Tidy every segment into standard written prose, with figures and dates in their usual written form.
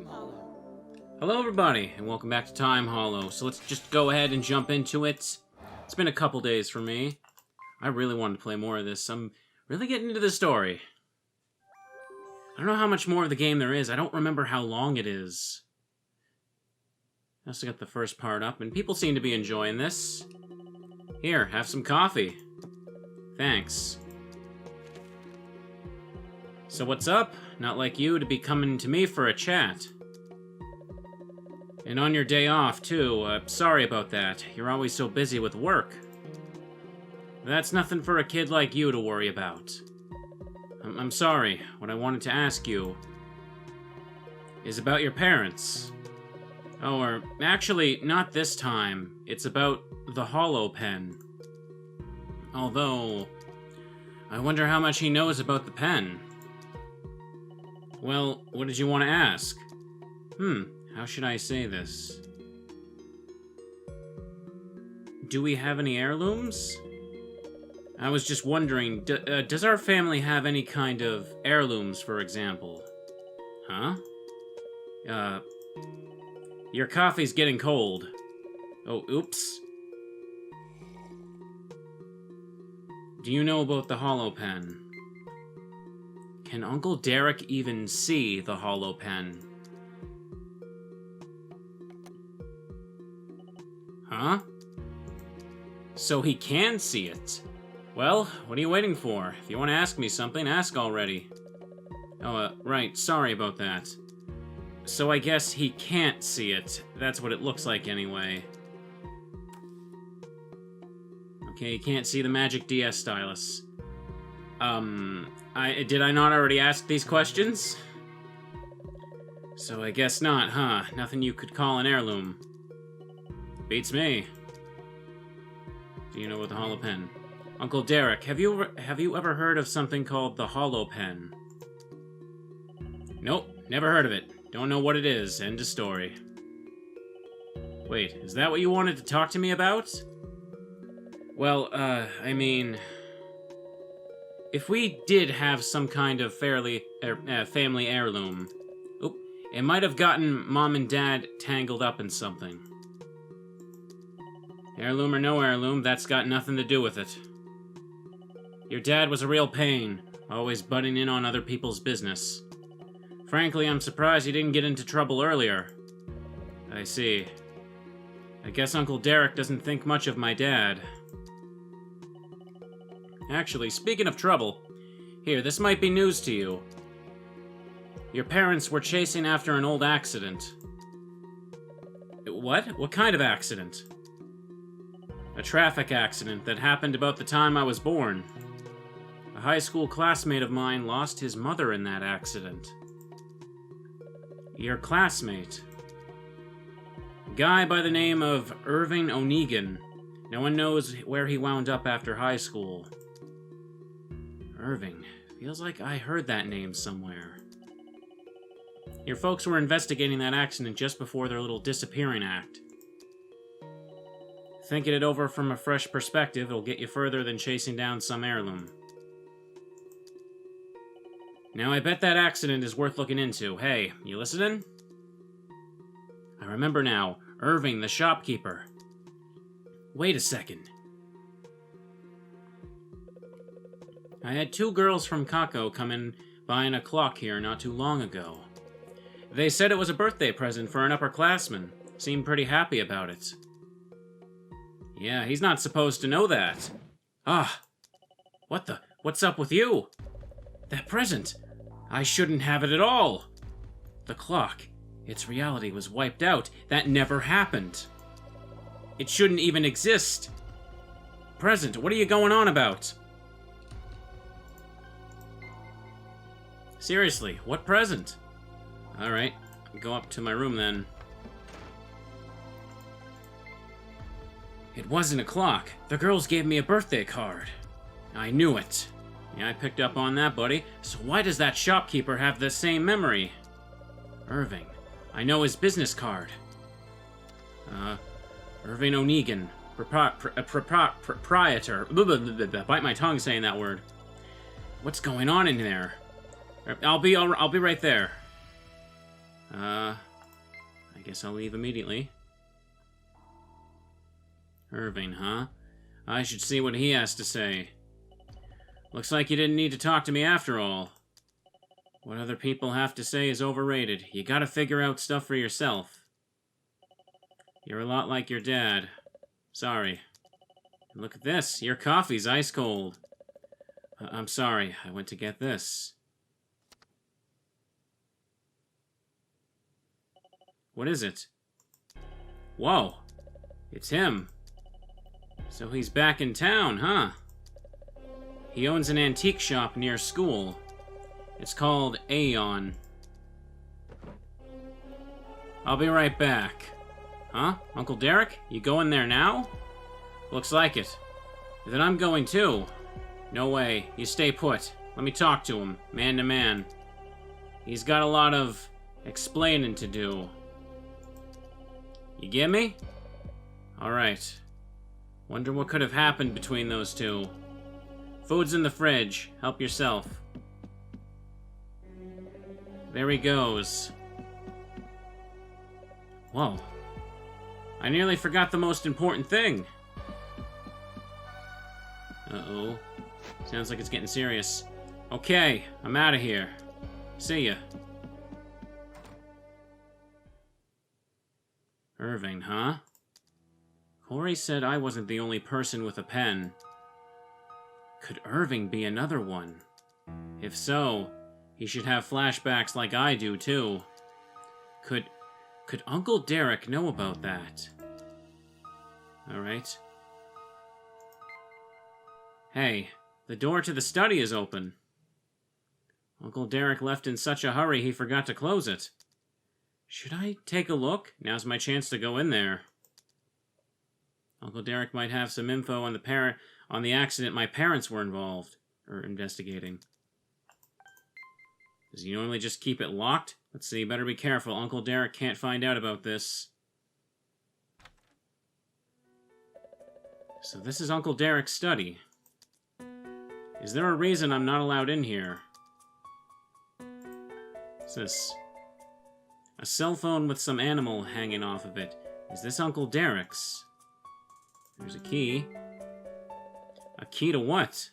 Time Hollow. Hello everybody, and welcome back to Time Hollow. So let's just go ahead and jump into it. It's been a couple days for me. I really wanted to play more of this. I'm really getting into the story. I don't know how much more of the game there is. I don't remember how long it is. I also got the first part up, and people seem to be enjoying this. Here, have some coffee. Thanks. So what's up? Not like you to be coming to me for a chat. And on your day off, too. Sorry about that. You're always so busy with work. That's nothing for a kid like you to worry about. I'm sorry. What I wanted to ask you is about your parents. Oh, or actually, not this time. It's about the Hollow Pen. Although, I wonder how much he knows about the pen. Well, what did you want to ask? How should I say this? Do we have any heirlooms? I was just wondering, does our family have any kind of heirlooms, for example? Huh? Your coffee's getting cold. Oh, oops. Do you know about the Hollow Pen? Can Uncle Derek even see the Hollow Pen? Huh? So he can see it. Well, what are you waiting for? If you want to ask me something, ask already. Oh, right, sorry about that. So I guess he can't see it. That's what it looks like anyway. Okay, you can't see the Magic DS stylus. Did I not already ask these questions? So I guess not, huh? Nothing you could call an heirloom. Beats me. Do you know about the Hollow Pen? Uncle Derek, have you ever heard of something called the Hollow Pen? Nope, never heard of it. Don't know what it is. End of story. Wait, is that what you wanted to talk to me about? Well, I mean, if we did have some kind of family heirloom, it might have gotten Mom and Dad tangled up in something. Heirloom or no heirloom, that's got nothing to do with it. Your dad was a real pain, always butting in on other people's business. Frankly, I'm surprised he didn't get into trouble earlier. I see. I guess Uncle Derek doesn't think much of my dad. Actually, speaking of trouble, here, this might be news to you. Your parents were chasing after an old accident. What? What kind of accident? A traffic accident that happened about the time I was born. A high school classmate of mine lost his mother in that accident. Your classmate? A guy by the name of Irving O'Negan. No one knows where he wound up after high school. Irving. Feels like I heard that name somewhere. Your folks were investigating that accident just before their little disappearing act. Thinking it over from a fresh perspective, it'll get you further than chasing down some heirloom. Now, I bet that accident is worth looking into. Hey, you listening? I remember now. Irving, the shopkeeper. Wait a second. I had two girls from Kako come in buying a clock here not too long ago. They said it was a birthday present for an upperclassman. Seemed pretty happy about it. Yeah, he's not supposed to know that. Ah, what's up with you? That present, I shouldn't have it at all. The clock, its reality was wiped out. That never happened. It shouldn't even exist. Present, what are you going on about? Seriously, what present? Alright, go up to my room then. It wasn't a clock. The girls gave me a birthday card. I knew it. Yeah, I picked up on that, buddy. So why does that shopkeeper have the same memory? Irving. I know his business card. Irving O'Negan. Proprietor. Bite my tongue saying that word. What's going on in there? I'll be right there. I guess I'll leave immediately. Irving, huh? I should see what he has to say. Looks like you didn't need to talk to me after all. What other people have to say is overrated. You gotta figure out stuff for yourself. You're a lot like your dad. Sorry. Look at this. Your coffee's ice cold. I'm sorry. I went to get this. What is it? Whoa. It's him. So he's back in town, huh? He owns an antique shop near school. It's called Aeon. I'll be right back. Huh? Uncle Derek? You going there now? Looks like it. Then I'm going too. No way. You stay put. Let me talk to him, man to man. He's got a lot of explaining to do. You get me? Alright. Wonder what could have happened between those two. Food's in the fridge. Help yourself. There he goes. Whoa. I nearly forgot the most important thing. Uh-oh. Sounds like it's getting serious. Okay, I'm out of here. See ya. Irving, huh? Corey said I wasn't the only person with a pen. Could Irving be another one? If so, he should have flashbacks like I do, too. Could Uncle Derek know about that? Alright. Hey, the door to the study is open. Uncle Derek left in such a hurry he forgot to close it. Should I take a look? Now's my chance to go in there. Uncle Derek might have some info on the accident my parents were involved, or investigating. Does he normally just keep it locked? Let's see, better be careful. Uncle Derek can't find out about this. So this is Uncle Derek's study. Is there a reason I'm not allowed in here? What's this? A cell phone with some animal hanging off of it. Is this Uncle Derek's? There's a key. A key to what?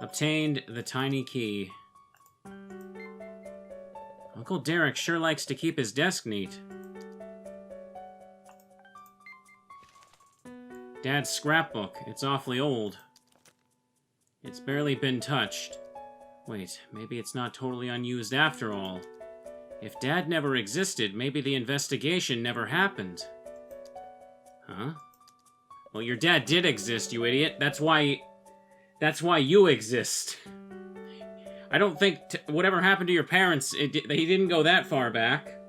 Obtained the tiny key. Uncle Derek sure likes to keep his desk neat. Dad's scrapbook. It's awfully old. It's barely been touched. Wait, maybe it's not totally unused after all. If Dad never existed, maybe the investigation never happened. Huh? Well, your dad did exist, you idiot. That's why you exist. I don't think whatever happened to your parents, he didn't go that far back.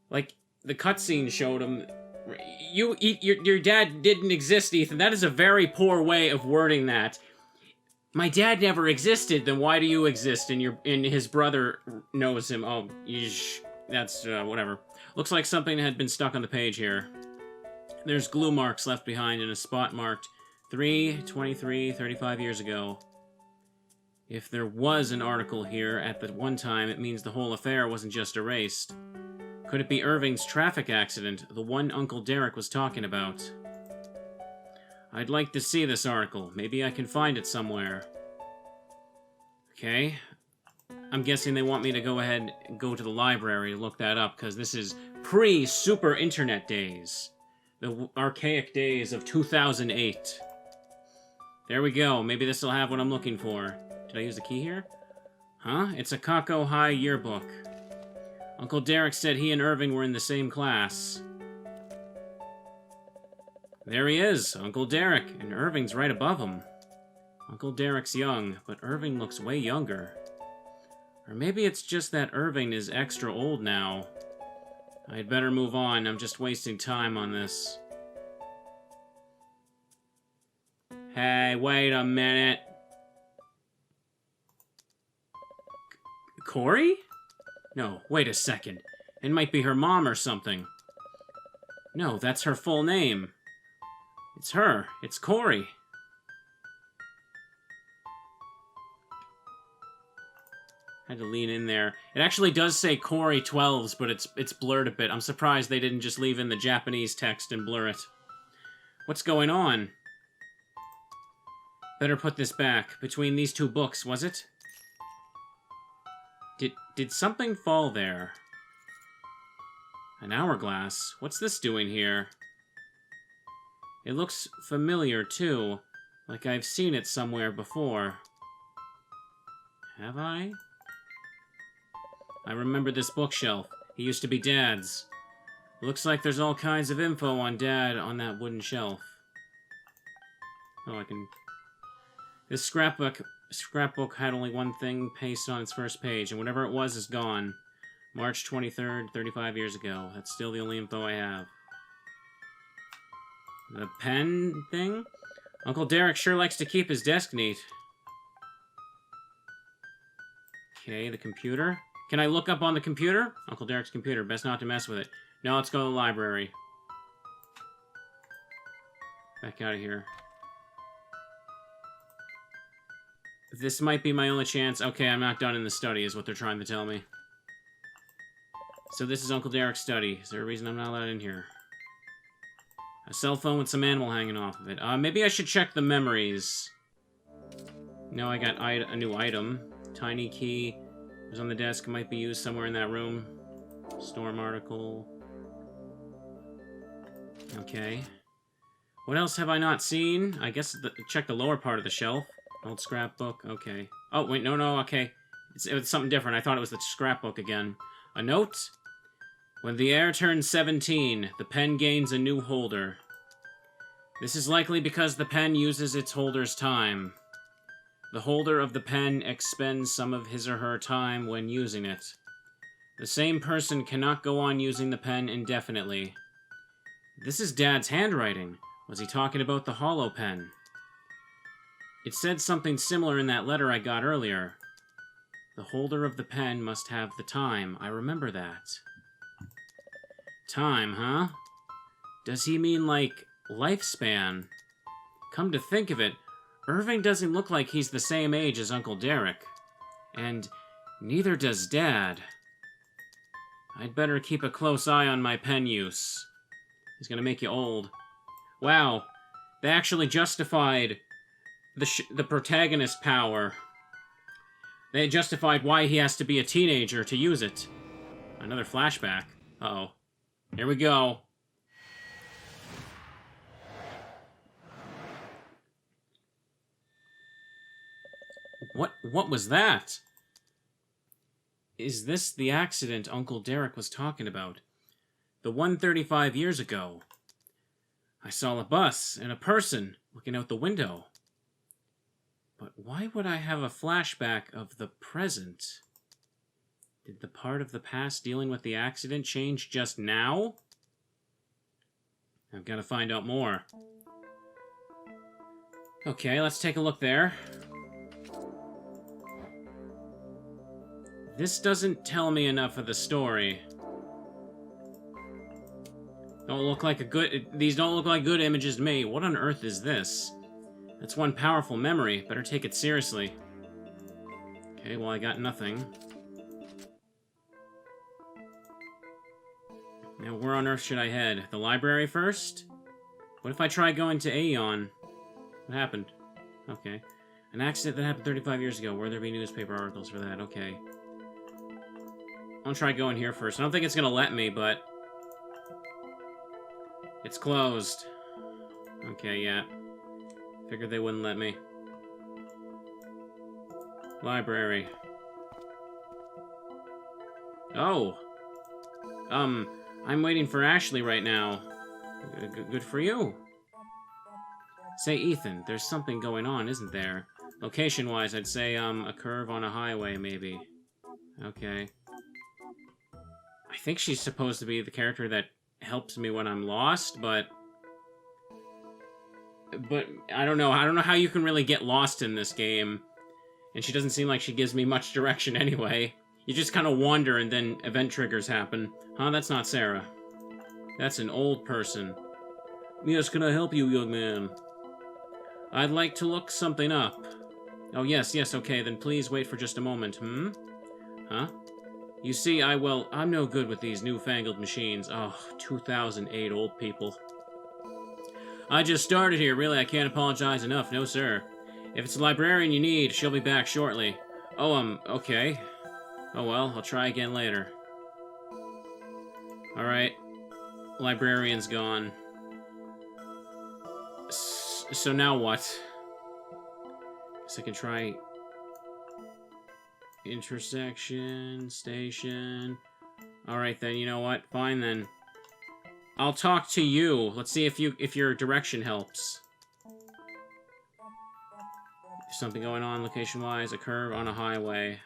Like, the cutscene showed him. Your dad didn't exist, Ethan. That is a very poor way of wording that. My dad never existed, then why do you exist? And his brother knows him. Oh, yeesh. That's, whatever. Looks like something had been stuck on the page here. There's glue marks left behind in a spot marked 3/23, 35 years ago. If there was an article here at the one time, it means the whole affair wasn't just erased. Could it be Irving's traffic accident, the one Uncle Derek was talking about? I'd like to see this article. Maybe I can find it somewhere. Okay. I'm guessing they want me to go ahead and go to the library to look that up, because this is pre-super internet days. The archaic days of 2008. There we go. Maybe this will have what I'm looking for. Did I use the key here? Huh? It's a Kako High yearbook. Uncle Derek said he and Irving were in the same class. There he is, Uncle Derek, and Irving's right above him. Uncle Derek's young, but Irving looks way younger. Or maybe it's just that Irving is extra old now. I'd better move on, I'm just wasting time on this. Hey, wait a minute. Corey? No, wait a second. It might be her mom or something. No, that's her full name. It's her. It's Corey. Had to lean in there. It actually does say Corey 12s, but it's blurred a bit. I'm surprised they didn't just leave in the Japanese text and blur it. What's going on? Better put this back. Between these two books, was it? Did something fall there? An hourglass? What's this doing here? It looks familiar, too. Like I've seen it somewhere before. Have I? I remember this bookshelf. He used to be Dad's. Looks like there's all kinds of info on Dad on that wooden shelf. Oh, I can... This scrapbook had only one thing pasted on its first page, and whatever it was is gone. March 23rd, 35 years ago. That's still the only info I have. The pen thing? Uncle Derek sure likes to keep his desk neat. Okay, the computer. Can I look up on the computer? Uncle Derek's computer. Best not to mess with it. No, let's go to the library. Back out of here. This might be my only chance. Okay, I'm not done in the study, is what they're trying to tell me. So this is Uncle Derek's study. Is there a reason I'm not allowed in here? A cell phone with some animal hanging off of it. Maybe I should check the memories. No, I got a new item. Tiny key. It was on the desk. Might be used somewhere in that room. Storm article. Okay. What else have I not seen? I guess check the lower part of the shelf. Old scrapbook. Okay. Oh, wait. No, okay. It was something different. I thought it was the scrapbook again. A note? When the heir turns 17, the pen gains a new holder. This is likely because the pen uses its holder's time. The holder of the pen expends some of his or her time when using it. The same person cannot go on using the pen indefinitely. This is Dad's handwriting. Was he talking about the hollow pen? It said something similar in that letter I got earlier. The holder of the pen must have the time. I remember that. Time, huh? Does he mean, like, lifespan? Come to think of it, Irving doesn't look like he's the same age as Uncle Derek. And neither does Dad. I'd better keep a close eye on my pen use. He's gonna make you old. Wow, they actually justified the protagonist's power. They justified why he has to be a teenager to use it. Another flashback. Uh-oh. Here we go. What was that? Is this the accident Uncle Derek was talking about? The one 35 years ago. I saw a bus and a person looking out the window. But why would I have a flashback of the present? Did the part of the past dealing with the accident change just now? I've got to find out more. Okay, let's take a look there. This doesn't tell me enough of the story. These don't look like good images to me. What on earth is this? That's one powerful memory. Better take it seriously. Okay, well, I got nothing. Now, where on earth should I head? The library first? What if I try going to Aeon? What happened? Okay. An accident that happened 35 years ago. Will there be newspaper articles for that? Okay. I'll try going here first. I don't think it's gonna let me, but... It's closed. Okay, yeah. Figured they wouldn't let me. Library. Oh! I'm waiting for Ashley right now. Good for you. Say, Ethan, there's something going on, isn't there? Location-wise, I'd say, a curve on a highway, maybe. Okay. I think she's supposed to be the character that helps me when I'm lost, but I don't know. I don't know how you can really get lost in this game. And she doesn't seem like she gives me much direction anyway. You just kind of wander and then event triggers happen. Huh, that's not Sarah. That's an old person. Yes, can I help you, young man? I'd like to look something up. Oh, yes, okay, then please wait for just a moment, Huh? You see, I'm no good with these newfangled machines. Oh, 2008 old people. I just started here, really, I can't apologize enough, no sir. If it's a librarian you need, she'll be back shortly. Oh, okay. Oh well, I'll try again later. Alright. Librarian's gone. So now what? Guess I can try... intersection, station... Alright then, you know what? Fine then. I'll talk to you. Let's see if your direction helps. There's something going on location-wise. A curve on a highway.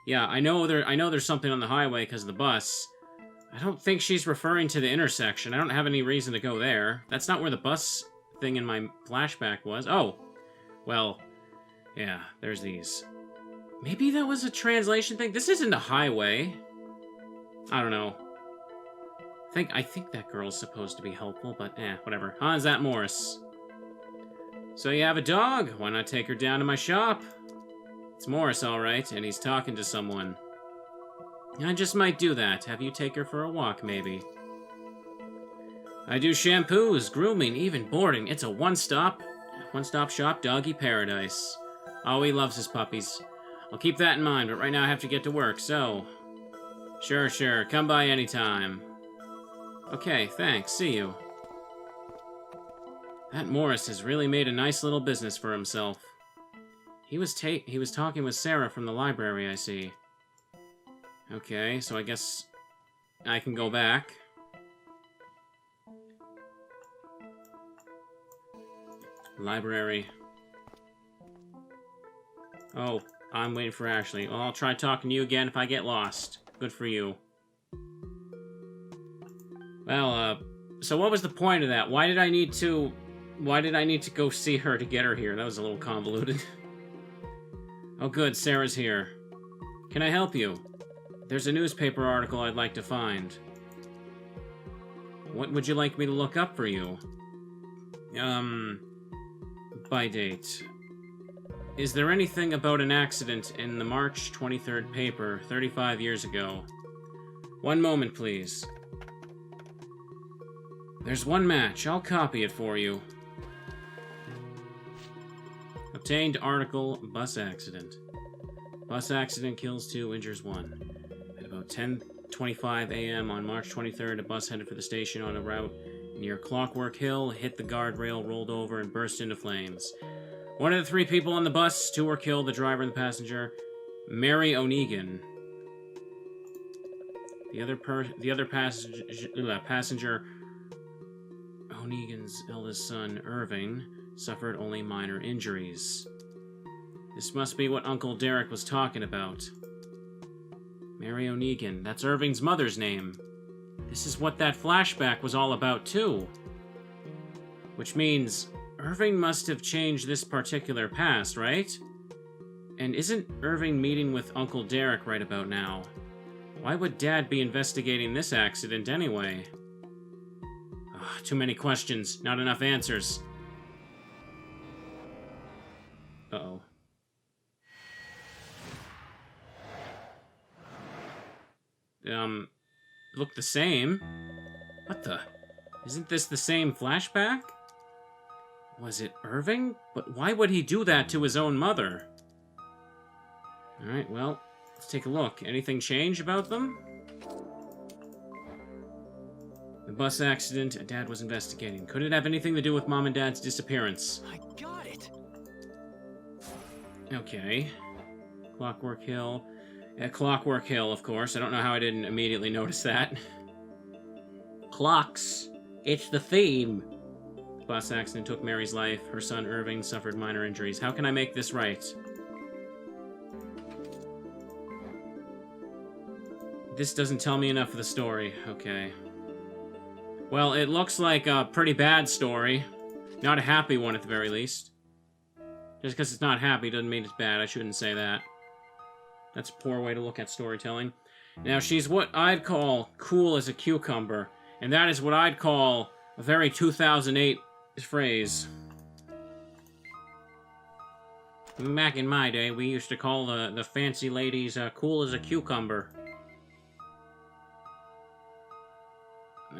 Yeah, I know there's something on the highway because of the bus. I don't think she's referring to the intersection. I don't have any reason to go there. That's not where the bus thing in my flashback was. Oh. Well, yeah, there's these. Maybe that was a translation thing? This isn't a highway. I don't know. I think that girl's supposed to be helpful, but whatever. Huh, is that Morris? So you have a dog? Why not take her down to my shop? It's Morris, alright, and he's talking to someone. I just might do that. Have you take her for a walk, maybe? I do shampoos, grooming, even boarding. It's a one-stop shop doggy paradise. Oh, he loves his puppies. I'll keep that in mind, but right now I have to get to work, so... Sure. Come by anytime. Okay, thanks. See you. That Morris has really made a nice little business for himself. He was talking with Sarah from the library, I see. Okay, so I guess I can go back. Library. Oh, I'm waiting for Ashley. Well, I'll try talking to you again if I get lost. Good for you. Well, so what was the point of that? Why did I need to go see her to get her here? That was a little convoluted. Oh good, Sarah's here. Can I help you? There's a newspaper article I'd like to find. What would you like me to look up for you? By date. Is there anything about an accident in the March 23rd paper 35 years ago? One moment, please. There's one match. I'll copy it for you. Obtained article, bus accident. Bus accident kills 2, injures 1. At about 10:25 a.m. on March 23rd, a bus headed for the station on a route near Clockwork Hill hit the guardrail, rolled over, and burst into flames. One of the 3 people on the bus, 2 were killed, the driver and the passenger. Mary O'Negan. The other passenger, O'Negan's eldest son, Irving, suffered only minor injuries. This must be what Uncle Derek was talking about. Mary O'Negan, that's Irving's mother's name. This is what that flashback was all about, too. Which means Irving must have changed this particular past, right? And isn't Irving meeting with Uncle Derek right about now? Why would Dad be investigating this accident anyway? Ugh, too many questions, not enough answers. Uh-oh. Look the same? What the? Isn't this the same flashback? Was it Irving? But why would he do that to his own mother? Alright, well, let's take a look. Anything change about them? The bus accident Dad was investigating. Could it have anything to do with Mom and Dad's disappearance? I got it! Okay. Clockwork Hill. Clockwork Hill, of course. I don't know how I didn't immediately notice that. Clocks. It's the theme. The bus accident took Mary's life. Her son Irving suffered minor injuries. How can I make this right? This doesn't tell me enough of the story. Okay. Well, it looks like a pretty bad story. Not a happy one, at the very least. Just because it's not happy doesn't mean it's bad. I shouldn't say that. That's a poor way to look at storytelling. Now, she's what I'd call cool as a cucumber. And that is what I'd call a very 2008 phrase. Back in my day, we used to call the fancy ladies cool as a cucumber.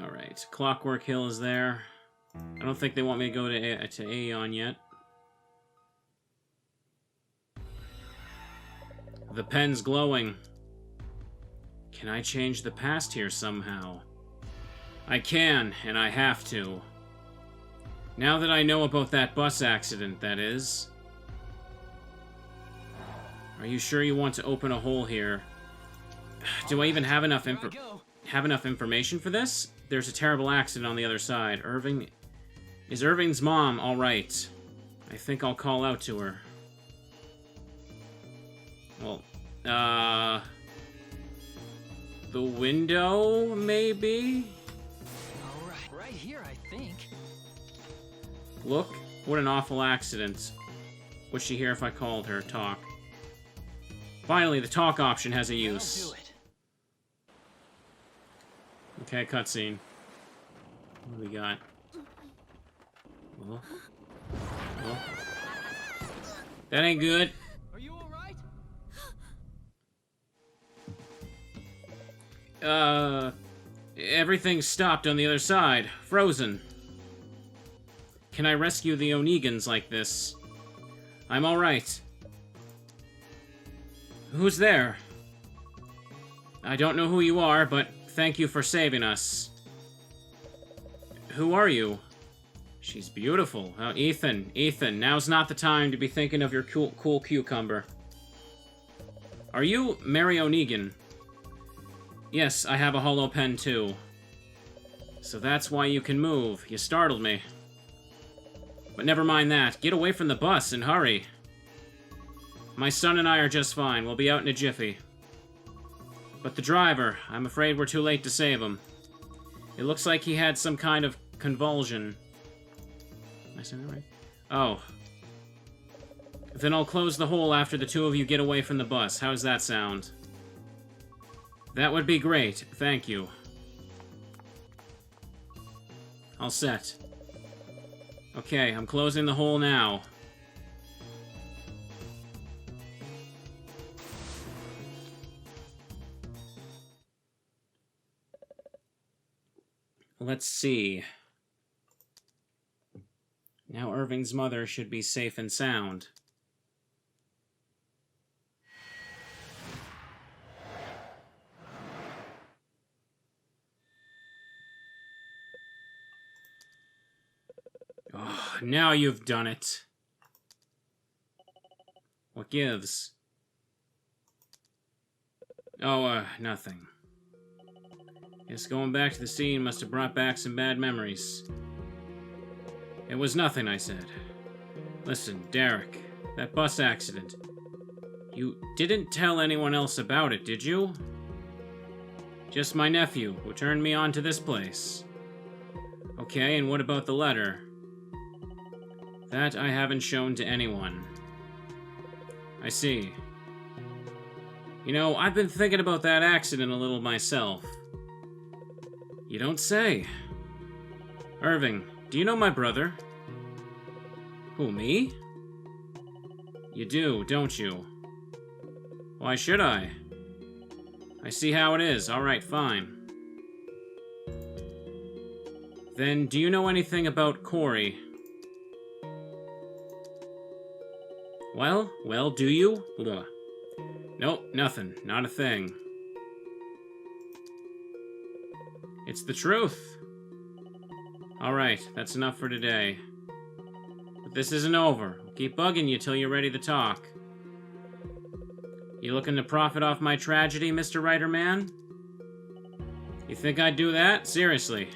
Alright, Clockwork Hill is there. I don't think they want me to go to Aeon yet. The pen's glowing. Can I change the past here somehow? I can, and I have to. Now that I know about that bus accident, that is. Are you sure you want to open a hole here? Do I even have enough information for this? There's a terrible accident on the other side. Is Irving's mom all right? I think I'll call out to her. Well, the window, maybe? Alright, right here, I think. Look, what an awful accident. Would she hear if I called her? Talk. Finally, the talk option has a use. That'll do it. Okay, cutscene. What do we got? Oh. Oh. That ain't good. Are you alright? Everything's stopped on the other side. Frozen. Can I rescue the Onegans like this? I'm alright. Who's there? I don't know who you are, but thank you for saving us. Who are you? She's beautiful. Ethan, now's not the time to be thinking of your cool cucumber. Are you Mary Onegan? Yes, I have a hollow pen too. So that's why you can move. You startled me. But never mind that. Get away from the bus and hurry. My son and I are just fine. We'll be out in a jiffy. But the driver, I'm afraid we're too late to save him. It looks like he had some kind of convulsion. Am I saying that right? Oh. Then I'll close the hole after the two of you get away from the bus. How's that sound? That would be great. Thank you. All set. Okay, I'm closing the hole now. Let's see. Now Irving's mother should be safe and sound. Oh, now you've done it. What gives? Oh, nothing. Guess going back to the scene must have brought back some bad memories. It was nothing, I said. Listen, Derek, that bus accident. You didn't tell anyone else about it, did you? Just my nephew, who turned me on to this place. Okay, and what about the letter? That I haven't shown to anyone. I see. You know, I've been thinking about that accident a little myself. You don't say. Irving, do you know my brother? Who, me? You do, don't you? Why should I? I see how it is. Alright, fine. Then, do you know anything about Corey? Well, do you? Ugh. Nope, nothing. Not a thing. It's the truth. Alright, that's enough for today. But this isn't over. I'll keep bugging you till you're ready to talk. You looking to profit off my tragedy, Mr. Writer Man? You think I'd do that? Seriously.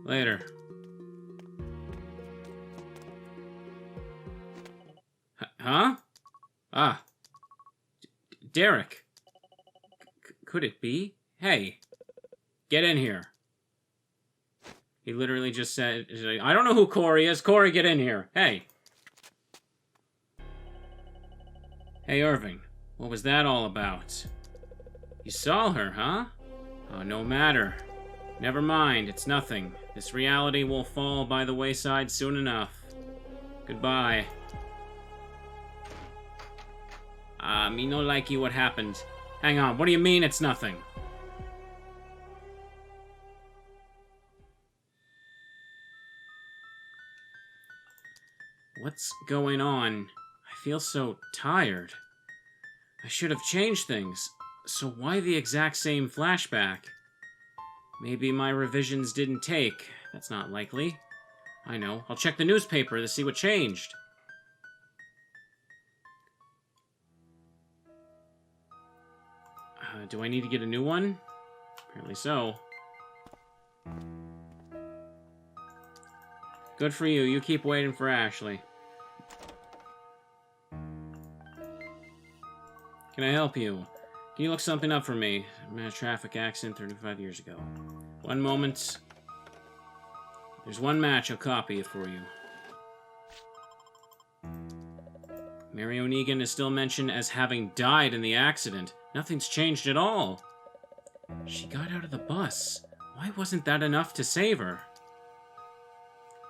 Later. Huh? Ah. Derek. Could it be? Hey. Get in here. He literally just said, I don't know who Corey is. Corey, get in here. Hey. Hey, Irving. What was that all about? You saw her, huh? Oh, no matter. Never mind, it's nothing. This reality will fall by the wayside soon enough. Goodbye. Me no likey what happened. Hang on, what do you mean it's nothing? What's going on? I feel so tired. I should have changed things. So why the exact same flashback? Maybe my revisions didn't take. That's not likely. I know. I'll check the newspaper to see what changed. Do I need to get a new one? Apparently so. Good for you. You keep waiting for Ashley. Can I help you? Can you look something up for me? I had a traffic accident 35 years ago. One moment. There's one match. I'll copy it for you. Mary O'Negan is still mentioned as having died in the accident. Nothing's changed at all. She got out of the bus. Why wasn't that enough to save her?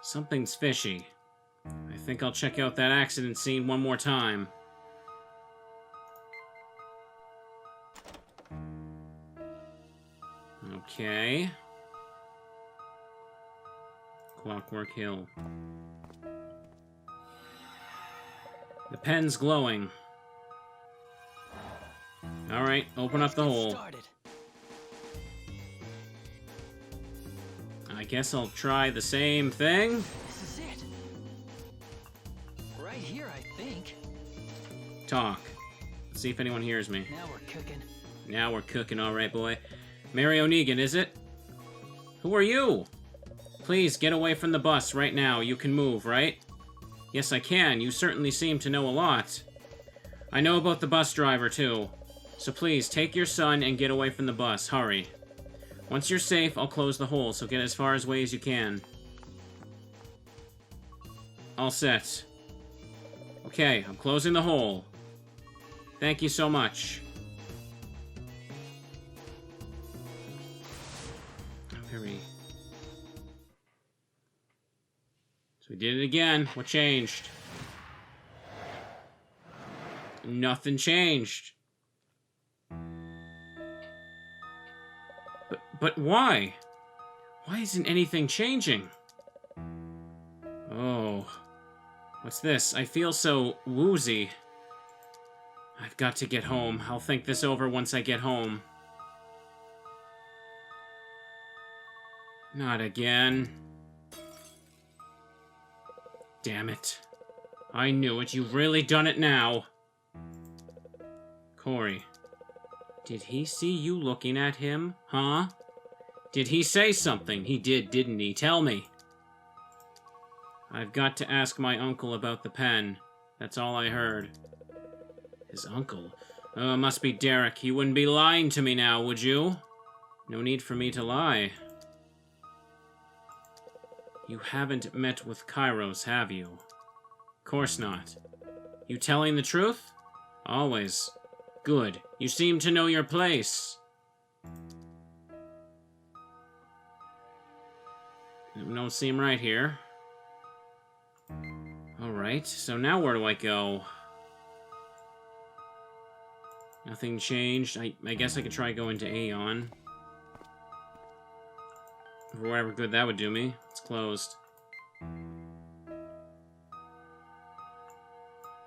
Something's fishy. I think I'll check out that accident scene one more time. Okay. Clockwork Hill. The pen's glowing. Alright, open up the hole. I guess I'll try the same thing. This is it. Right here, I think. Talk. Let's see if anyone hears me. Now we're cooking. Now we're cooking, alright, boy. Mary O'Negan, is it? Who are you? Please, get away from the bus right now. You can move, right? Yes, I can. You certainly seem to know a lot. I know about the bus driver, too. So please, take your son and get away from the bus. Hurry. Once you're safe, I'll close the hole, so get as far away as you can. All set. Okay, I'm closing the hole. Thank you so much. Very... So we did it again. What changed? Nothing changed. But why? Why isn't anything changing? Oh. What's this? I feel so woozy. I've got to get home. I'll think this over once I get home. Not again. Damn it. I knew it. You've really done it now. Corey. Did he see you looking at him? Huh? Did he say something? He did, didn't he? Tell me. I've got to ask my uncle about the pen. That's all I heard. His uncle? Oh, it must be Derek. You wouldn't be lying to me now, would you? No need for me to lie. You haven't met with Kairos, have you? Course not. You telling the truth? Always. Good. You seem to know your place. Don't seem right here. Alright, so now where do I go? Nothing changed. I guess I could try going to Aeon. For whatever good that would do me. It's closed.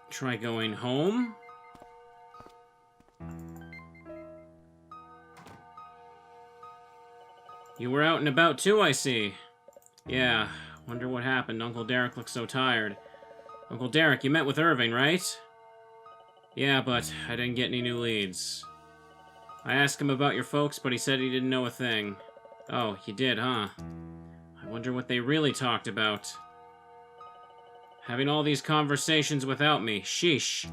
Try going home? You were out and about too, I see. Yeah, wonder what happened. Uncle Derek looks so tired. Uncle Derek, you met with Irving, right? Yeah, but I didn't get any new leads. I asked him about your folks, but he said he didn't know a thing. Oh, you did, huh? I wonder what they really talked about. Having all these conversations without me. Sheesh.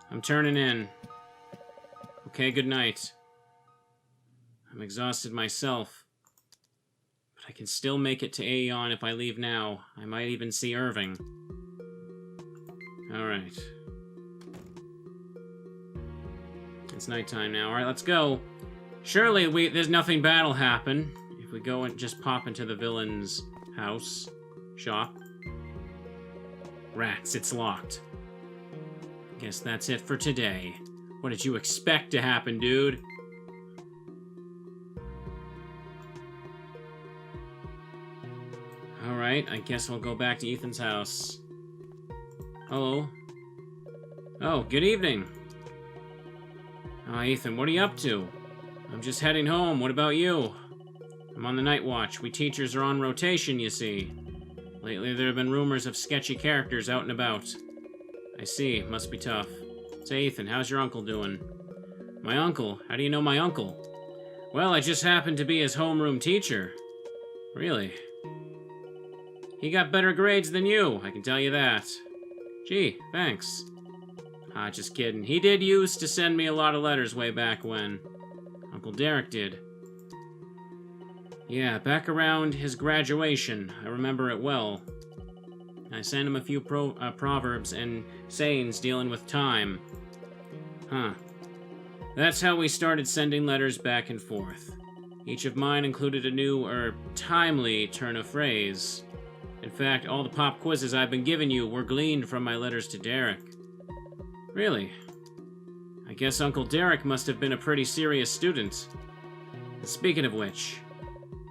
I'm turning in. Okay, good night. I'm exhausted myself. But I can still make it to Aeon if I leave now. I might even see Irving. Alright. It's nighttime now. Alright, let's go. Surely there's nothing bad'll happen if we go and just pop into the villain's house. Shop. Rats, it's locked. Guess that's it for today. What did you expect to happen, dude? Alright, I guess we'll go back to Ethan's house. Hello. Oh, good evening. Oh, Ethan, what are you up to? I'm just heading home. What about you? I'm on the night watch. We teachers are on rotation, you see. Lately, there have been rumors of sketchy characters out and about. I see. Must be tough. Say, Ethan, how's your uncle doing? My uncle? How do you know my uncle? Well, I just happened to be his homeroom teacher. Really? He got better grades than you, I can tell you that. Gee, thanks. Ah, just kidding. He did used to send me a lot of letters way back when. Uncle Derek did. Yeah, back around his graduation. I remember it well. I sent him a few proverbs and sayings dealing with time. Huh. That's how we started sending letters back and forth. Each of mine included a new, timely turn of phrase. In fact, all the pop quizzes I've been giving you were gleaned from my letters to Derek. Really? I guess Uncle Derek must have been a pretty serious student. And speaking of which...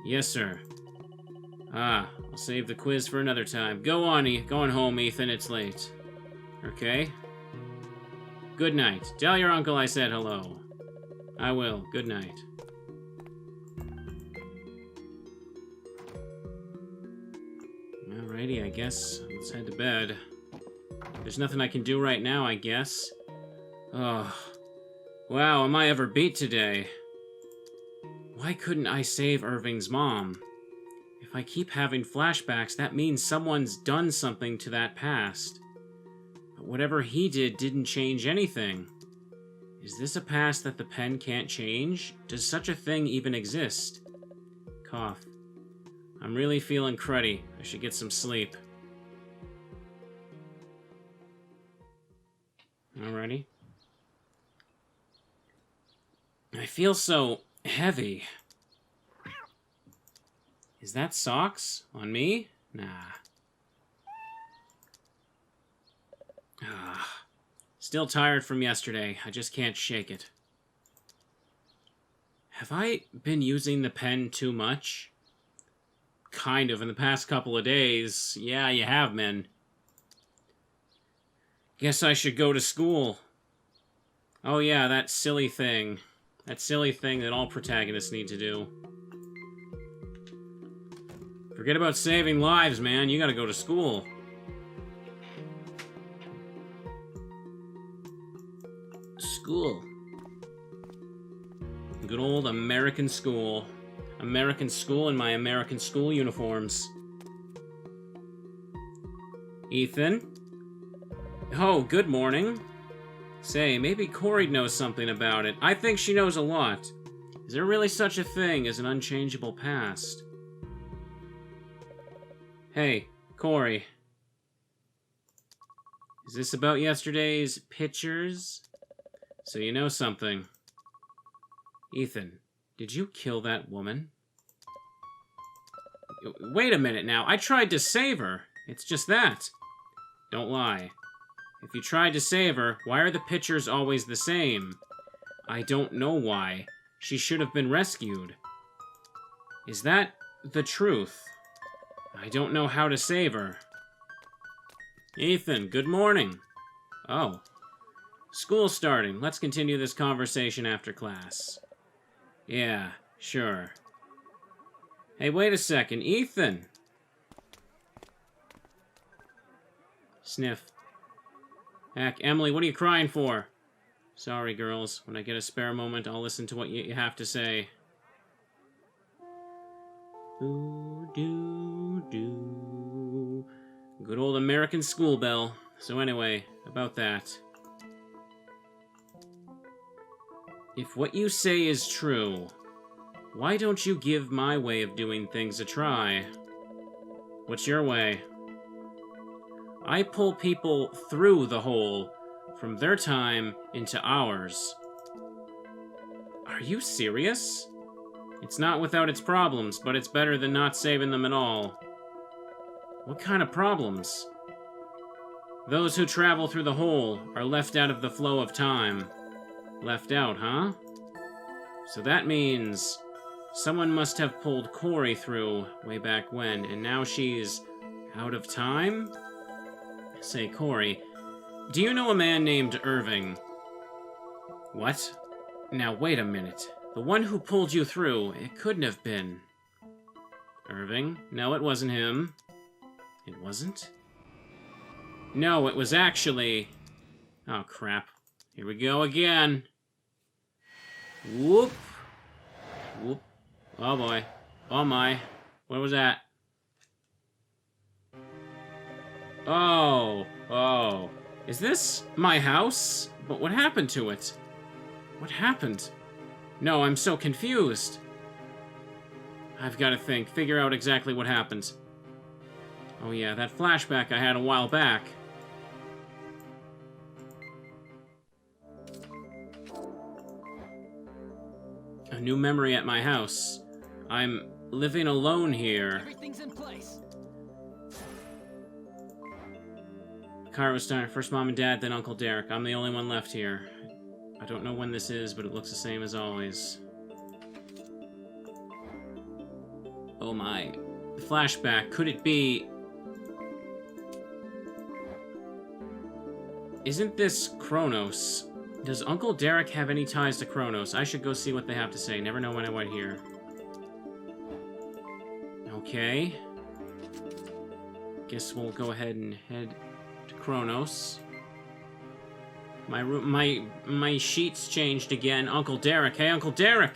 Yes, sir. Ah, I'll save the quiz for another time. Go on, going home, Ethan. It's late. Okay? Good night. Tell your uncle I said hello. I will. Good night. Alrighty, I guess. Let's head to bed. There's nothing I can do right now, I guess. Oh. Wow, am I ever beat today? Why couldn't I save Irving's mom? If I keep having flashbacks, that means someone's done something to that past. But whatever he did didn't change anything. Is this a past that the pen can't change? Does such a thing even exist? Cough. I'm really feeling cruddy. I should get some sleep. Alrighty. I feel so heavy. Is that socks? On me? Nah. Still tired from yesterday. I just can't shake it. Have I been using the pen too much? Kind of in the past couple of days. Yeah, you have, men. Guess I should go to school. Oh yeah, that silly thing. That silly thing that all protagonists need to do. Forget about saving lives, man. You gotta go to school. School. Good old American school. American school in my American school uniforms. Ethan? Oh, good morning. Say, maybe Corey knows something about it. I think she knows a lot. Is there really such a thing as an unchangeable past? Hey, Corey. Is this about yesterday's pictures? So you know something. Ethan, did you kill that woman? Wait a minute now. I tried to save her. It's just that. Don't lie. If you tried to save her, why are the pictures always the same? I don't know why. She should have been rescued. Is that the truth? I don't know how to save her. Ethan, good morning. Oh. School's starting. Let's continue this conversation after class. Yeah, sure. Hey, wait a second. Ethan! Sniff. Heck, Emily, what are you crying for? Sorry, girls. When I get a spare moment, I'll listen to what you have to say. Ooh-doo-doo. Good old American school bell. So anyway, about that. If what you say is true, why don't you give my way of doing things a try? What's your way? I pull people through the hole, from their time into ours. Are you serious? It's not without its problems, but it's better than not saving them at all. What kind of problems? Those who travel through the hole are left out of the flow of time. Left out, huh? So that means someone must have pulled Corey through way back when, and now she's out of time? Say, Corey, do you know a man named Irving? What? Now, wait a minute. The one who pulled you through, it couldn't have been Irving. No, it wasn't him. It wasn't? No, it was actually... Oh, crap. Here we go again. Whoop. Whoop. Oh, boy. Oh, my. What was that? Oh. Oh. Is this my house? But what happened to it? What happened? No, I'm so confused. I've got to think. Figure out exactly what happened. Oh, yeah, that flashback I had a while back. A new memory at my house. I'm living alone here. Everything's in place. Cairo Steiner, first mom and dad, then Uncle Derek. I'm the only one left here. I don't know when this is, but it looks the same as always. Oh my. Flashback. Could it be... Isn't this Kronos? Does Uncle Derek have any ties to Kronos? I should go see what they have to say. Never know when I went here. Okay. Guess we'll go ahead and head to Kronos. My sheets changed again. Uncle Derek. Hey, Uncle Derek!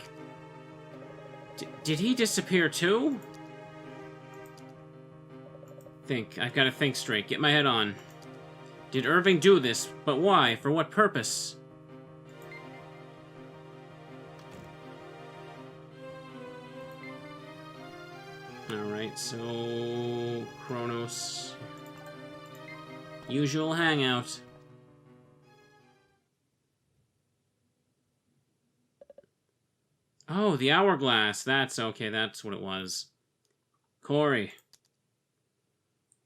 Did he disappear too? I've got to think straight. Get my head on. Did Irving do this? But why? For what purpose? Alright, so... Kronos. Usual hangout. Oh, the hourglass. That's okay, that's what it was. Corey.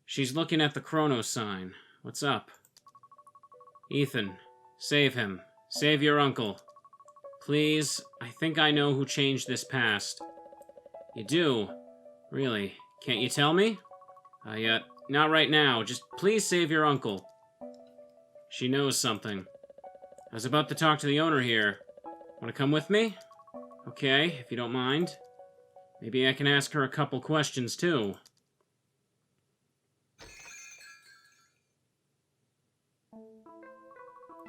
She's looking at the Kronos sign. What's up? Ethan, save him. Save your uncle. Please, I think I know who changed this past. You do? Really? Can't you tell me? Not right now. Just please save your uncle. She knows something. I was about to talk to the owner here. Want to come with me? Okay, if you don't mind. Maybe I can ask her a couple questions, too.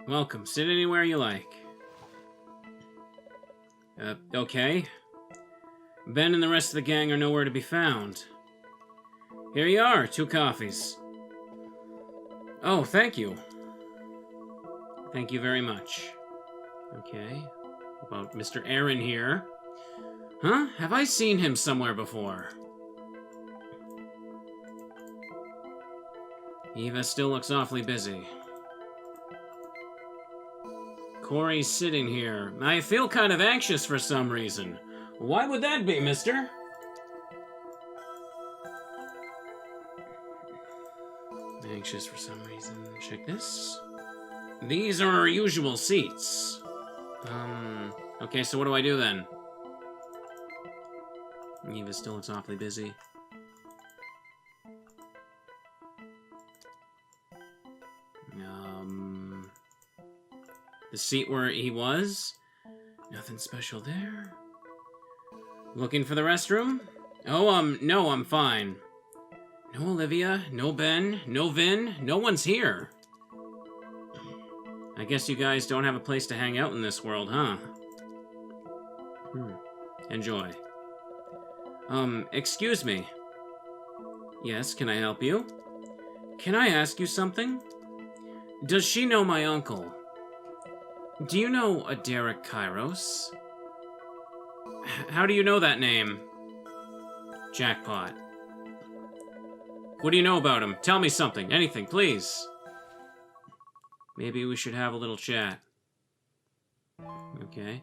Welcome. Sit anywhere you like. Okay. Ben and the rest of the gang are nowhere to be found. Here you are, 2 coffees. Oh, thank you. Thank you very much. Okay. About Mr. Aaron here. Huh? Have I seen him somewhere before? Eva still looks awfully busy. Corey's sitting here. I feel kind of anxious for some reason. Why would that be, mister? Anxious for some reason. Check this. These are our usual seats. Okay, so what do I do then? Eva still looks awfully busy. The seat where he was? Nothing special there. Looking for the restroom? Oh, no, I'm fine. No Olivia, no Ben, no Vin, no one's here. I guess you guys don't have a place to hang out in this world, huh? Enjoy. Excuse me. Yes, can I help you? Can I ask you something? Does she know my uncle? Do you know a Derek Kairos? How do you know that name? Jackpot. What do you know about him? Tell me something. Anything, please. Maybe we should have a little chat. Okay.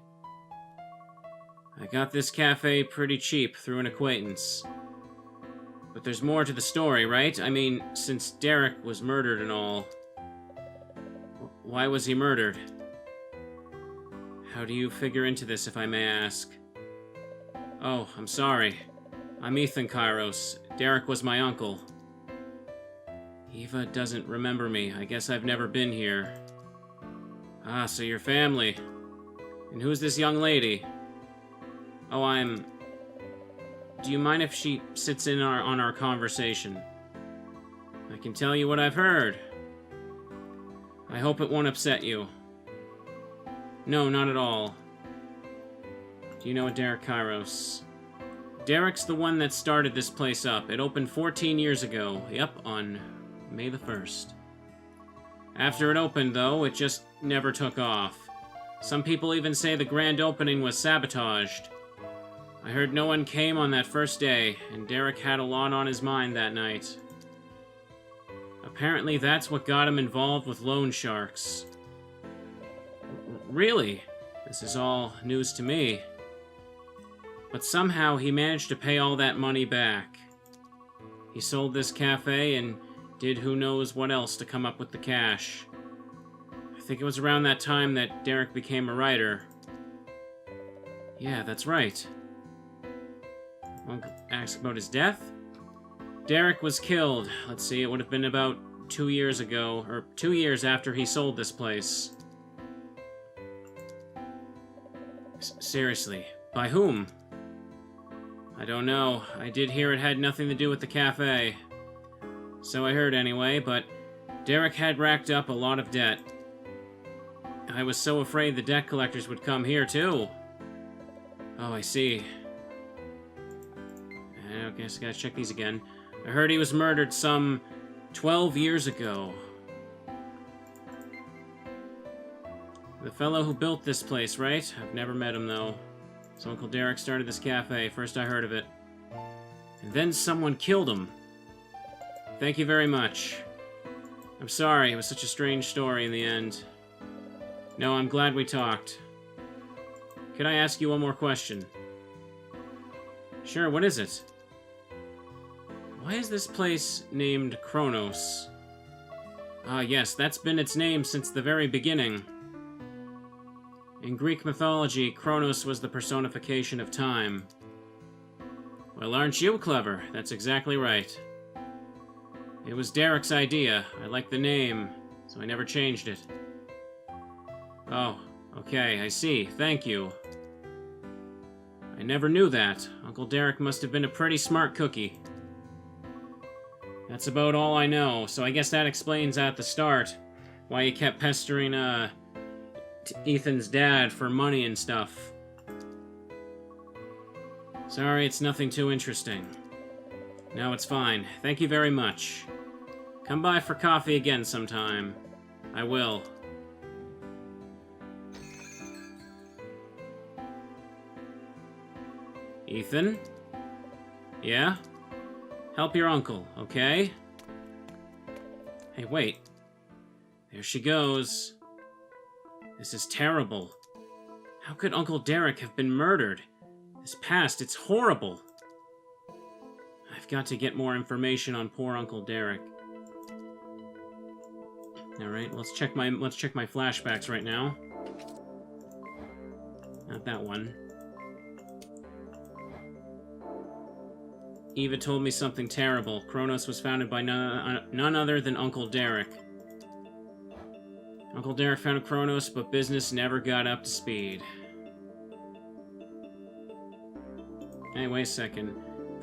I got this cafe pretty cheap through an acquaintance. But there's more to the story, right? I mean, since Derek was murdered and all. Why was he murdered? How do you figure into this, if I may ask? Oh, I'm sorry. I'm Ethan Kairos. Derek was my uncle. Eva doesn't remember me. I guess I've never been here. Ah, so you're family. And who's this young lady? Oh, Do you mind if she sits in on our conversation? I can tell you what I've heard. I hope it won't upset you. No, not at all. Do you know Derek Kairos? Derek's the one that started this place up. It opened 14 years ago. Yep, on May the 1st. After it opened, though, it just never took off. Some people even say the grand opening was sabotaged. I heard no one came on that first day, and Derek had a lot on his mind that night. Apparently that's what got him involved with loan sharks. Really? This is all news to me. But somehow he managed to pay all that money back. He sold this cafe and did who knows what else to come up with the cash. I think it was around that time that Derek became a writer. Yeah, that's right. Uncle asked about his death? Derek was killed. Let's see, it would have been about 2 years ago, or 2 years after he sold this place. Seriously, by whom? I don't know. I did hear it had nothing to do with the cafe. So I heard anyway, but Derek had racked up a lot of debt. I was so afraid the debt collectors would come here, too. Oh, I see. I guess I gotta check these again. I heard he was murdered some 12 years ago. The fellow who built this place, right? I've never met him, though. So Uncle Derek started this cafe, first I heard of it. And then someone killed him. Thank you very much. I'm sorry, it was such a strange story in the end. No, I'm glad we talked. Could I ask you one more question? Sure, what is it? Why is this place named Kronos? Ah, yes, that's been its name since the very beginning. In Greek mythology, Kronos was the personification of time. Well, aren't you clever? That's exactly right. It was Derek's idea. I liked the name, so I never changed it. Oh, okay, I see. Thank you. I never knew that. Uncle Derek must have been a pretty smart cookie. That's about all I know, so I guess that explains at the start why he kept pestering, Ethan's dad for money and stuff. Sorry, it's nothing too interesting. No, it's fine. Thank you very much. Come by for coffee again sometime. I will. Ethan? Yeah? Help your uncle, okay? Hey, wait. There she goes. This is terrible. How could Uncle Derek have been murdered? This past, it's horrible. I've got to get more information on poor Uncle Derek. Alright, let's check my flashbacks right now. Not that one. Eva told me something terrible. Kronos was founded by none other than Uncle Derek. Uncle Derek founded Kronos, but business never got up to speed. Hey, wait a second.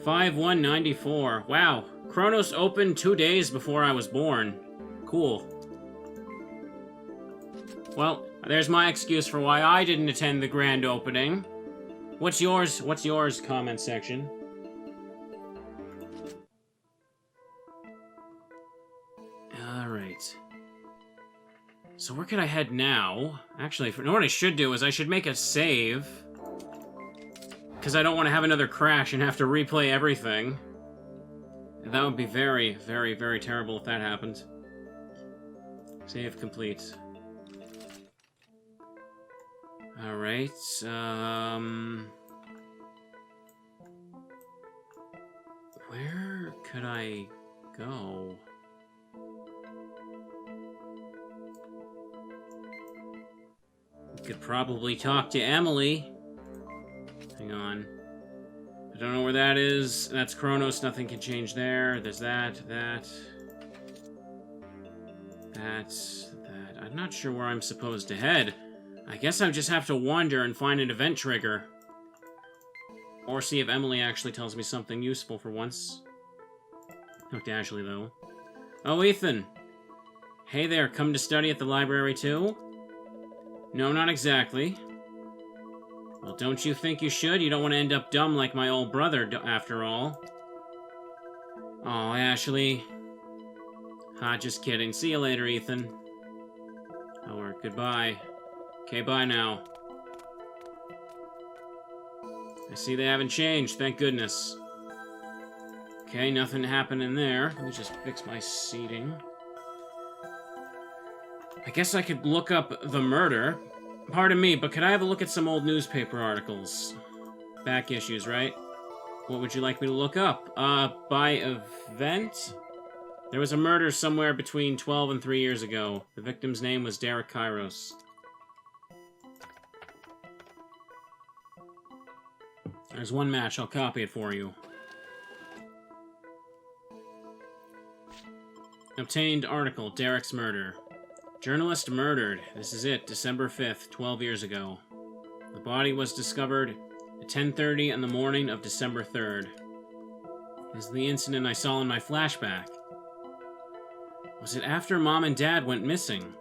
5/1/94. Wow. Kronos opened 2 days before I was born. Cool. Well, there's my excuse for why I didn't attend the grand opening. What's yours? What's yours? Comment section. Alright. So where can I head now? Actually, what I should do is I should make a save. Because I don't want to have another crash and have to replay everything. That would be very, very, very terrible if that happened. Save complete. Alright, Where could I go? Could probably talk to Emily. Hang on. I don't know where that is. That's Kronos. Nothing can change there. There's that. I'm not sure where I'm supposed to head. I guess I just have to wander and find an event trigger. Or see if Emily actually tells me something useful for once. Talk to Ashley, though. Oh, Ethan. Hey there, come to study at the library, too? No, not exactly. Well, don't you think you should? You don't want to end up dumb like my old brother, after all. Oh, Ashley. Ha, just kidding. See you later, Ethan. Oh, goodbye. Okay, bye now. I see they haven't changed, thank goodness. Okay, nothing happened in there. Let me just fix my seating. I guess I could look up the murder. Pardon me, but could I have a look at some old newspaper articles? Back issues, right? What would you like me to look up? By event? There was a murder somewhere between 12 and 3 years ago. The victim's name was Derek Kairos. There's one match, I'll copy it for you. Obtained article, Derek's murder. Journalist murdered. This is it, December 5th, 12 years ago. The body was discovered at 10:30 in the morning of December 3rd. This is the incident I saw in my flashback. Was it after Mom and Dad went missing?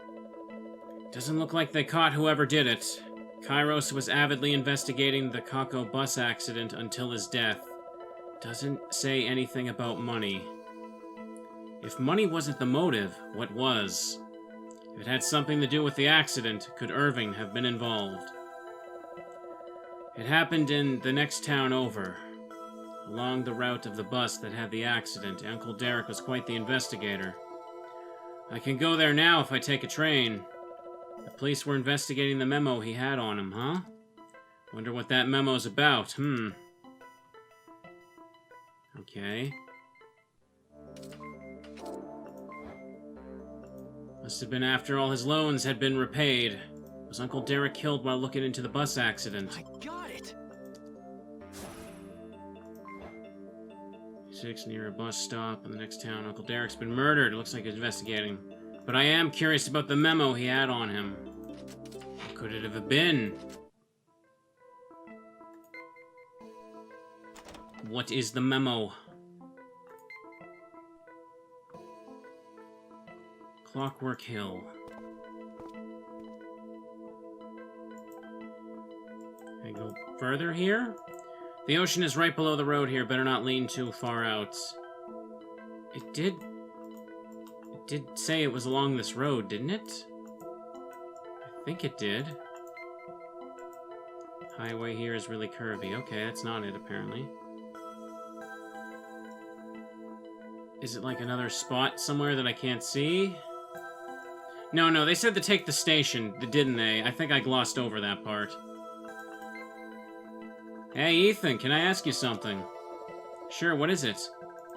Doesn't look like they caught whoever did it. Kairos was avidly investigating the Kako bus accident until his death. Doesn't say anything about money. If money wasn't the motive, what was? If it had something to do with the accident, could Irving have been involved? It happened in the next town over. Along the route of the bus that had the accident, Uncle Derek was quite the investigator. I can go there now if I take a train. The police were investigating the memo he had on him, huh? Wonder what that memo's about, Okay. Must have been after all his loans had been repaid. Was Uncle Derek killed while looking into the bus accident? I got it! 6 near a bus stop in the next town. Uncle Derek's been murdered. It looks like he's investigating. But I am curious about the memo he had on him. What could it have been? What is the memo? Clockwork Hill. Can I go further here? The ocean is right below the road here. Better not lean too far out. It did say it was along this road, didn't it? I think it did. Highway here is really curvy. Okay, that's not it, apparently. Is it like another spot somewhere that I can't see? No, they said to take the station, didn't they? I think I glossed over that part. Hey, Ethan, can I ask you something? Sure, what is it?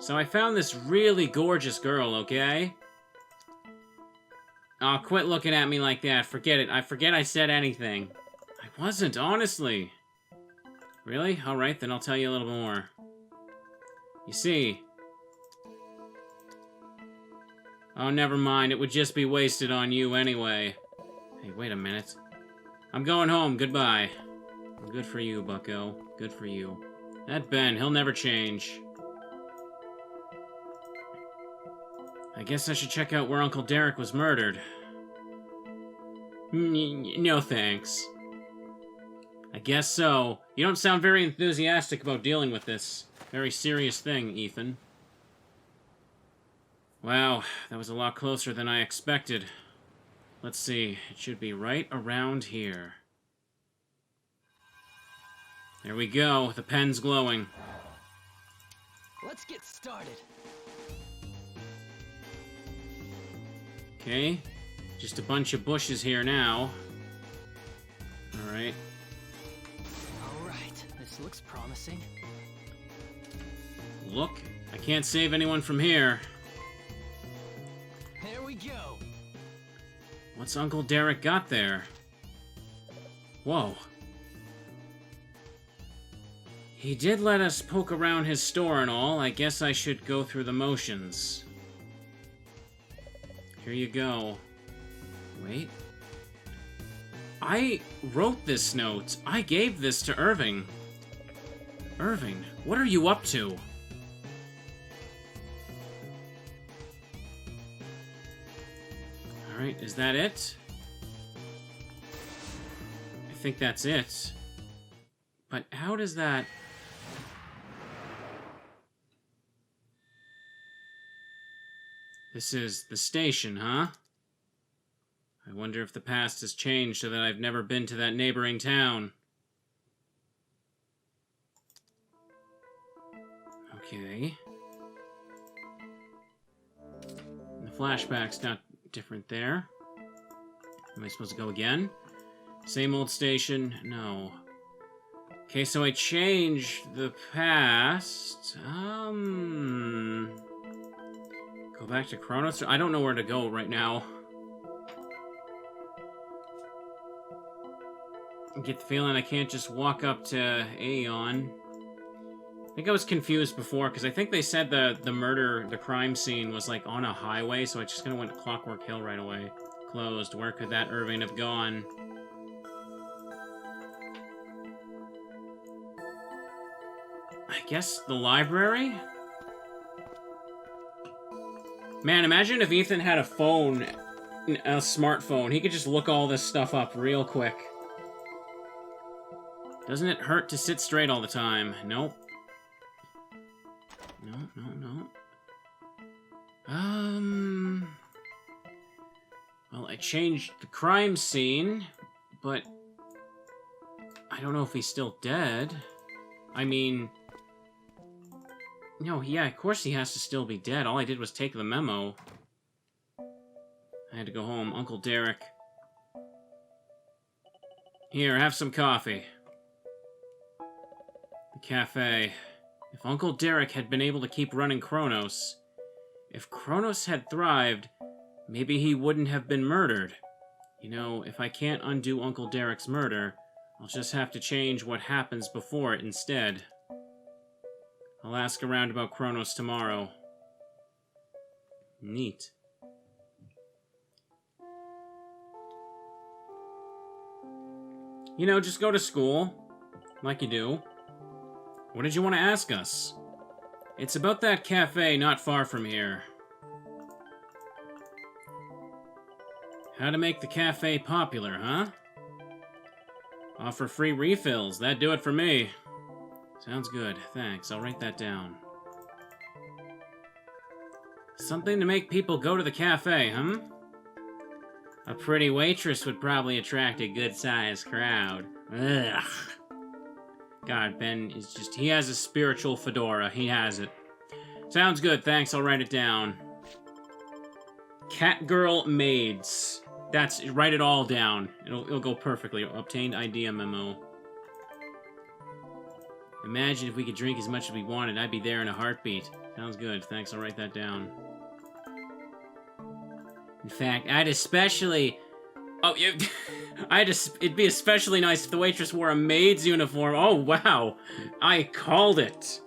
So I found this really gorgeous girl, okay? Aw, quit looking at me like that. Forget it. I forget I said anything. I wasn't, honestly. Really? Alright, then I'll tell you a little more. You see... Oh, never mind. It would just be wasted on you anyway. Hey, wait a minute. I'm going home. Goodbye. Well, good for you, bucko. Good for you. That Ben, he'll never change. I guess I should check out where Uncle Derek was murdered. No thanks. I guess so. You don't sound very enthusiastic about dealing with this very serious thing, Ethan. Wow, that was a lot closer than I expected. Let's see, it should be right around here. There we go, the pen's glowing. Let's get started. Okay, just a bunch of bushes here now. Alright. Alright, this looks promising. Look I can't save anyone from here. There we go. What's Uncle Derek got there? Whoa. He did let us poke around his store and all. I guess I should go through the motions. Here you go. Wait. I wrote this note. I gave this to Irving. Irving, what are you up to? Alright, is that it? I think that's it. But how does that... This is the station, huh? I wonder if the past has changed so that I've never been to that neighboring town. Okay. The flashback's not different there. Am I supposed to go again? Same old station? No. Okay, so I changed the past. Go back to Kronos? I don't know where to go right now. I get the feeling I can't just walk up to Aeon. I think I was confused before, because I think they said the crime scene was, like, on a highway, so I just kind of went to Clockwork Hill right away. Closed. Where could that Irving have gone? I guess the library? Man, imagine if Ethan had a phone, a smartphone. He could just look all this stuff up real quick. Doesn't it hurt to sit straight all the time? Nope. No. Well, I changed the crime scene, but I don't know if he's still dead. I mean... No, yeah, of course he has to still be dead. All I did was take the memo. I had to go home. Uncle Derek. Here, have some coffee. The cafe. If Uncle Derek had been able to keep running Kronos, if Kronos had thrived, maybe he wouldn't have been murdered. You know, if I can't undo Uncle Derek's murder, I'll just have to change what happens before it instead. I'll ask around about Kronos tomorrow. Neat. You know, just go to school, like you do. What did you want to ask us? It's about that cafe not far from here. How to make the cafe popular, huh? Offer free refills. That'd do it for me. Sounds good. Thanks. I'll write that down. Something to make people go to the cafe, huh? A pretty waitress would probably attract a good-sized crowd. Ugh. God, Ben is just... He has a spiritual fedora. He has it. Sounds good. Thanks. I'll write it down. Catgirl Maids. That's... Write it all down. It'll go perfectly. Obtained idea memo. Imagine if we could drink as much as we wanted. I'd be there in a heartbeat. Sounds good. Thanks. I'll write that down. In fact, I'd especially... Oh, it'd be especially nice if the waitress wore a maid's uniform. Oh, wow. I called it.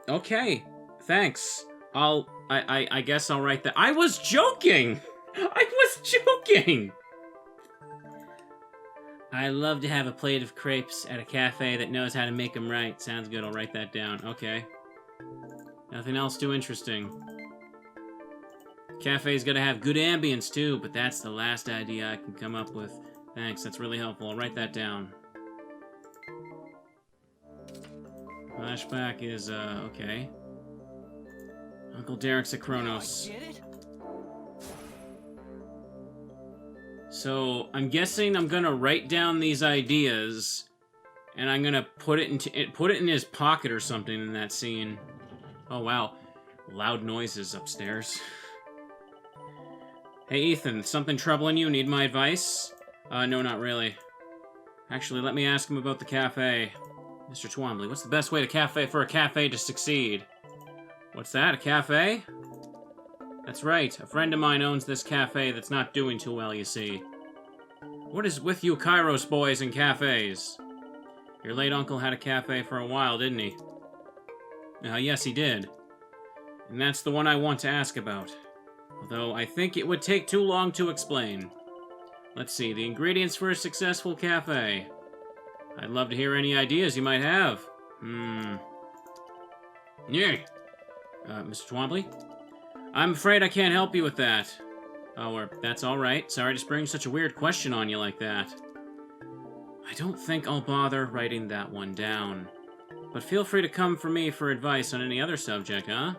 Okay. Thanks. I guess I'll write that. I was joking! I was joking! I love to have a plate of crepes at a cafe that knows how to make them right. Sounds good. I'll write that down. Okay. Nothing else too interesting. Cafe's gotta have good ambience, too, but that's the last idea I can come up with. Thanks, that's really helpful. I'll write that down. Flashback is, okay. Uncle Derek's at Kronos. Get it? So, I'm guessing I'm gonna write down these ideas, and I'm gonna put it in his pocket or something in that scene. Oh, wow. Loud noises upstairs. Hey, Ethan, something troubling you? Need my advice? No, not really. Actually, let me ask him about the cafe. Mr. Twombly, what's the best way for a cafe to succeed? What's that, a cafe? That's right, a friend of mine owns this cafe that's not doing too well, you see. What is with you Kairos boys and cafes? Your late uncle had a cafe for a while, didn't he? Yes, he did. And that's the one I want to ask about. Although I think it would take too long to explain. Let's see, the ingredients for a successful cafe. I'd love to hear any ideas you might have. Yeah. Mr. Twombly? I'm afraid I can't help you with that. Oh, that's alright. Sorry to spring such a weird question on you like that. I don't think I'll bother writing that one down. But feel free to come for me for advice on any other subject, huh?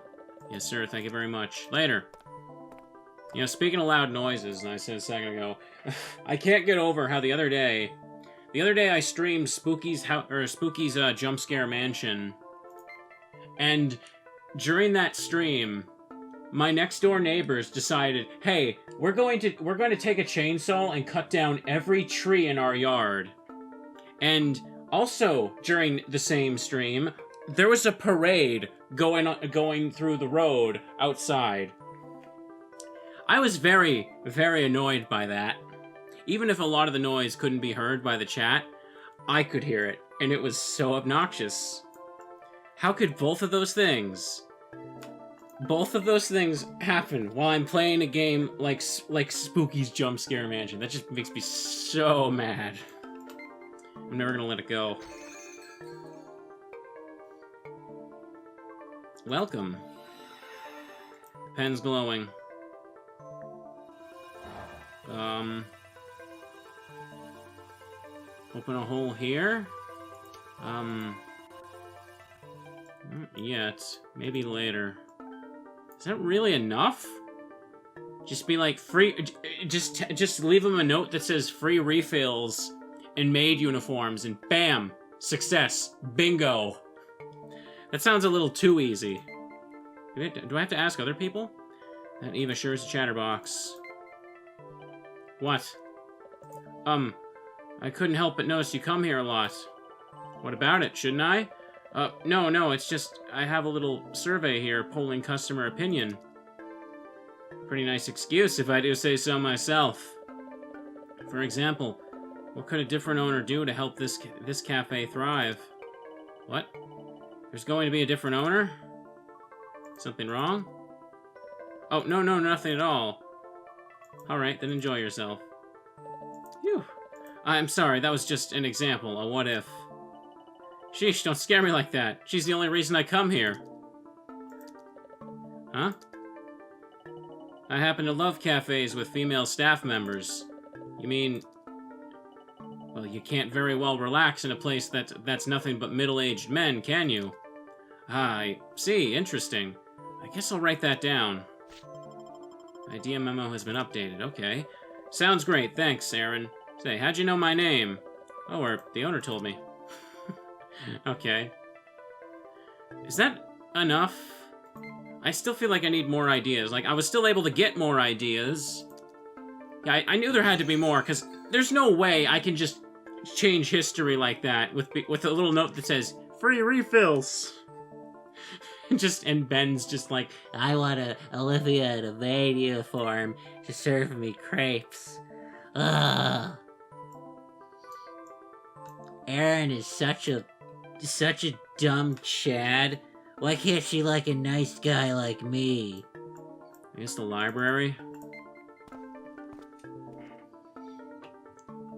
Yes, sir. Thank you very much. Later. You know, speaking of loud noises, and I said a second ago, I can't get over how the other day I streamed Spooky's Jump Scare Mansion, and during that stream, my next door neighbors decided, hey, we're going to take a chainsaw and cut down every tree in our yard. And also during the same stream, there was a parade going through the road outside. I was very, very annoyed by that. Even if a lot of the noise couldn't be heard by the chat, I could hear it, and it was so obnoxious. How could both of those things happen while I'm playing a game like Spooky's Jump Scare Mansion? That just makes me so mad. I'm never gonna let it go. Welcome. The pen's glowing. Open a hole here. Not yet. Maybe later. Is that really enough? Just be like free. Just leave them a note that says free refills and maid uniforms, and bam, success, bingo. That sounds a little too easy. Do I have to ask other people? That Eva sure is a chatterbox. What? I couldn't help but notice you come here a lot. What about it? Shouldn't I? No, it's just I have a little survey here polling customer opinion. Pretty nice excuse if I do say so myself. For example, what could a different owner do to help this cafe thrive? What? There's going to be a different owner? Something wrong? Oh, no, nothing at all. Alright, then enjoy yourself. Phew. I'm sorry, that was just an example, a what if. Sheesh, don't scare me like that. She's the only reason I come here. Huh? I happen to love cafes with female staff members. You mean... Well, you can't very well relax in a place that's nothing but middle-aged men, can you? Ah, I see, interesting. I guess I'll write that down. Idea memo has been updated, okay. Sounds great, thanks, Aaron. Say, how'd you know my name? Oh, or the owner told me. Okay. Is that enough? I still feel like I need more ideas. Like, I was still able to get more ideas. Yeah, I knew there had to be more, because there's no way I can just change history like that with a little note that says, free refills. And Ben's just like, I want Olivia in a maid uniform to serve me crepes. Ugh. Aaron is such a dumb Chad. Why can't she like a nice guy like me? I guess the library?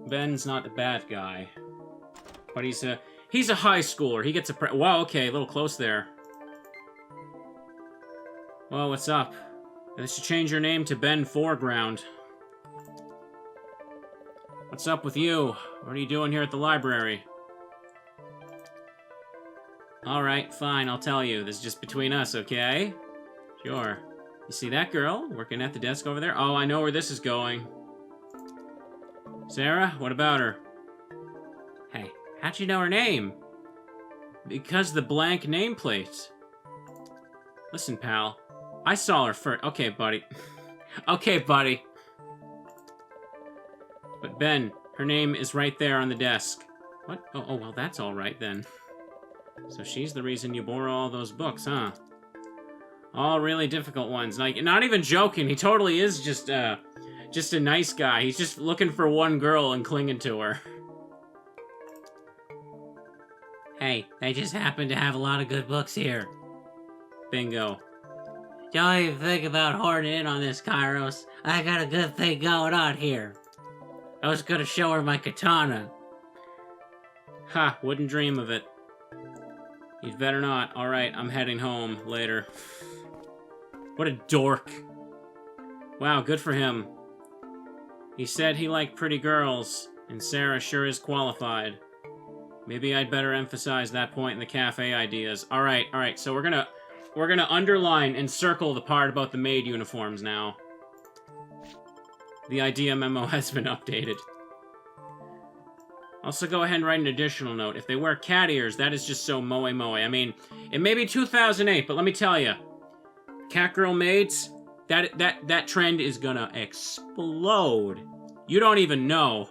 Ben's not the bad guy. But he's a high schooler. He gets a wow, okay, a little close there. Well, what's up? I should change your name to Ben Foreground. What's up with you? What are you doing here at the library? Alright, fine, I'll tell you. This is just between us, okay? Sure. You see that girl working at the desk over there? Oh, I know where this is going. Sarah, what about her? Hey, how'd you know her name? Because the blank nameplate. Listen, pal. I saw her first. Okay, buddy. Okay, buddy. But Ben, her name is right there on the desk. What? Oh, well, that's all right then. So she's the reason you borrow all those books, huh? All really difficult ones. Like, not even joking, he totally is just a nice guy. He's just looking for one girl and clinging to her. Hey, they just happen to have a lot of good books here. Bingo. Don't even think about hoarding in on this, Kairos. I got a good thing going on here. I was gonna show her my katana. Ha, wouldn't dream of it. You'd better not. Alright, I'm heading home later. What a dork. Wow, good for him. He said he liked pretty girls, and Sarah sure is qualified. Maybe I'd better emphasize that point in the cafe ideas. Alright, so we're gonna underline and circle the part about the maid uniforms now. The idea memo has been updated. Also go ahead and write an additional note. If they wear cat ears, that is just so moe moe. I mean, it may be 2008, but let me tell you, cat girl maids, that trend is gonna explode. You don't even know.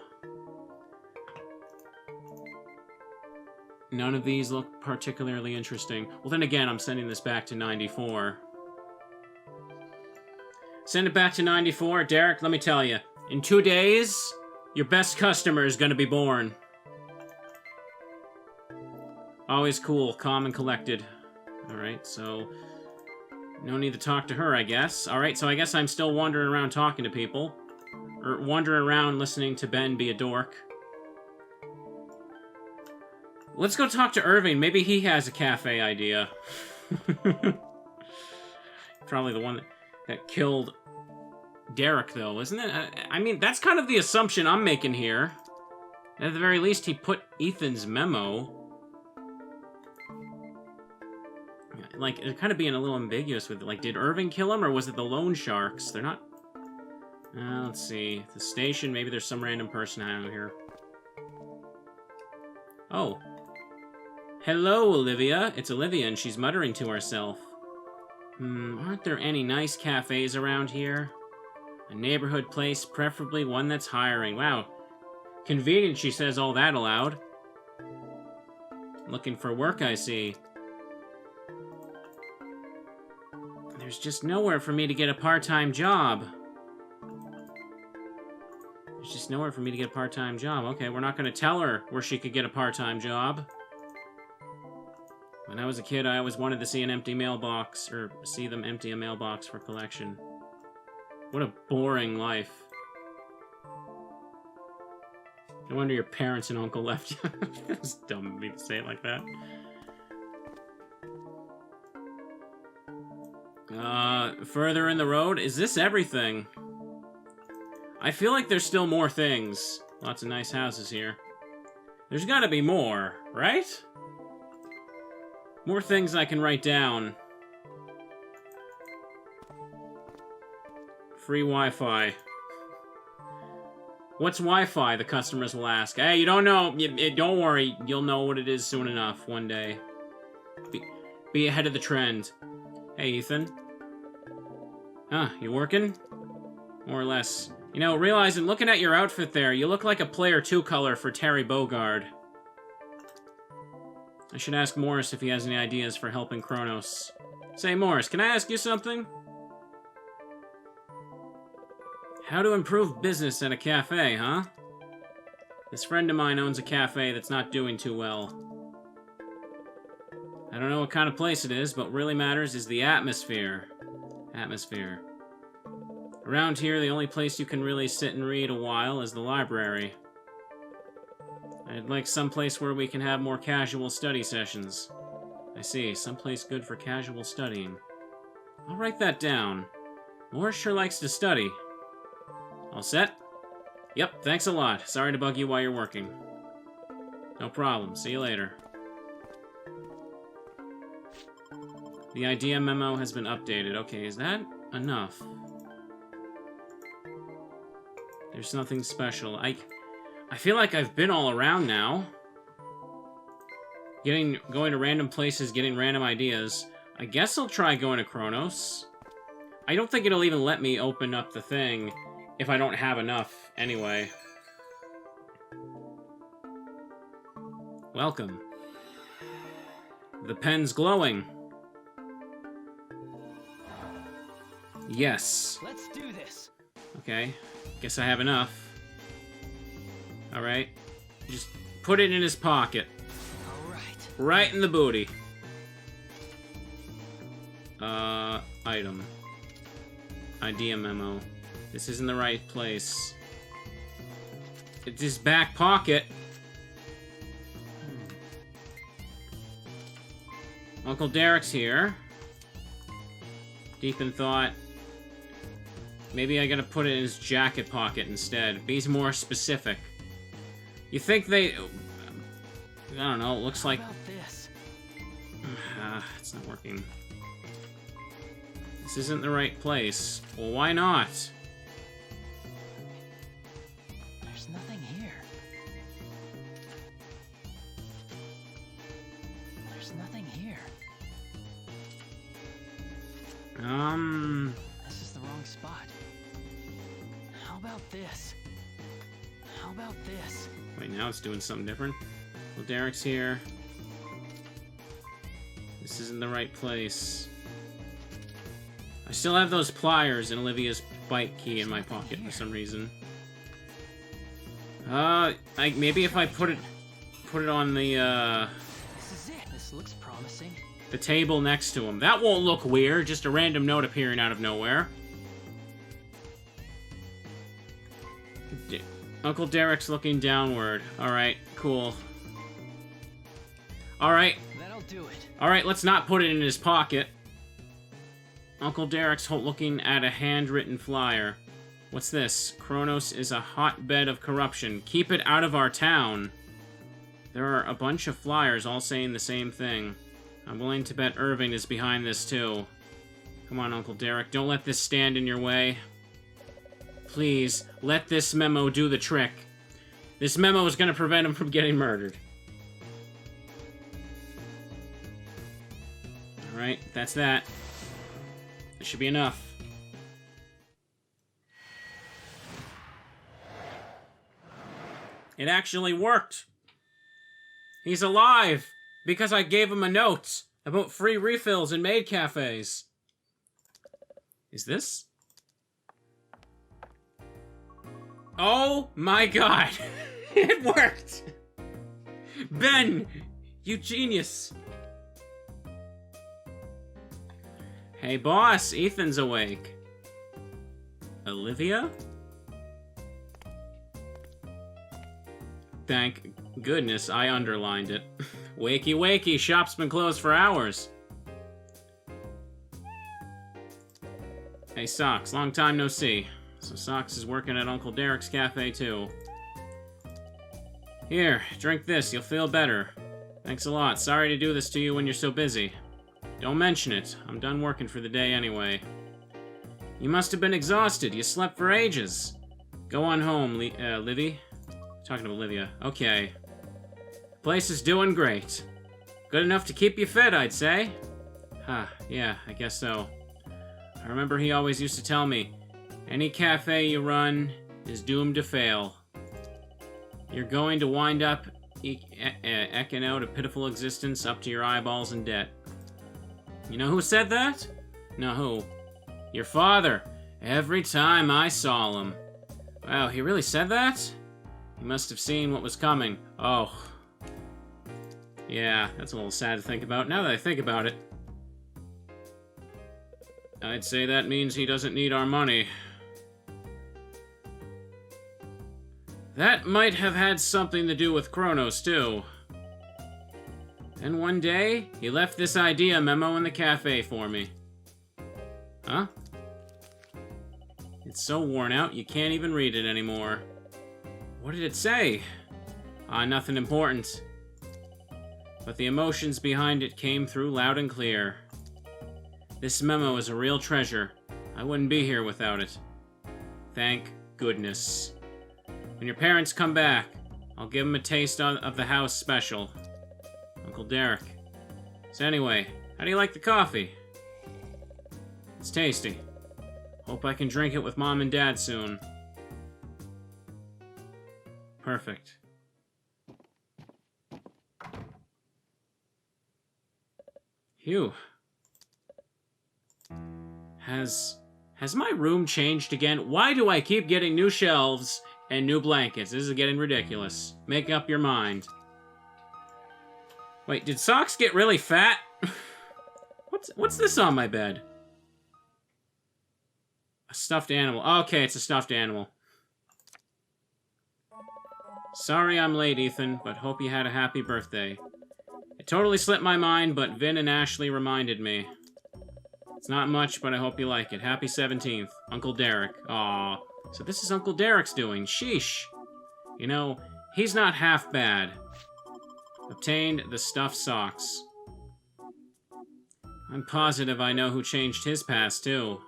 None of these look particularly interesting. Well, then again, I'm sending this back to 94. Send it back to 94. Derek, let me tell you, in 2 days, your best customer is gonna be born. Always cool, calm and collected. Alright, so no need to talk to her, I guess. Alright, so I guess I'm still wandering around talking to people. Or wandering around listening to Ben be a dork. Let's go talk to Irving. Maybe he has a cafe idea. Probably the one that killed Derek, though, isn't it? I mean, that's kind of the assumption I'm making here. At the very least, he put Ethan's memo. Like, they're kind of being a little ambiguous with it. Like, did Irving kill him, or was it the loan sharks? They're not... let's see. The station, maybe there's some random person out here. Oh. Hello, Olivia. It's Olivia, and she's muttering to herself. Aren't there any nice cafes around here? A neighborhood place, preferably one that's hiring. Wow. Convenient she says all that aloud. Looking for work, I see. There's just nowhere for me to get a part-time job. There's just nowhere for me to get a part-time job. Okay, we're not going to tell her where she could get a part-time job. When I was a kid, I always wanted to see an empty mailbox, or see them empty a mailbox for collection. What a boring life. No wonder your parents and uncle left you. It's dumb of me to say it like that. Further in the road? Is this everything? I feel like there's still more things. Lots of nice houses here. There's gotta be more, right? More things I can write down. Free Wi-Fi. What's Wi-Fi? The customers will ask. Hey, you don't know. Don't worry. You'll know what it is soon enough one day. Be ahead of the trend. Hey, Ethan. Huh, you working? More or less. You know, realizing, looking at your outfit there, you look like a Player 2 color for Terry Bogard. I should ask Morris if he has any ideas for helping Kronos. Say, Morris, can I ask you something? How to improve business at a cafe, huh? This friend of mine owns a cafe that's not doing too well. I don't know what kind of place it is, but what really matters is the atmosphere. Atmosphere. Around here, the only place you can really sit and read a while is the library. I'd like someplace where we can have more casual study sessions. I see, someplace good for casual studying. I'll write that down. Morris sure likes to study. All set? Yep, thanks a lot. Sorry to bug you while you're working. No problem. See you later. The idea memo has been updated. Okay, is that enough? There's nothing special. I feel like I've been all around now. Going to random places, getting random ideas. I guess I'll try going to Kronos. I don't think it'll even let me open up the thing if I don't have enough anyway. Welcome. The pen's glowing. Yes. Let's do this. Okay. Guess I have enough. Alright. Just put it in his pocket. Alright. Right in the booty. Item. Idea memo. This isn't the right place. It's his back pocket. Uncle Derek's here. Deep in thought. Maybe I gotta put it in his jacket pocket instead. Be more specific. You think they... I don't know, it looks like... How about this? It's not working. This isn't the right place. Well, why not? There's nothing here. There's nothing here. This is the wrong spot. How about this? How about this? Wait, now it's doing something different. Well, Derek's here. This isn't the right place. I still have those pliers and Olivia's bike key in my pocket for some reason. Maybe if I put it on the, This is it. This looks promising. the table next to him. That won't look weird, just a random note appearing out of nowhere. Uncle Derek's looking downward. Alright, cool. Alright. That'll do it. Alright, let's not put it in his pocket. Uncle Derek's looking at a handwritten flyer. What's this? Kronos is a hotbed of corruption. Keep it out of our town. There are a bunch of flyers all saying the same thing. I'm willing to bet Irving is behind this too. Come on, Uncle Derek, don't let this stand in your way. Please, let this memo do the trick. This memo is going to prevent him from getting murdered. Alright, that's that. That should be enough. It actually worked! He's alive! Because I gave him a note about free refills in maid cafes. Is this? Oh my god! It worked! Ben! You genius! Hey boss, Ethan's awake. Olivia? Thank goodness I underlined it. Wakey wakey, shop's been closed for hours. Hey Socks, long time no see. So Socks is working at Uncle Derek's cafe too. Here, drink this, you'll feel better. Thanks a lot, sorry to do this to you when you're so busy. Don't mention it, I'm done working for the day anyway. You must have been exhausted, you slept for ages. Go on home, Livy. Talking to Olivia. Okay. Place is doing great. Good enough to keep you fed, I'd say. Huh, yeah, I guess so. I remember he always used to tell me, any cafe you run is doomed to fail. You're going to wind up eking out a pitiful existence up to your eyeballs in debt. You know who said that? No, who? Your father. Every time I saw him. Wow, he really said that? He must have seen what was coming. Oh. Yeah, that's a little sad to think about, now that I think about it. I'd say that means he doesn't need our money. That might have had something to do with Kronos, too. And one day, he left this idea memo in the cafe for me. Huh? It's so worn out, you can't even read it anymore. What did it say? Nothing important. But the emotions behind it came through loud and clear. This memo is a real treasure. I wouldn't be here without it. Thank goodness. When your parents come back, I'll give them a taste of the house special. Uncle Derek. So anyway, how do you like the coffee? It's tasty. Hope I can drink it with Mom and Dad soon. Perfect. Phew. Has my room changed again? Why do I keep getting new shelves and new blankets? This is getting ridiculous. Make up your mind. Wait, did Socks get really fat? What's this on my bed? A stuffed animal. Okay, it's a stuffed animal. Sorry I'm late, Ethan, but hope you had a happy birthday. It totally slipped my mind, but Vin and Ashley reminded me. It's not much, but I hope you like it. Happy 17th. Uncle Derek. Aw. So this is Uncle Derek's doing. Sheesh. You know, he's not half bad. Obtained the stuffed socks. I'm positive I know who changed his past, too.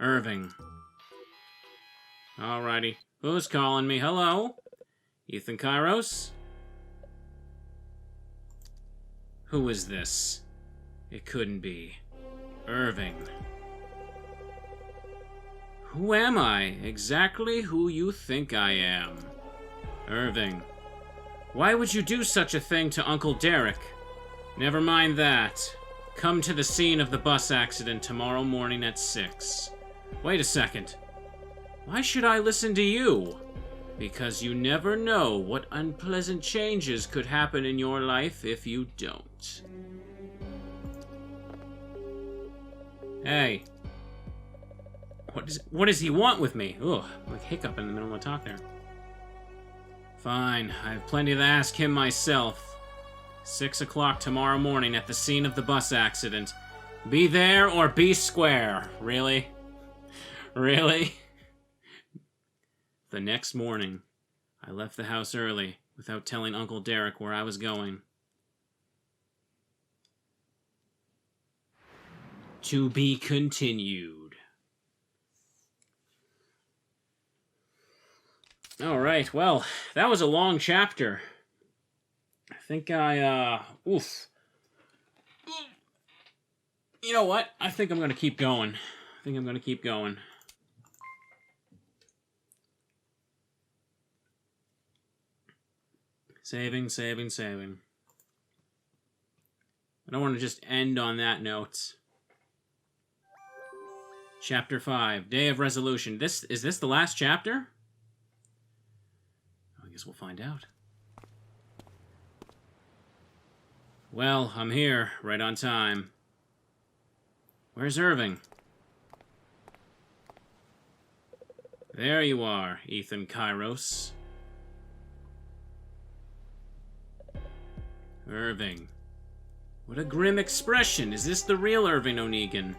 Irving. Alrighty. Who's calling me? Hello? Ethan Kairos? Who is this? It couldn't be. Irving. Who am I? Exactly who you think I am. Irving. Why would you do such a thing to Uncle Derek? Never mind that. Come to the scene of the bus accident tomorrow morning at 6. Wait a second. Why should I listen to you? Because you never know what unpleasant changes could happen in your life if you don't. Hey. What does he want with me? Ugh, like hiccup in the middle of the talk there. Fine, I have plenty to ask him myself. 6 o'clock tomorrow morning at the scene of the bus accident. Be there or be square. Really? Really? The next morning, I left the house early without telling Uncle Derek where I was going. To be continued. Alright, well, that was a long chapter. I think oof. You know what? I think I'm gonna keep going. Saving. I don't want to just end on that note. Chapter 5, Day of Resolution. Is this the last chapter? I guess we'll find out. Well, I'm here, right on time. Where's Irving? There you are, Ethan Kairos. Irving. What a grim expression. Is this the real Irving Onegin?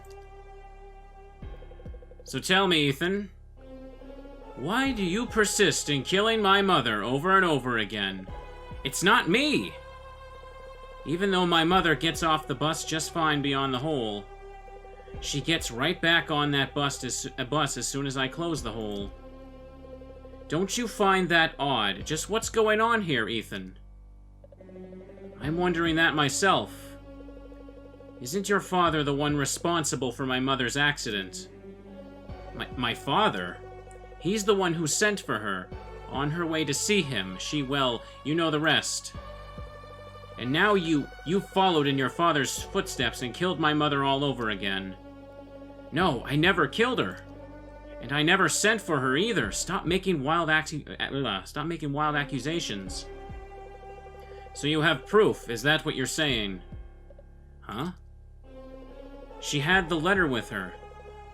So tell me, Ethan, why do you persist in killing my mother over and over again? It's not me! Even though my mother gets off the bus just fine beyond the hole, she gets right back on that bus as soon as I close the hole. Don't you find that odd? Just what's going on here, Ethan? I'm wondering that myself. Isn't your father the one responsible for my mother's accident? My father? He's the one who sent for her. On her way to see him, well, you know the rest. And now you followed in your father's footsteps and killed my mother all over again. No, I never killed her. And I never sent for her either. Stop making wild accusations. So you have proof, is that what you're saying? Huh? She had the letter with her.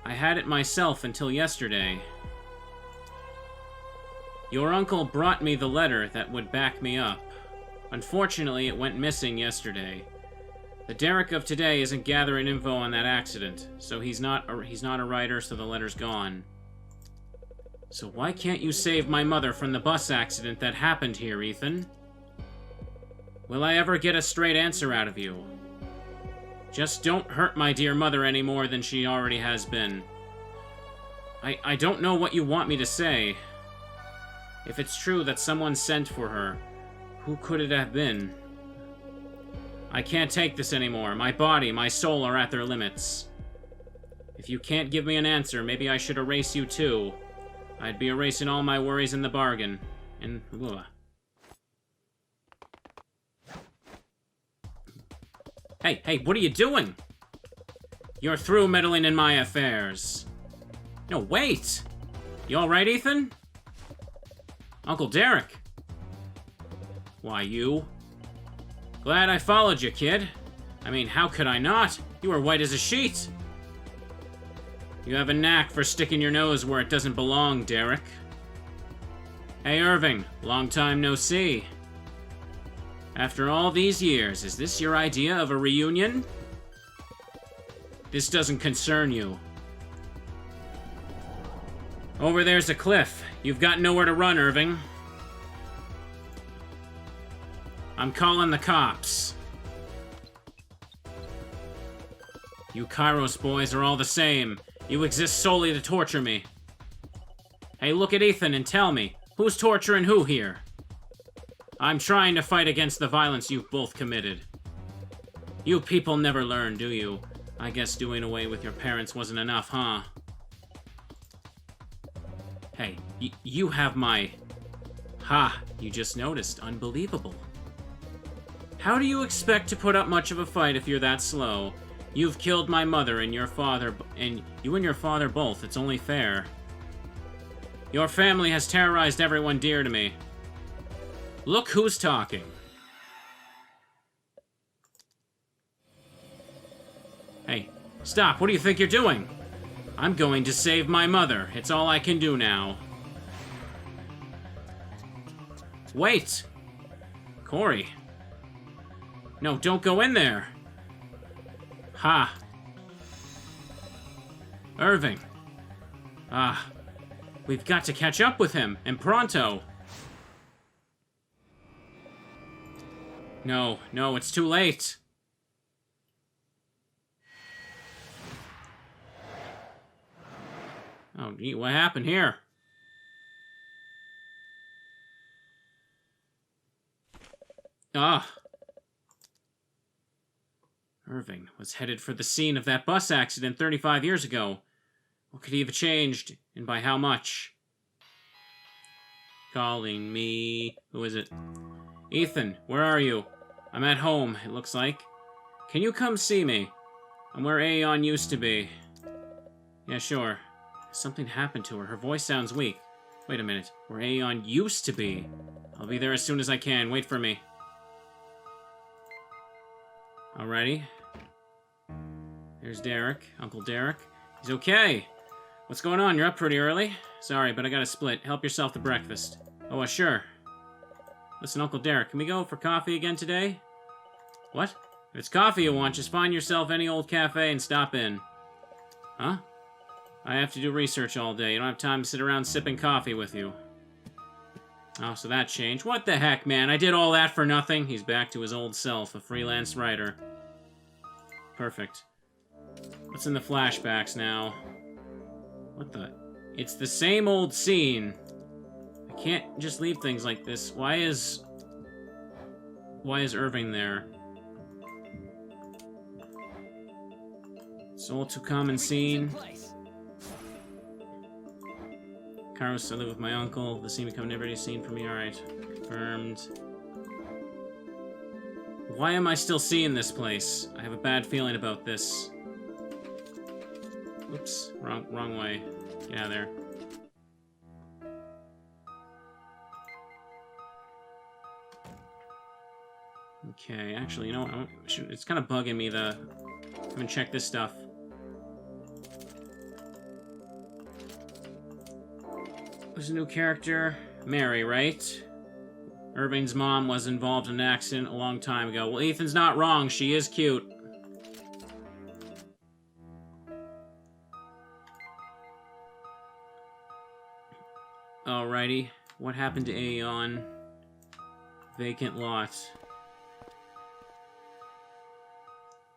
I had it myself until yesterday. Your uncle brought me the letter that would back me up. Unfortunately, it went missing yesterday. The Derek of today isn't gathering info on that accident, so he's not a writer, so the letter's gone. So why can't you save my mother from the bus accident that happened here, Ethan? Will I ever get a straight answer out of you? Just don't hurt my dear mother any more than she already has been. I don't know what you want me to say. If it's true that someone sent for her, who could it have been? I can't take this anymore. My body, my soul are at their limits. If you can't give me an answer, maybe I should erase you too. I'd be erasing all my worries in the bargain. And... Hey, what are you doing? You're through meddling in my affairs. No, wait! You alright, Ethan? Uncle Derek? Why, you? Glad I followed you, kid. I mean, how could I not? You were white as a sheet. You have a knack for sticking your nose where it doesn't belong, Derek. Hey, Irving. Long time no see. After all these years, is this your idea of a reunion? This doesn't concern you. Over there's a cliff. You've got nowhere to run, Irving. I'm calling the cops. You Kairos boys are all the same. You exist solely to torture me. Hey, look at Ethan and tell me, who's torturing who here? I'm trying to fight against the violence you've both committed. You people never learn, do you? I guess doing away with your parents wasn't enough, huh? Hey, you have my... Ha, you just noticed. Unbelievable. How do you expect to put up much of a fight if you're that slow? You've killed my mother and your father, and you and your father both. It's only fair. Your family has terrorized everyone dear to me. Look who's talking. Hey, stop. What do you think you're doing? I'm going to save my mother. It's all I can do now. Wait! Corey. No, don't go in there. Ha. Irving. Ah. We've got to catch up with him, and pronto. No, it's too late. Oh, gee, what happened here? Ah. Irving was headed for the scene of that bus accident 35 years ago. What could he have changed, and by how much? Calling me... Who is it? Ethan, where are you? I'm at home, it looks like. Can you come see me? I'm where Aeon used to be. Yeah, sure. Something happened to her. Her voice sounds weak. Wait a minute. Where Aeon used to be. I'll be there as soon as I can. Wait for me. Alrighty. There's Derek. Uncle Derek. He's okay. What's going on? You're up pretty early? Sorry, but I gotta split. Help yourself to breakfast. Oh, sure. Listen, Uncle Derek, can we go for coffee again today? What? If it's coffee you want, just find yourself any old cafe and stop in. Huh? I have to do research all day. You don't have time to sit around sipping coffee with you. Oh, so that changed. What the heck, man? I did all that for nothing? He's back to his old self, a freelance writer. Perfect. What's in the flashbacks now? What the... It's the same old scene. I can't just leave things like this. Why is Irving there? It's all too common scene. Kairos, I live with my uncle. The scene become never scene for me. Alright. Confirmed. Why am I still seeing this place? I have a bad feeling about this. Oops. Wrong way. Get out of there. Okay, actually, you know what? It's kind of bugging me, I haven't checked this stuff. Who's a new character? Mary, right? Irving's mom was involved in an accident a long time ago. Well, Ethan's not wrong. She is cute. Alrighty. What happened to Aeon? Vacant lot.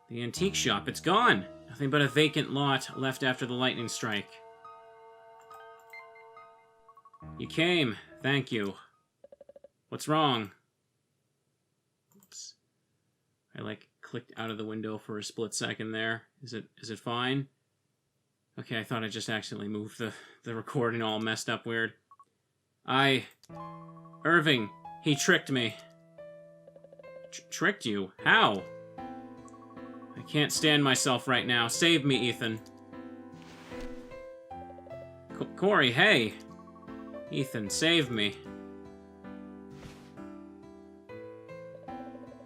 The antique shop. It's gone. Nothing but a vacant lot left after the lightning strike. You came. Thank you. What's wrong? Oops. I, clicked out of the window for a split second there. Is it fine? Okay, I thought I just accidentally moved the recording all messed up weird. Irving, he tricked me. Tricked you? How? I can't stand myself right now. Save me, Ethan. Corey, hey! Ethan, save me.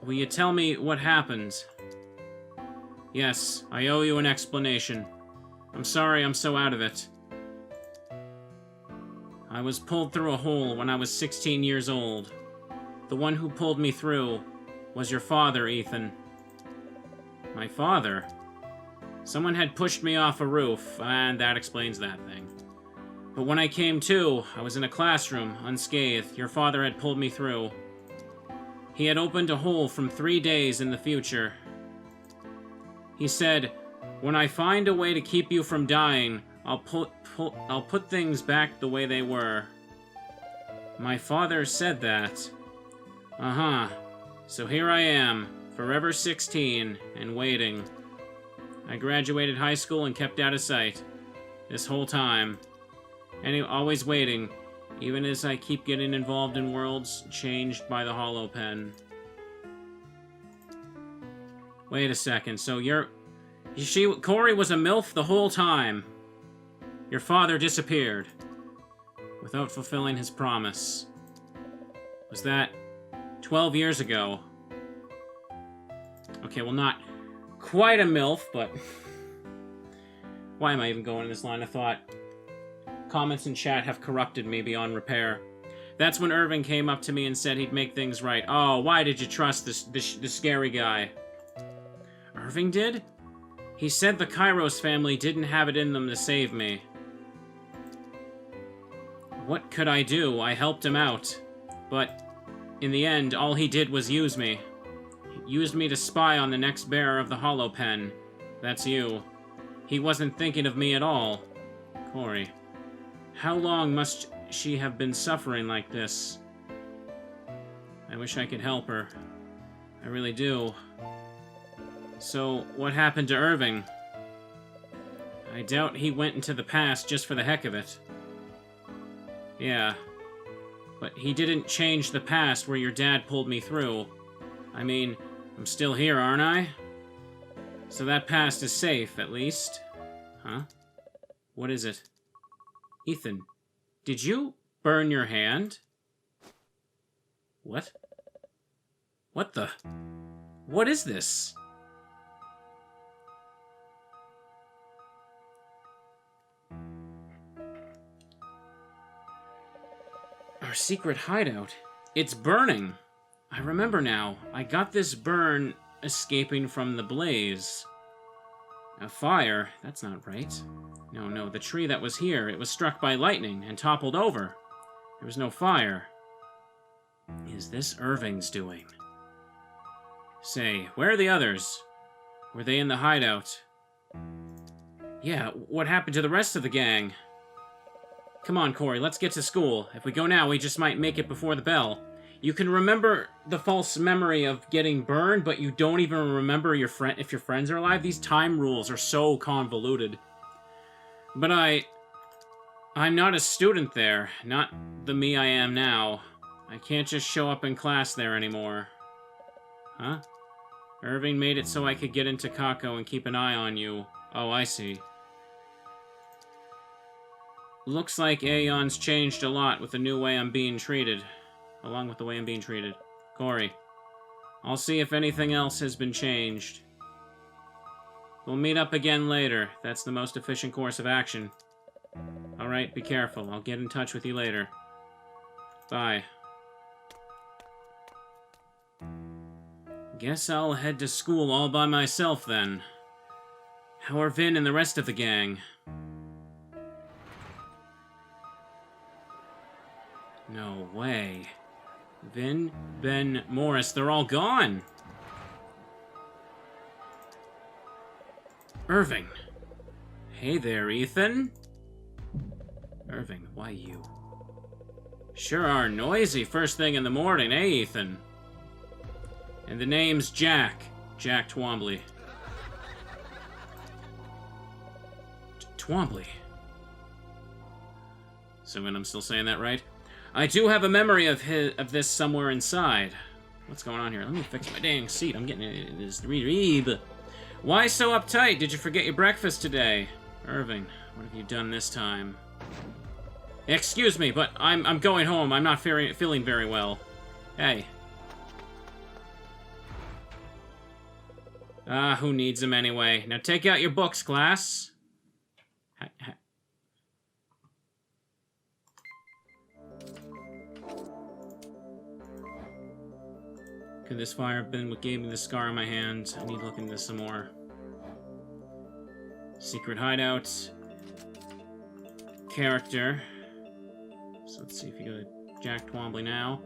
Will you tell me what happened? Yes, I owe you an explanation. I'm sorry I'm so out of it. I was pulled through a hole when I was 16 years old. The one who pulled me through was your father, Ethan. My father? Someone had pushed me off a roof, and that explains that thing. But when I came to, I was in a classroom, unscathed. Your father had pulled me through. He had opened a hole from 3 days in the future. He said, "When I find a way to keep you from dying, I'll put things back the way they were." My father said that. Uh-huh. So here I am, forever 16, and waiting. I graduated high school and kept out of sight. This whole time. And always waiting, even as I keep getting involved in worlds changed by the Holopen. Wait a second, so Corey was a MILF the whole time. Your father disappeared. Without fulfilling his promise. Was that 12 years ago? Okay, well, not quite a MILF, but... Why am I even going in this line of thought? Comments in chat have corrupted me beyond repair. That's when Irving came up to me and said he'd make things right. Oh, why did you trust this scary guy? Irving did? He said the Kairos family didn't have it in them to save me. What could I do? I helped him out. But, in the end, all he did was use me. He used me to spy on the next bearer of the Holopen. That's you. He wasn't thinking of me at all. Corey. How long must she have been suffering like this? I wish I could help her. I really do. So, what happened to Irving? I doubt he went into the past just for the heck of it. Yeah. But he didn't change the past where your dad pulled me through. I mean, I'm still here, aren't I? So that past is safe, at least. Huh? What is it? Ethan, did you burn your hand? What? What the? What is this? Our secret hideout. It's burning. I remember now. I got this burn escaping from the blaze. A fire? That's not right. No, the tree that was here, it was struck by lightning and toppled over. There was no fire. Is this Irving's doing? Say, where are the others? Were they in the hideout? Yeah, what happened to the rest of the gang? Come on, Corey, let's get to school. If we go now, we just might make it before the bell. You can remember the false memory of getting burned, but you don't even remember if your friends are alive. These time rules are so convoluted. But I'm not a student there. Not the me I am now. I can't just show up in class there anymore. Huh? Irving made it so I could get into Kako and keep an eye on you. Oh, I see. Looks like Aeon's changed a lot with the new way I'm being treated. Along with the way I'm being treated. Corey, I'll see if anything else has been changed. We'll meet up again later. That's the most efficient course of action. Alright, be careful. I'll get in touch with you later. Bye. Guess I'll head to school all by myself then. How are Vin and the rest of the gang? No way. Vin, Ben, Morris, they're all gone! Irving. Hey there, Ethan. Irving, why you? Sure are noisy first thing in the morning, eh, Ethan? And the name's Jack. Jack Twombly. Twombly. Assuming I'm still saying that right. I do have a memory of this somewhere inside. What's going on here? Let me fix my dang seat. I'm getting it. This reeb. Why so uptight? Did you forget your breakfast today? Irving, what have you done this time? Excuse me, but I'm going home. I'm not feeling very well. Hey. Who needs them anyway? Now take out your books, class. Could this fire have been what gave me the scar on my hand? I need to look into this some more. Secret hideout. Character. So let's see if you go to Jack Twombly now.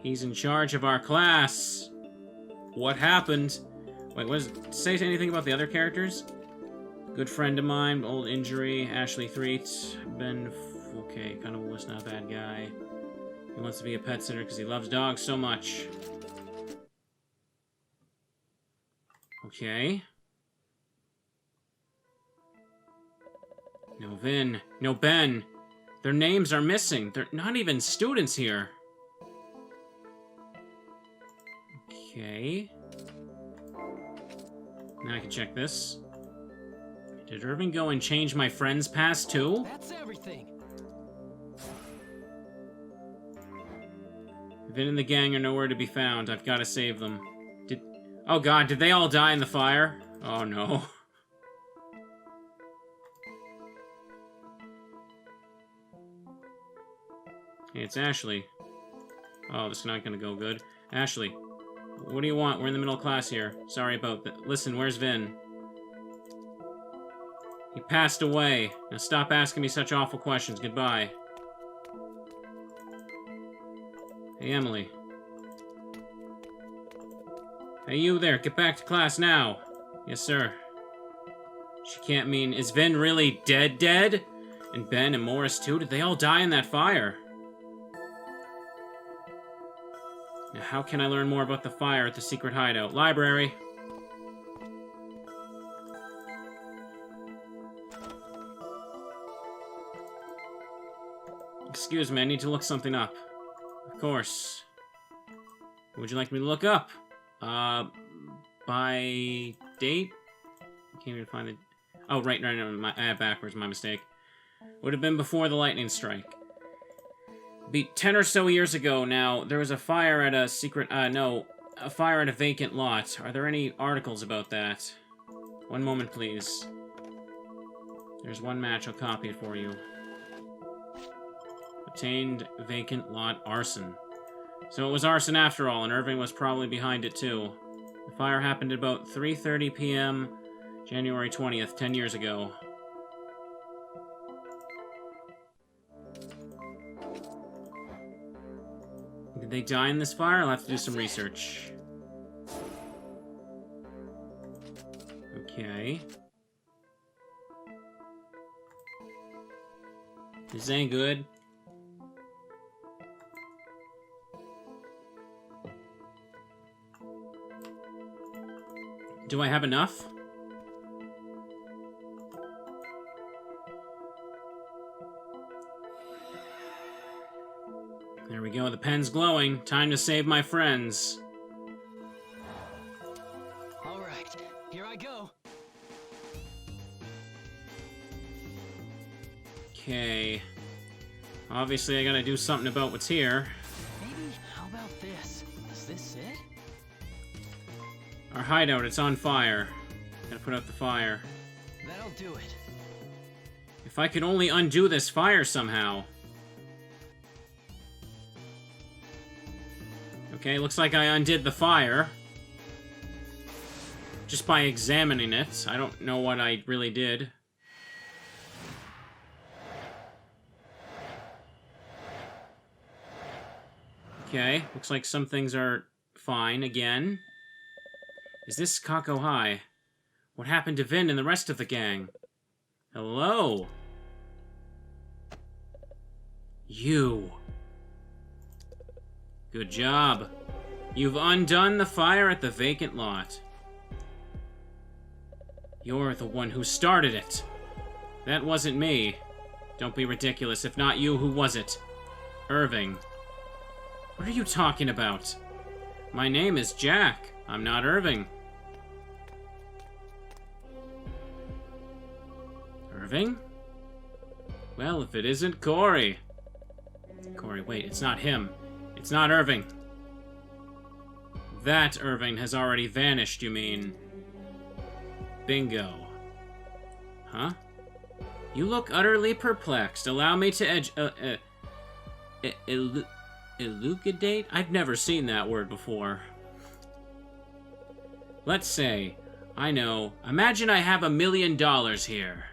He's in charge of our class. What happened? Wait, what does it say anything about the other characters? Good friend of mine, old injury, Ashley Threet, Ben. Okay, kind of was not a bad guy. He wants to be a pet sitter because he loves dogs so much. Okay. No Vin. No Ben. Their names are missing. They're not even students here. Okay. Now I can check this. Did Irving go and change my friend's pass too? That's everything. Vin and the gang are nowhere to be found. I've got to save them. Oh god, did they all die in the fire? Oh no. Hey, it's Ashley. Oh, this is not gonna go good. Ashley, what do you want? We're in the middle of class here. Sorry about that. Listen, where's Vin? He passed away. Now stop asking me such awful questions. Goodbye. Hey, Emily. Hey, you there. Get back to class now. Yes, sir. She can't mean... Is Vin really dead? And Ben and Morris, too? Did they all die in that fire? Now, how can I learn more about the fire at the secret hideout? Library. Excuse me, I need to look something up. Of course. What would you like me to look up? By date? I can't even find it. Oh, right, backwards, my mistake. Would have been before the lightning strike. Be 10 or so years ago now, there was a fire at a secret, a fire at a vacant lot. Are there any articles about that? One moment, please. There's one match, I'll copy it for you. Obtained vacant lot arson. So it was arson after all, and Irving was probably behind it too. The fire happened at about 3:30 p.m. January 20th, 10 years ago. Did they die in this fire? I'll have to do some research. Okay. This ain't good. Do I have enough? There we go, the pen's glowing. Time to save my friends. Alright, here I go. Okay. Obviously, I gotta do something about what's here. Maybe, how about this? Is this it? Our hideout, it's on fire. Gotta put out the fire. That'll do it. If I could only undo this fire somehow. Okay, looks like I undid the fire. Just by examining it. I don't know what I really did. Okay, looks like some things are fine again. Is this Kako High? What happened to Vin and the rest of the gang? Hello? You. Good job. You've undone the fire at the vacant lot. You're the one who started it. That wasn't me. Don't be ridiculous. If not you, who was it? Irving. What are you talking about? My name is Jack. I'm not Irving. Irving? Well, if it isn't Corey. Corey, wait, it's not him. It's not Irving. That Irving has already vanished, you mean? Bingo. Huh? You look utterly perplexed. Allow me to elucidate? I've never seen that word before. Let's say, I know, imagine I have $1 million here.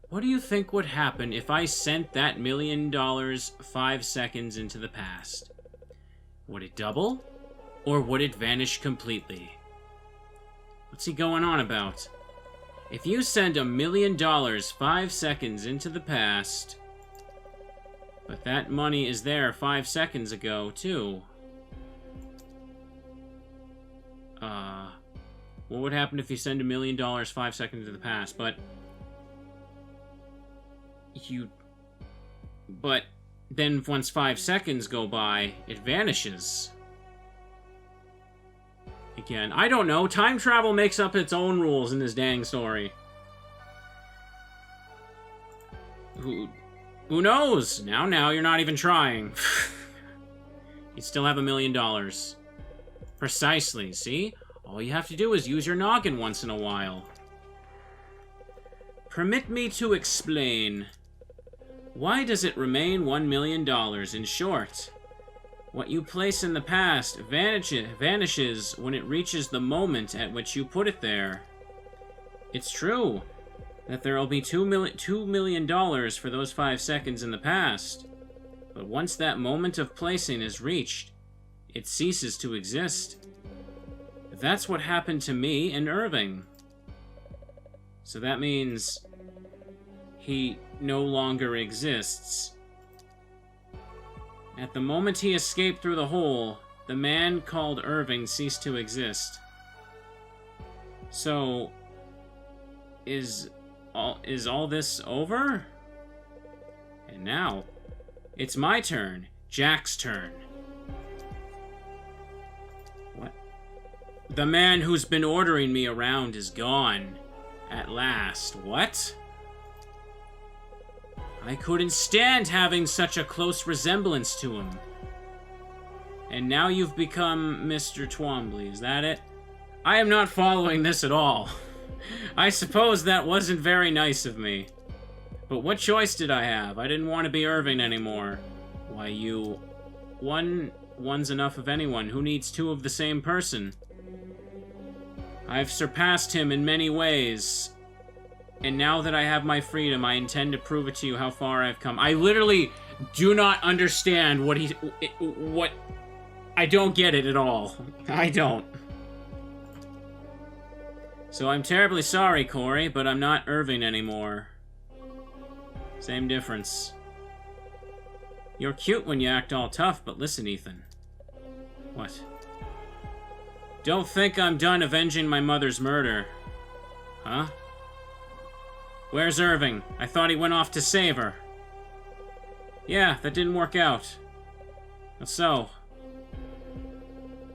What do you think would happen if I sent that $1 million 5 seconds into the past? Would it double? Or would it vanish completely? What's he going on about? If you send $1 million 5 seconds into the past, but that money is there 5 seconds ago, too. What would happen if you send $1 million 5 seconds into the past, but then once 5 seconds go by, it vanishes. Again, I don't know. Time travel makes up its own rules in this dang story. Who knows? Now, you're not even trying. You still have $1 million. Precisely, see? All you have to do is use your noggin once in a while. Permit me to explain. Why does it remain $1 million? In short, what you place in the past vanishes when it reaches the moment at which you put it there. It's true that there will be $2 million for those 5 seconds in the past, but once that moment of placing is reached, it ceases to exist. That's what happened to me and Irving. So that means he no longer exists. At the moment he escaped through the hole, the man called Irving ceased to exist. So, is all this over? And now, it's my turn. Jack's turn. What? The man who's been ordering me around is gone. At last. What? I couldn't stand having such a close resemblance to him. And now you've become Mr. Twombly, is that it? I am not following this at all. I suppose that wasn't very nice of me. But what choice did I have? I didn't want to be Irving anymore. Why, one's enough of anyone. Who needs two of the same person? I've surpassed him in many ways. And now that I have my freedom, I intend to prove it to you how far I've come. I literally do not understand what... I don't get it at all. I don't. So I'm terribly sorry, Corey, but I'm not Irving anymore. Same difference. You're cute when you act all tough, but listen, Ethan. What? Don't think I'm done avenging my mother's murder. Huh? Where's Irving? I thought he went off to save her. Yeah, that didn't work out. So,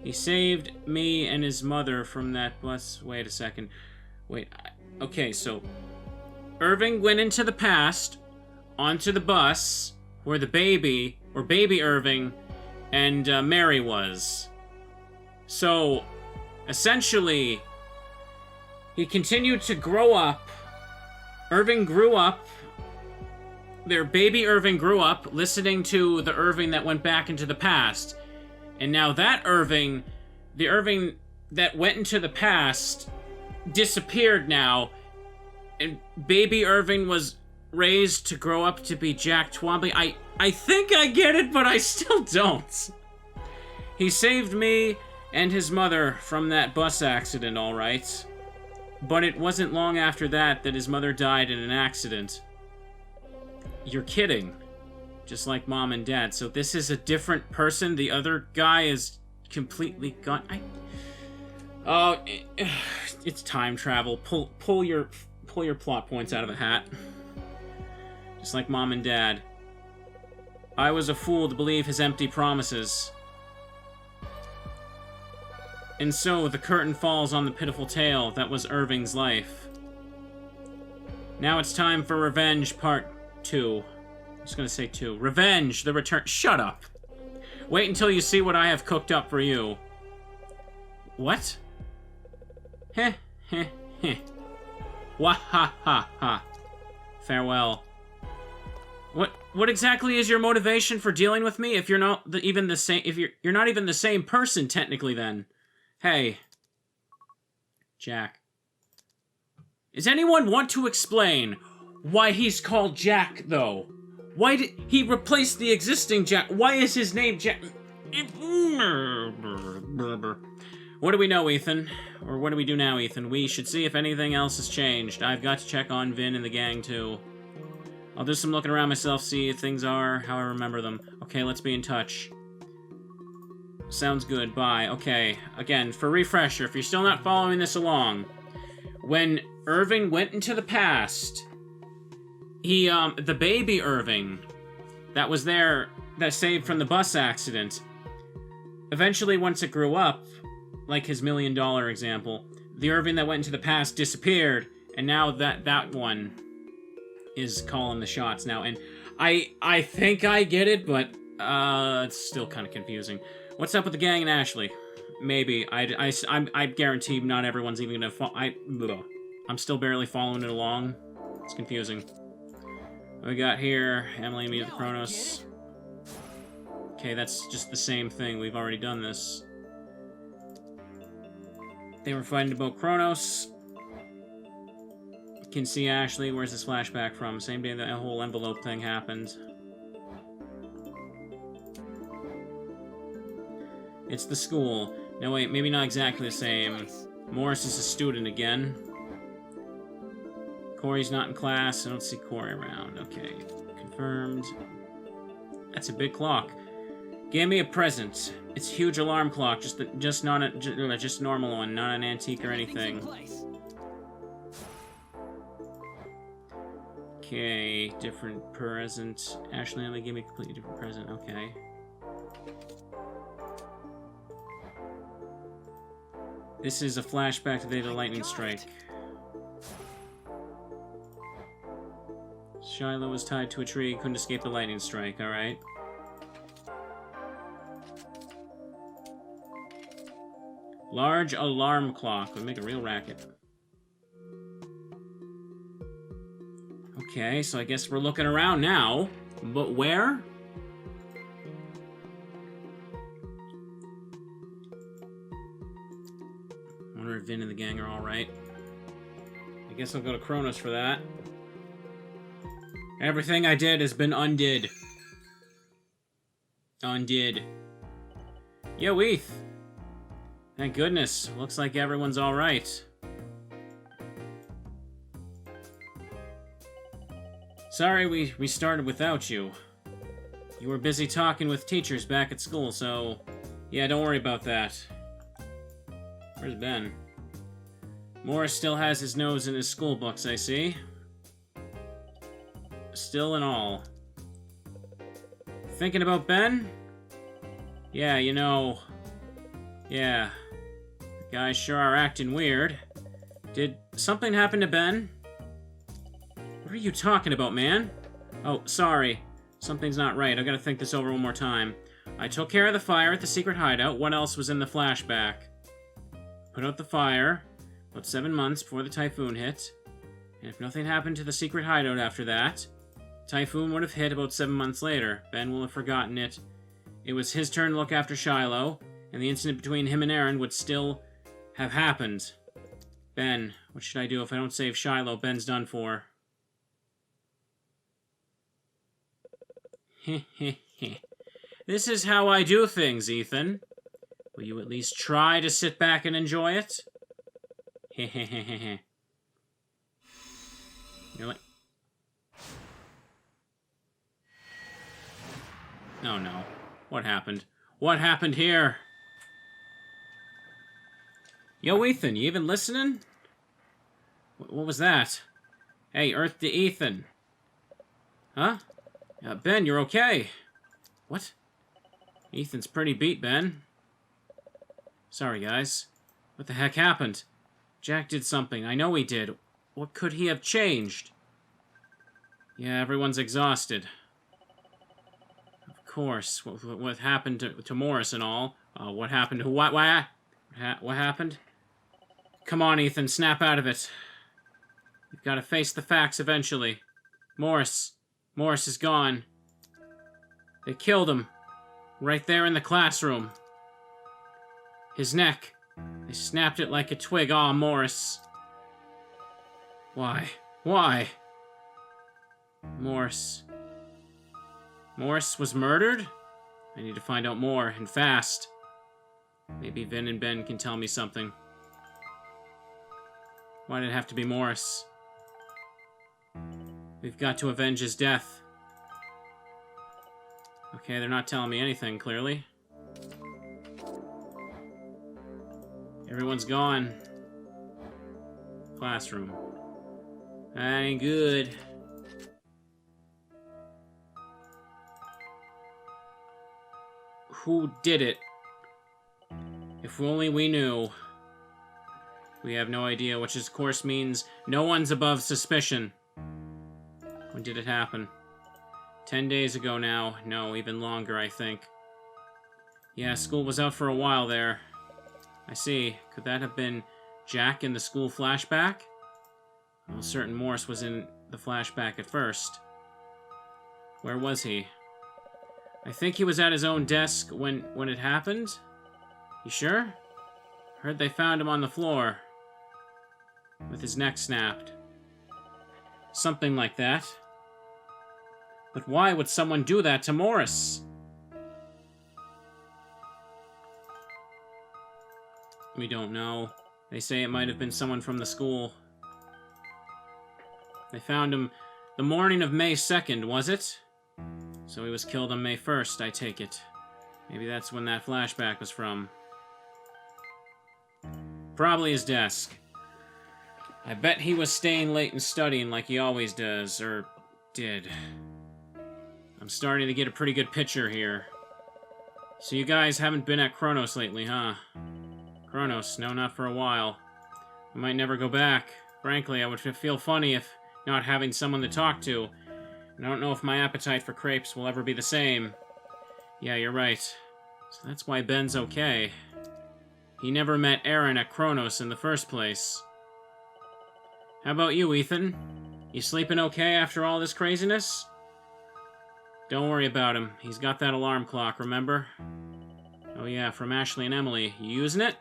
he saved me and his mother from that bus. Wait a second. Wait, okay, so Irving went into the past, onto the bus, where the baby, or baby Irving, and Mary was. So, essentially, he continued to grow up. Irving grew up. Their baby Irving grew up listening to the Irving that went back into the past. And now that Irving, the Irving that went into the past, disappeared now. And baby Irving was raised to grow up to be Jack Twombly. I think I get it, but I still don't. He saved me and his mother from that bus accident, all right. But it wasn't long after that his mother died in an accident. You're kidding. Just like Mom and Dad. So this is a different person? The other guy is completely gone? Oh, it's time travel. Pull your plot points out of the hat. Just like Mom and Dad. I was a fool to believe his empty promises. And so, the curtain falls on the pitiful tale that was Irving's life. Now it's time for Revenge Part 2. I'm just gonna say 2. Revenge, the return. Shut up. Wait until you see what I have cooked up for you. What? Heh, heh, heh. Wah ha ha ha. Farewell. What exactly is your motivation for dealing with me if you're not even the same, if you're not even the same person technically then? Hey. Jack. Does anyone want to explain why he's called Jack though? Why did he replace the existing Jack? Why is his name Jack? What do we know, Ethan? Or what do we do now, Ethan? We should see if anything else has changed. I've got to check on Vin and the gang too. I'll do some looking around myself, see if things are how I remember them. Okay, let's be in touch. Sounds good, bye. Okay, again, for refresher, if you're still not following this along, when Irving went into the past, he, the baby Irving that was there, that saved from the bus accident, eventually once it grew up, like his $1 million example, the Irving that went into the past disappeared, and now that one is calling the shots now, and I think I get it, but it's still kind of confusing. What's up with the gang and Ashley? Maybe I guarantee not everyone's even gonna I'm still barely following it along. It's confusing. What we got here? Emily, meet with Kronos. Okay, that's just the same thing. We've already done this. They were fighting about Kronos. Can see Ashley. Where's this flashback from? Same day that whole envelope thing happened. It's the school. No, wait, maybe not exactly the same. Morris is a student again. Corey's not in class. I don't see Corey around. Okay, confirmed. That's a big clock. Gave me a present. It's a huge alarm clock, just not a just normal one, not an antique or anything. Okay, different present. Ashley only gave me a completely different present. Okay. This is a flashback to the day of the lightning strike. Shiloh was tied to a tree, couldn't escape the lightning strike, alright. Large alarm clock would make a real racket. Okay, so I guess we're looking around now. But where? I wonder if Vin and the gang are alright. I guess I'll go to Kronos for that. Everything I did has been undid. Undid. Yo, Eth. Thank goodness. Looks like everyone's alright. Sorry we started without you. You were busy talking with teachers back at school, so... Yeah, don't worry about that. Where's Ben? Morris still has his nose in his school books, I see. Still and all. Thinking about Ben? Yeah, you know... Yeah. The guys sure are acting weird. Did something happen to Ben? What are you talking about, man? Oh, sorry. Something's not right. I've got to think this over one more time. I took care of the fire at the secret hideout. What else was in the flashback? Put out the fire about 7 months before the typhoon hit. And if nothing happened to the secret hideout after that, the typhoon would have hit about 7 months later. Ben will have forgotten it. It was his turn to look after Shiloh, and the incident between him and Aaron would still have happened. Ben, what should I do if I don't save Shiloh? Ben's done for. This is how I do things, Ethan. Will you at least try to sit back and enjoy it? You're like... Oh no. What happened? What happened here? Yo, Ethan, you even listening? What was that? Hey, Earth to Ethan. Huh? Ben, you're okay. What? Ethan's pretty beat, Ben. Sorry, guys. What the heck happened? Jack did something. I know he did. What could he have changed? Yeah, everyone's exhausted. Of course. What happened to Morris and all? What happened to... What happened? Come on, Ethan. Snap out of it. You've got to face the facts eventually. Morris. Morris is gone. They killed him. Right there in the classroom. His neck. They snapped it like a twig. Aw, Morris. Why? Why? Morris. Morris was murdered? I need to find out more, and fast. Maybe Vin and Ben can tell me something. Why did it have to be Morris? We've got to avenge his death. Okay, they're not telling me anything, clearly. Everyone's gone. Classroom. That ain't good. Who did it? If only we knew. We have no idea, which of course means no one's above suspicion. When did it happen? 10 days ago now. No, even longer, I think. Yeah, school was out for a while there. I see. Could that have been Jack in the school flashback? Well, certain Morris was in the flashback at first. Where was he? I think he was at his own desk when it happened. You sure? Heard they found him on the floor. With his neck snapped. Something like that. But why would someone do that to Morris? We don't know. They say it might have been someone from the school. They found him the morning of May 2nd, was it? So he was killed on May 1st, I take it. Maybe that's when that flashback was from. Probably his desk. I bet he was staying late and studying like he always does, or did. I'm starting to get a pretty good picture here. So you guys haven't been at Kronos lately, huh? Kronos, no, not for a while. I might never go back. Frankly, I would feel funny if not having someone to talk to. And I don't know if my appetite for crepes will ever be the same. Yeah, you're right. So that's why Ben's okay. He never met Aaron at Kronos in the first place. How about you, Ethan? You sleeping okay after all this craziness? Don't worry about him. He's got that alarm clock, remember? Oh yeah, from Ashley and Emily. You using it?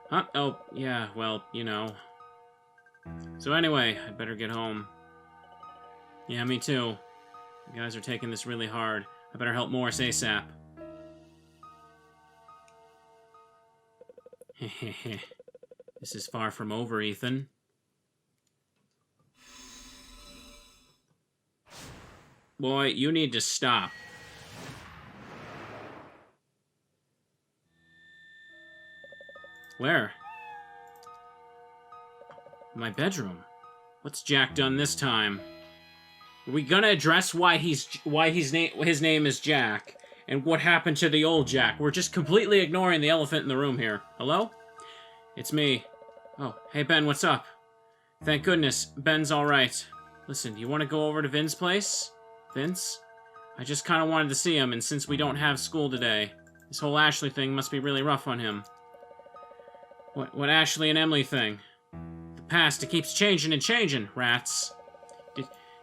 Huh? Oh, yeah, well, you know. So anyway, I'd better get home. Yeah, me too. You guys are taking this really hard. I better help Morris ASAP. Hehehe. This is far from over, Ethan. Boy, you need to stop. Where? My bedroom. What's Jack done this time? Are we gonna address why his name is Jack and what happened to the old Jack? We're just completely ignoring the elephant in the room here. Hello? It's me. Oh, hey Ben, what's up? Thank goodness, Ben's all right. Listen, do you want to go over to Vin's place? Vince? I just kind of wanted to see him, and since we don't have school today, this whole Ashley thing must be really rough on him. What Ashley and Emily thing? The past, it keeps changing and changing, rats.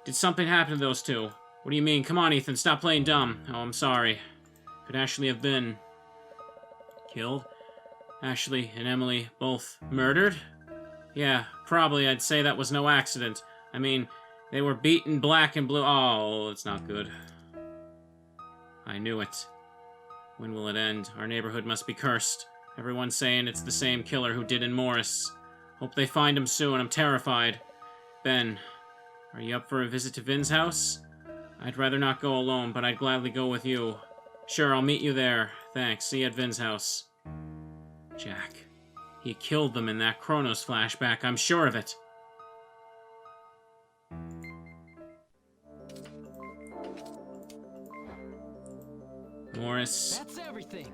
Did something happen to those two? What do you mean? Come on, Ethan, stop playing dumb. Oh, I'm sorry. Could Ashley have been killed? Ashley and Emily both murdered? Yeah, probably. I'd say that was no accident. I mean, they were beaten black and blue. Oh, it's not good. I knew it. When will it end? Our neighborhood must be cursed. Everyone's saying it's the same killer who did in Morris. Hope they find him soon. I'm terrified. Ben, are you up for a visit to Vin's house? I'd rather not go alone, but I'd gladly go with you. Sure, I'll meet you there. Thanks. See you at Vin's house. Jack. He killed them in that Kronos flashback. I'm sure of it. Morris. That's everything.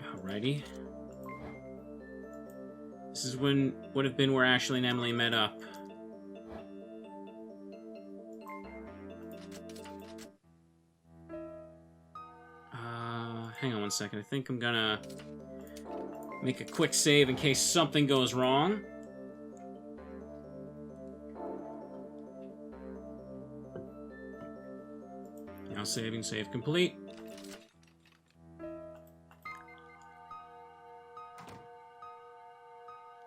Alrighty. This is would have been where Ashley and Emily met up. hang on one second. I think I'm gonna make a quick save in case something goes wrong. Now saving, save complete.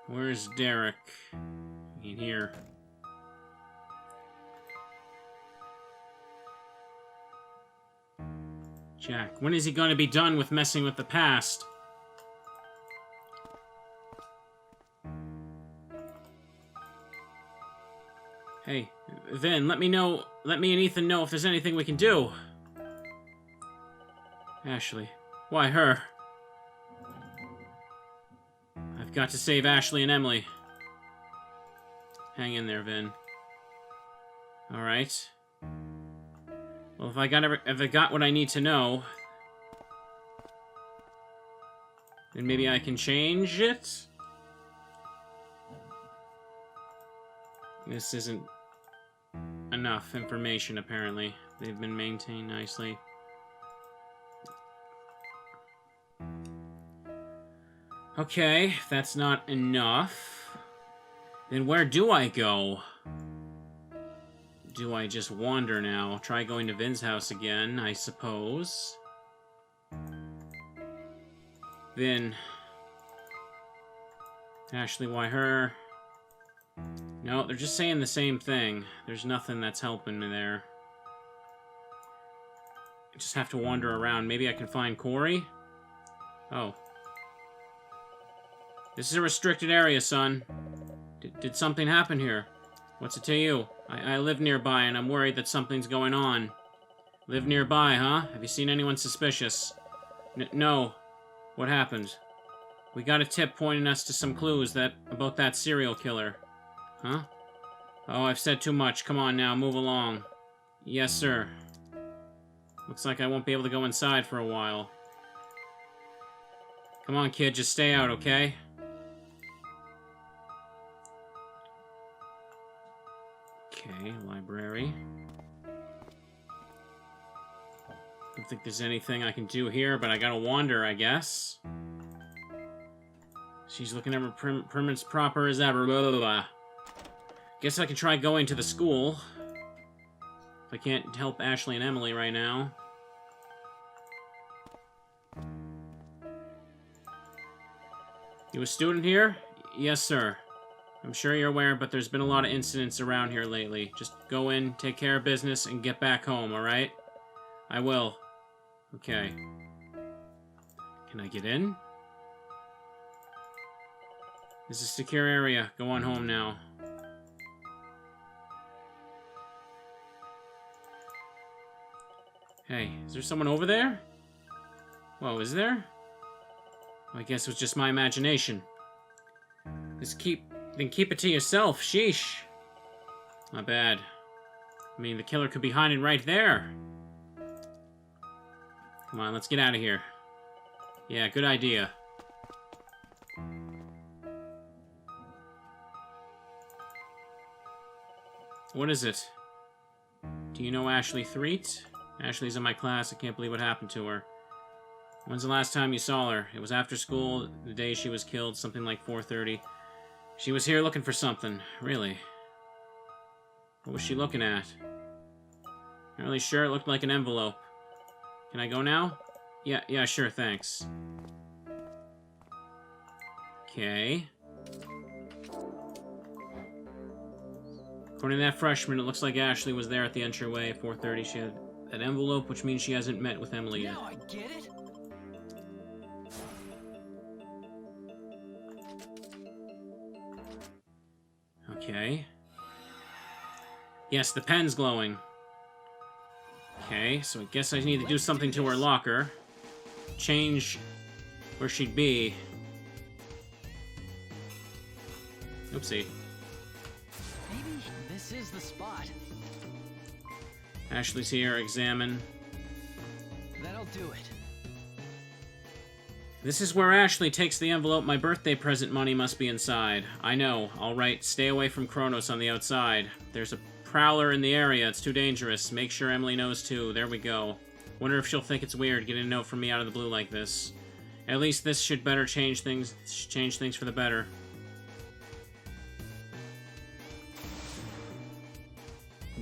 Where's Derek? In here. Jack, when is he going to be done with messing with the past? Hey, Vin, let me and Ethan know if there's anything we can do. Ashley. Why her? I've got to save Ashley and Emily. Hang in there, Vin. Alright. Well, if I got what I need to know, then maybe I can change it? This isn't enough information, apparently. They've been maintained nicely. Okay, if that's not enough, then where do I go? Do I just wander now? Try going to Vin's house again, I suppose. Vin. Ashley, why her? No, they're just saying the same thing. There's nothing that's helping me there. I just have to wander around. Maybe I can find Corey? Oh. This is a restricted area, son. Did something happen here? What's it to you? I live nearby, and I'm worried that something's going on. Live nearby, huh? Have you seen anyone suspicious? No. What happened? We got a tip pointing us to some clues about that serial killer. Huh? Oh, I've said too much. Come on now, move along. Yes, sir. Looks like I won't be able to go inside for a while. Come on, kid, just stay out, okay? Okay, library. Don't think there's anything I can do here, but I gotta wander, I guess. She's looking at her permanence proper as ever. Blah, blah, blah. Guess I can try going to the school. If I can't help Ashley and Emily right now. You a student here? Yes, sir. I'm sure you're aware, but there's been a lot of incidents around here lately. Just go in, take care of business, and get back home, alright? I will. Okay. Can I get in? This is a secure area. Go on home now. Hey, is there someone over there? Whoa, is there? I guess it was just my imagination. Then keep it to yourself, sheesh. Not bad. I mean, the killer could be hiding right there. Come on, let's get out of here. Yeah, good idea. What is it? Do you know Ashley Threet? Ashley's in my class. I can't believe what happened to her. When's the last time you saw her? It was after school, the day she was killed, something like 4:30. She was here looking for something. Really? What was she looking at? Not really sure. It looked like an envelope. Can I go now? Yeah, sure, thanks. Okay. According to that freshman, it looks like Ashley was there at the entryway at 4:30. She had an envelope, which means she hasn't met with Emily yet. Now I get it. Okay. Yes, the pen's glowing. Okay, so I guess I need to do something to her locker. Change where she'd be. Oopsie. Maybe this is the spot. Ashley's here, examine. That'll do it. This is where Ashley takes the envelope. My birthday present money must be inside. I know. All right, stay away from Kronos on the outside. There's a prowler in the area. It's too dangerous. Make sure Emily knows too. There we go. Wonder if she'll think it's weird getting a note from me out of the blue like this. At least this should better change things for the better.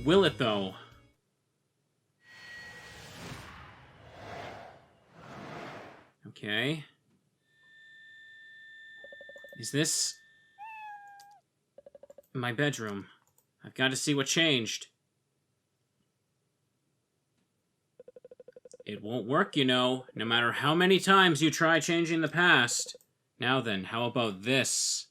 Will it, though? Okay. Is this my bedroom? I've got to see what changed. It won't work, you know, no matter how many times you try changing the past. Now then, how about this?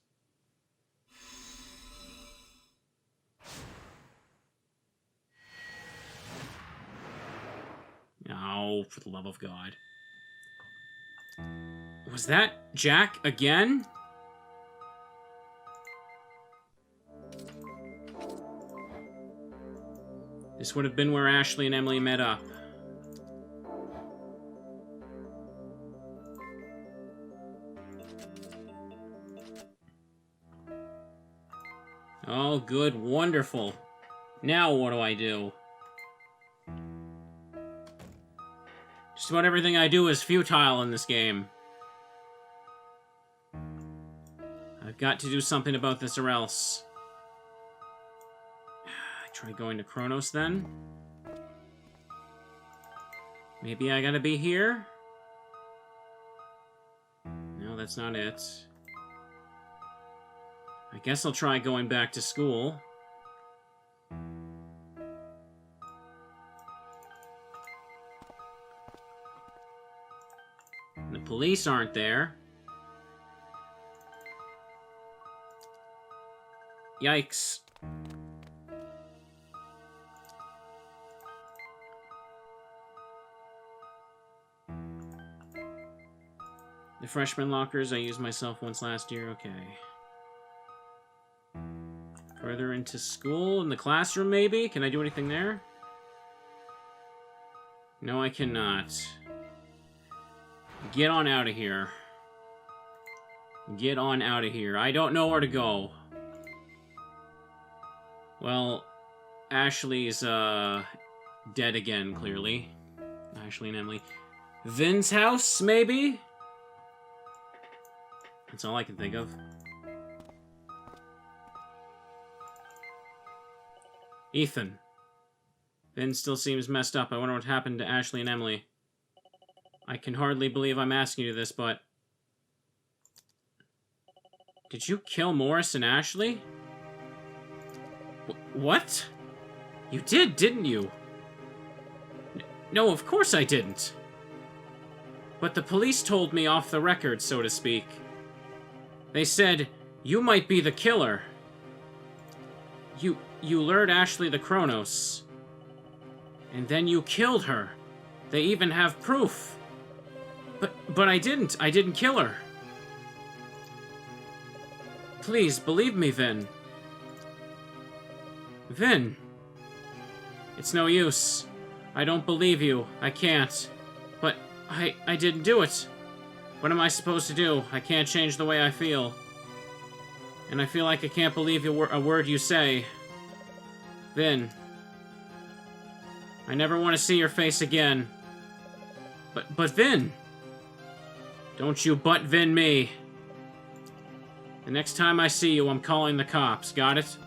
Oh, for the love of God. Was that Jack again? This would have been where Ashley and Emily met up. Oh, good, wonderful. Now what do I do? Just about everything I do is futile in this game. I've got to do something about this or else. I try going to Kronos then? Maybe I gotta be here? No, that's not it. I guess I'll try going back to school. The police aren't there. Yikes. The freshman lockers, I used myself once last year, okay. Further into school, in the classroom maybe? Can I do anything there? No, I cannot. Get on out of here. Get on out of here. I don't know where to go. Well, Ashley's, dead again, clearly. Ashley and Emily. Vin's house, maybe? That's all I can think of. Ethan. Vin still seems messed up. I wonder what happened to Ashley and Emily. I can hardly believe I'm asking you this, but... Did you kill Morris and Ashley? What? You did, didn't you? No, of course I didn't. But the police told me off the record, so to speak. They said, you might be the killer. You lured Ashley to Kronos. And then you killed her. They even have proof. But I didn't. I didn't kill her. Please, believe me, Vin. Vin. It's no use. I don't believe you. I can't. But I didn't do it. What am I supposed to do? I can't change the way I feel. And I feel like I can't believe a word you say. Vin. I never want to see your face again. But Vin. Don't you but Vin me. The next time I see you, I'm calling the cops. Got it?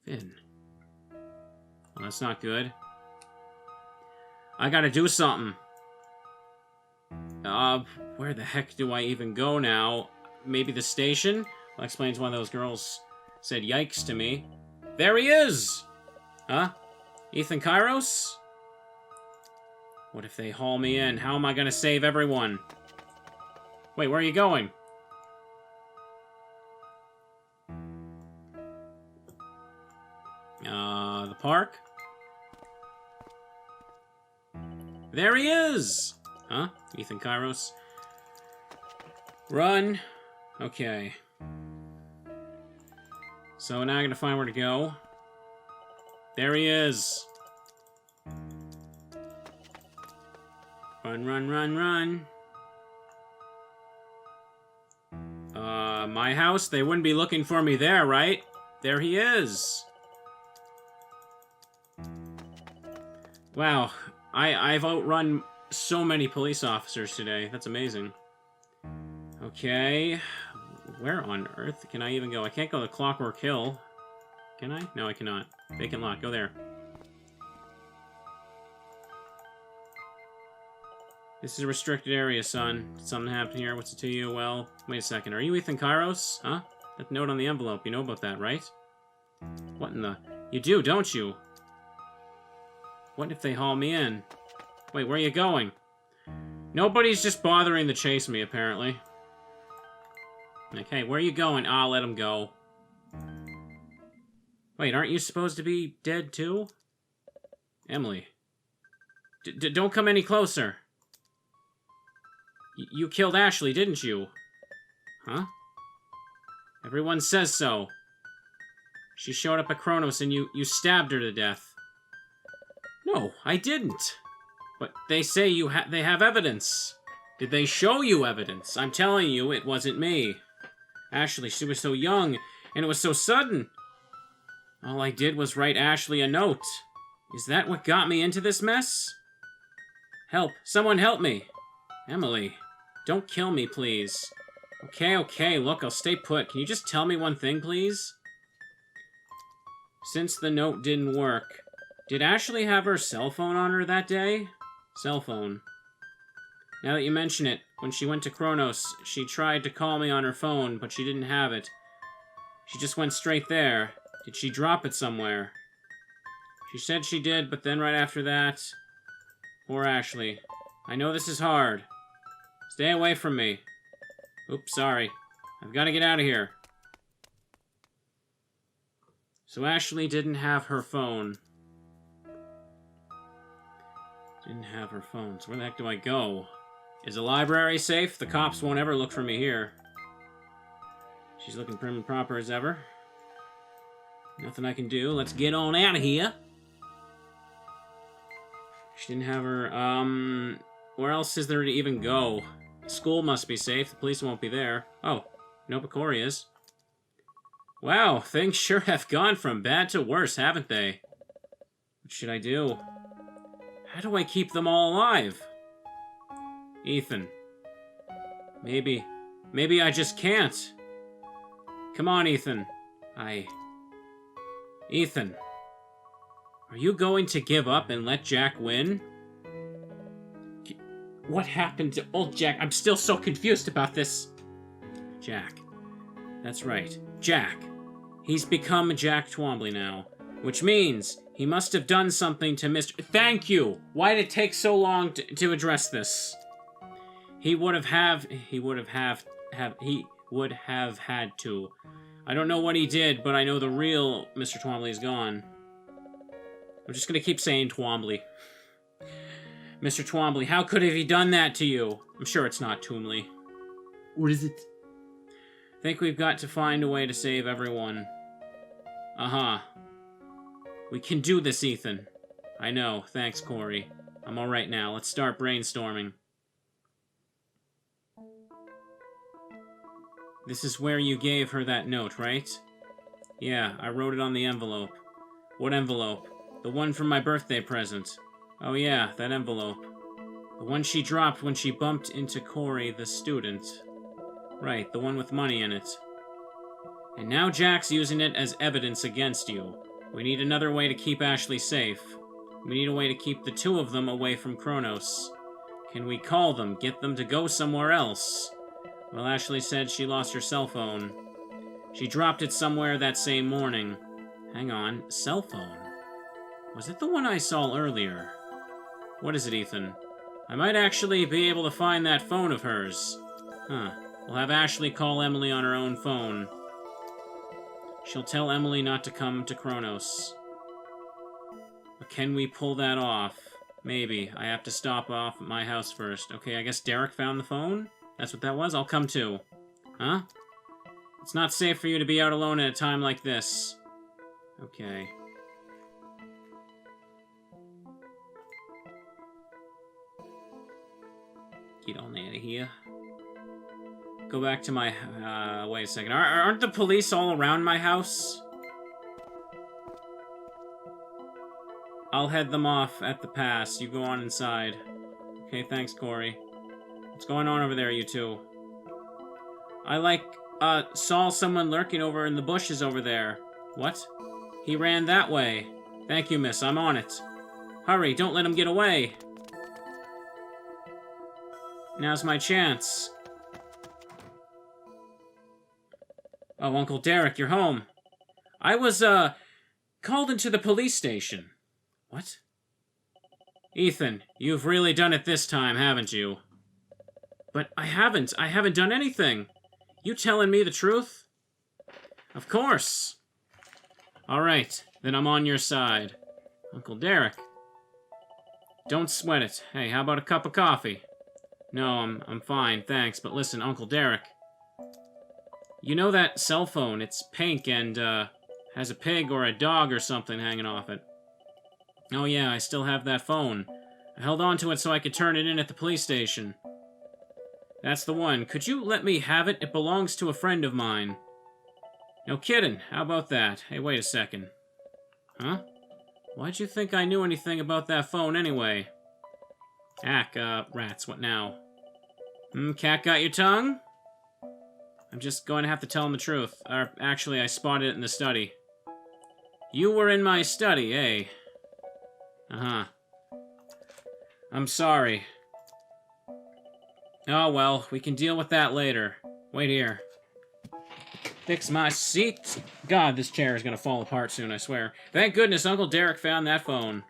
Vin. Well, that's not good. I gotta do something. Where the heck do I even go now? Maybe the station? That explains why those girls said yikes to me. There he is! Huh? Ethan Kairos? What if they haul me in? How am I gonna save everyone? Wait, where are you going? The park? There he is! Huh? Ethan Kairos. Run. Okay. So now I gotta find where to go. There he is. Run, run, run, run. My house? They wouldn't be looking for me there, right? There he is. Wow, I've outrun so many police officers today. That's amazing. Okay, where on earth can I even go? I can't go to Clockwork Hill. Can I? No, I cannot. Vacant lot, go there. This is a restricted area, son. Did something happen here? What's it to you? Well, wait a second. Are you Ethan Kairos? Huh? That note on the envelope. You know about that, right? What in the... You do, don't you? What if they haul me in? Wait, where are you going? Nobody's just bothering to chase me, apparently. Okay, where are you going? Ah, let him go. Wait, aren't you supposed to be dead, too? Emily. Don't come any closer. You killed Ashley, didn't you? Huh? Everyone says so. She showed up at Kronos and you stabbed her to death. No, I didn't. But they say they have evidence. Did they show you evidence? I'm telling you, it wasn't me. Ashley, she was so young, and it was so sudden. All I did was write Ashley a note. Is that what got me into this mess? Help. Someone help me. Emily, don't kill me, please. Okay, look, I'll stay put. Can you just tell me one thing, please? Since the note didn't work, did Ashley have her cell phone on her that day? Cell phone. Now that you mention it, when she went to Kronos, she tried to call me on her phone, but she didn't have it. She just went straight there. Did she drop it somewhere? She said she did, but then right after that... Poor Ashley. I know this is hard. Stay away from me. Oops, sorry. I've got to get out of here. So Ashley didn't have her phone. Didn't have her phone. So where the heck do I go? Is the library safe? The cops won't ever look for me here. She's looking prim and proper as ever. Nothing I can do. Let's get on out of here. She didn't have her, where else is there to even go? School must be safe. The police won't be there. Oh, Nopakori is. Wow, things sure have gone from bad to worse, haven't they? What should I do? How do I keep them all alive? Ethan. Maybe I just can't. Come on, Ethan. Ethan. Are you going to give up and let Jack win? What happened to old Jack? I'm still so confused about this. Jack. That's right. Jack. He's become Jack Twombly now. Which means he must have done something to Mr... Thank you! Why did it take so long to address this? He would have had to. I don't know what he did, but I know the real Mr. Twombly is gone. I'm just gonna keep saying Twombly. Mr. Twombly, how could have he done that to you? I'm sure it's not Toomley. What is it? Think we've got to find a way to save everyone. Uh-huh. We can do this, Ethan. I know. Thanks, Corey. I'm alright now. Let's start brainstorming. This is where you gave her that note, right? Yeah, I wrote it on the envelope. What envelope? The one from my birthday present. Oh yeah, that envelope. The one she dropped when she bumped into Corey, the student. Right, the one with money in it. And now Jack's using it as evidence against you. We need another way to keep Ashley safe. We need a way to keep the two of them away from Kronos. Can we call them, get them to go somewhere else? Well, Ashley said she lost her cell phone. She dropped it somewhere that same morning. Hang on, cell phone? Was it the one I saw earlier? What is it, Ethan? I might actually be able to find that phone of hers. Huh. We'll have Ashley call Emily on her own phone. She'll tell Emily not to come to Kronos. But can we pull that off? Maybe. I have to stop off at my house first. Okay, I guess Derek found the phone? That's what that was? I'll come too. Huh? It's not safe for you to be out alone at a time like this. Okay. Get on out of here. Go back to my... wait a second. Aren't the police all around my house? I'll head them off at the pass. You go on inside. Okay, thanks, Corey. What's going on over there, you two? I, saw someone lurking over in the bushes over there. What? He ran that way. Thank you, miss. I'm on it. Hurry, don't let him get away. Now's my chance. Oh, Uncle Derek, you're home. I was, called into the police station. What? Ethan, you've really done it this time, haven't you? But I haven't. I haven't done anything. You telling me the truth? Of course. All right, then I'm on your side. Uncle Derek. Don't sweat it. Hey, how about a cup of coffee? No, I'm fine, thanks. But listen, Uncle Derek. You know that cell phone? It's pink and, has a pig or a dog or something hanging off it. Oh yeah, I still have that phone. I held on to it so I could turn it in at the police station. That's the one. Could you let me have it? It belongs to a friend of mine. No kidding. How about that? Hey, wait a second. Huh? Why'd you think I knew anything about that phone anyway? Ack, rats, what now? Cat got your tongue? I'm just going to have to tell him the truth. Or, actually, I spotted it in the study. You were in my study, eh? Uh-huh. I'm sorry. Oh, well, we can deal with that later. Wait here. Fix my seat. God, this chair is gonna fall apart soon, I swear. Thank goodness Uncle Derek found that phone.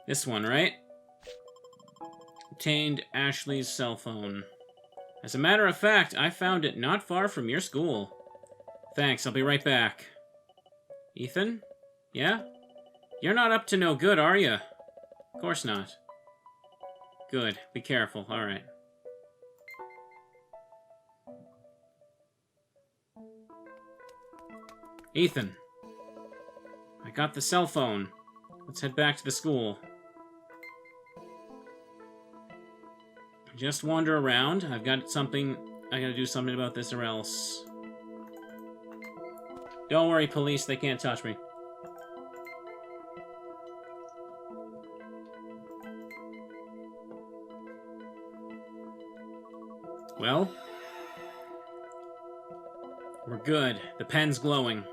This one, right? Obtained Ashley's cell phone. As a matter of fact, I found it not far from your school. Thanks, I'll be right back. Ethan? Yeah? You're not up to no good, are you? Of course not. Good. Be careful. Alright. Ethan. I got the cell phone. Let's head back to the school. Just wander around. I've got something... I gotta do something about this or else. Don't worry, police. They can't touch me. Well, we're good. The pen's glowing.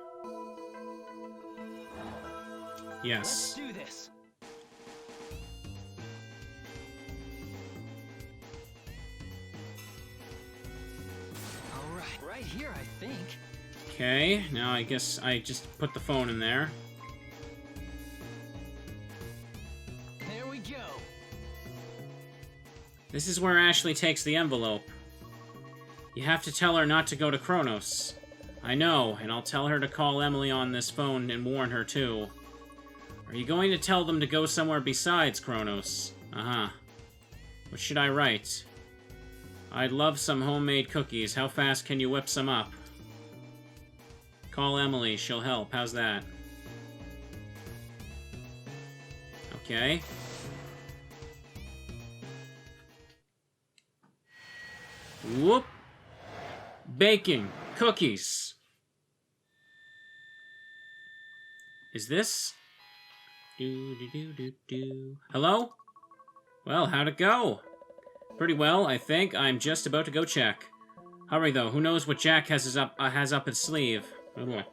Yes. Let's do this. All right, right here, I think. Okay, now I guess I just put the phone in there. There we go. This is where Ashley takes the envelope. You have to tell her not to go to Kronos. I know, and I'll tell her to call Emily on this phone and warn her too. Are you going to tell them to go somewhere besides Kronos? Uh-huh. What should I write? I'd love some homemade cookies. How fast can you whip some up? Call Emily. She'll help. How's that? Okay. Whoop. Baking. Cookies. Is this? Hello? Well, how'd it go? Pretty well, I think. I'm just about to go check. Hurry, though. Who knows what Jack has up his sleeve. Ugh.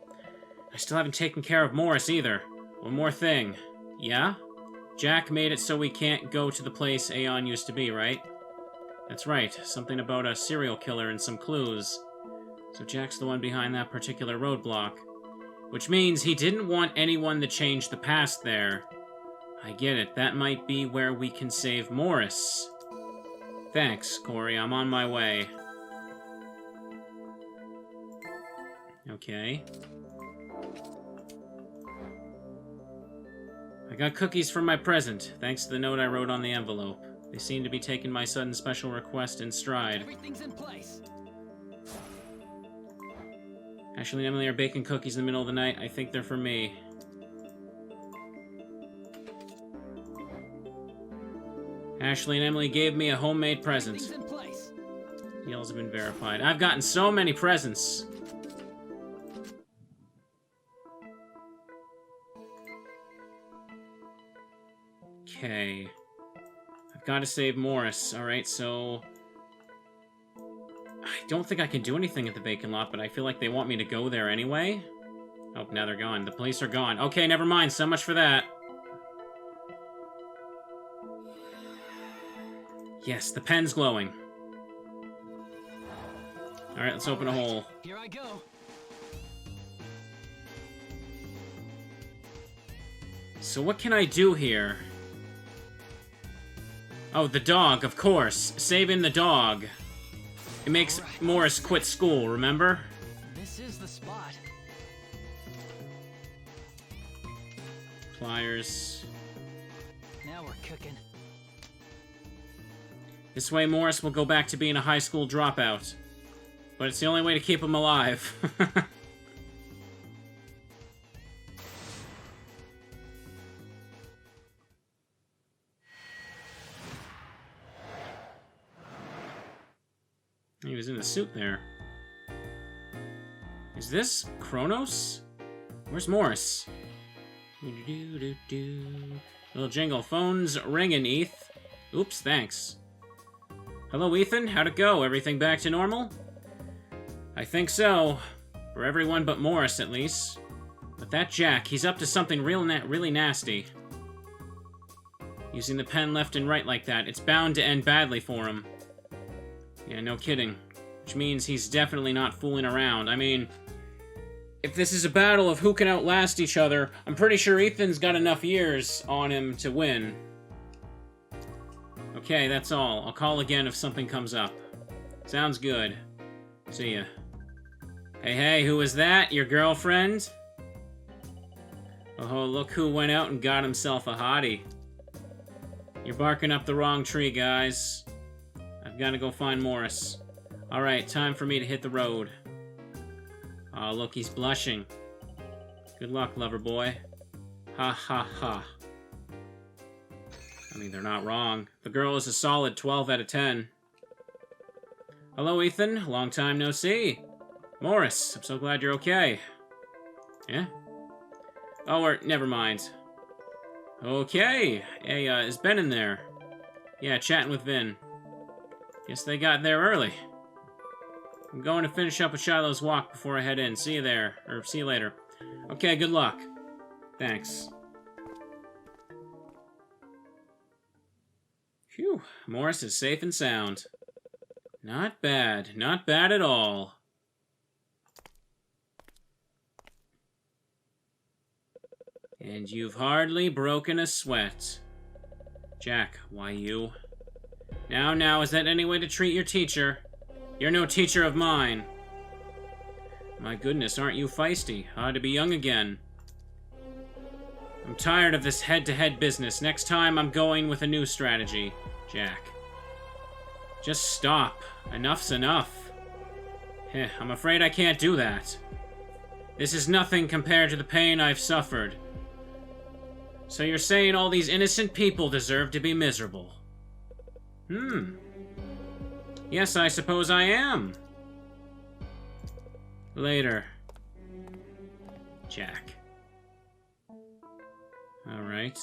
I still haven't taken care of Morris, either. One more thing. Yeah? Jack made it so we can't go to the place Aeon used to be, right? That's right. Something about a serial killer and some clues. So Jack's the one behind that particular roadblock. Which means he didn't want anyone to change the past there. I get it. That might be where we can save Morris. Thanks, Corey. I'm on my way. Okay. I got cookies for my present, thanks to the note I wrote on the envelope. They seem to be taking my sudden special request in stride. Everything's in place. Ashley and Emily are baking cookies in the middle of the night. I think they're for me. Ashley and Emily gave me a homemade present. Everything's in place. Deals have been verified. I've gotten so many presents. Okay. I've got to save Morris. Alright, so... I don't think I can do anything at the vacant lot, but I feel like they want me to go there anyway. Oh, now they're gone. The police are gone. Okay, never mind. So much for that. Yes, the pen's glowing. Alright, let's open a hole. Here I go. So what can I do here? Oh, the dog, of course. Saving the dog. It makes Morris quit school, remember? This is the spot. Pliers. Now we're cooking. This way Morris will go back to being a high school dropout. But it's the only way to keep him alive. He was in the suit there. Is this Kronos? Where's Morris? Little jingle. Phone's ringing, Eth. Oops, thanks. Hello, Ethan. How'd it go? Everything back to normal? I think so. For everyone but Morris, at least. But that Jack, he's up to something really nasty. Using the pen left and right like that, it's bound to end badly for him. Yeah, no kidding. Which means he's definitely not fooling around. I mean, if this is a battle of who can outlast each other, I'm pretty sure Ethan's got enough years on him to win. Okay, that's all. I'll call again if something comes up. Sounds good. See ya. Hey, who was that? Your girlfriend? Oh, look who went out and got himself a hottie. You're barking up the wrong tree, guys. I've got to go find Morris. Alright, time for me to hit the road. Oh, look, he's blushing. Good luck, lover boy. Ha ha ha. I mean, they're not wrong. The girl is a solid 12 out of 10. Hello, Ethan. Long time no see. Morris, I'm so glad you're okay. Yeah? Oh, or never mind. Okay. Hey, is Ben in there? Yeah, chatting with Vin. Guess they got there early. I'm going to finish up with Shiloh's walk before I head in. See you there. Or see you later. Okay, good luck. Thanks. Phew. Morris is safe and sound. Not bad. Not bad at all. And you've hardly broken a sweat. Jack, why you? Now, is that any way to treat your teacher? You're no teacher of mine. My goodness, aren't you feisty? Odd to be young again. I'm tired of this head-to-head business. Next time, I'm going with a new strategy. Jack. Just stop. Enough's enough. Heh, I'm afraid I can't do that. This is nothing compared to the pain I've suffered. So you're saying all these innocent people deserve to be miserable? Yes, I suppose I am. Later. Jack. Alright.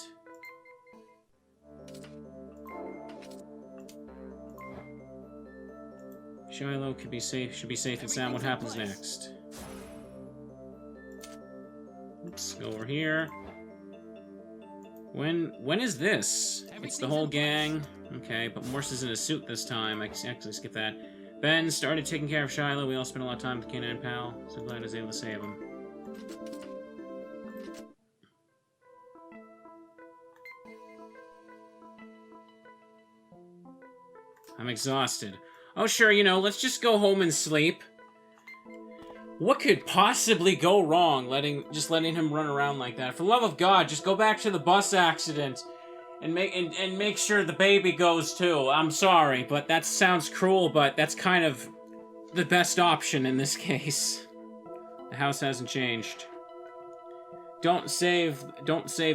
Shiloh should be safe and sound. What happens next? Oops, go over here. When is this? It's the whole gang. Okay, but Morse is in a suit this time. I can actually skip that. Ben started taking care of Shiloh. We all spent a lot of time with Canine Pal. So glad I was able to save him. I'm exhausted. Oh, sure, you know, let's just go home and sleep. What could possibly go wrong just letting him run around like that? For the love of God, just go back to the bus accident and make sure the baby goes too. I'm sorry, but that sounds cruel, but that's kind of the best option in this case. The house hasn't changed. Don't save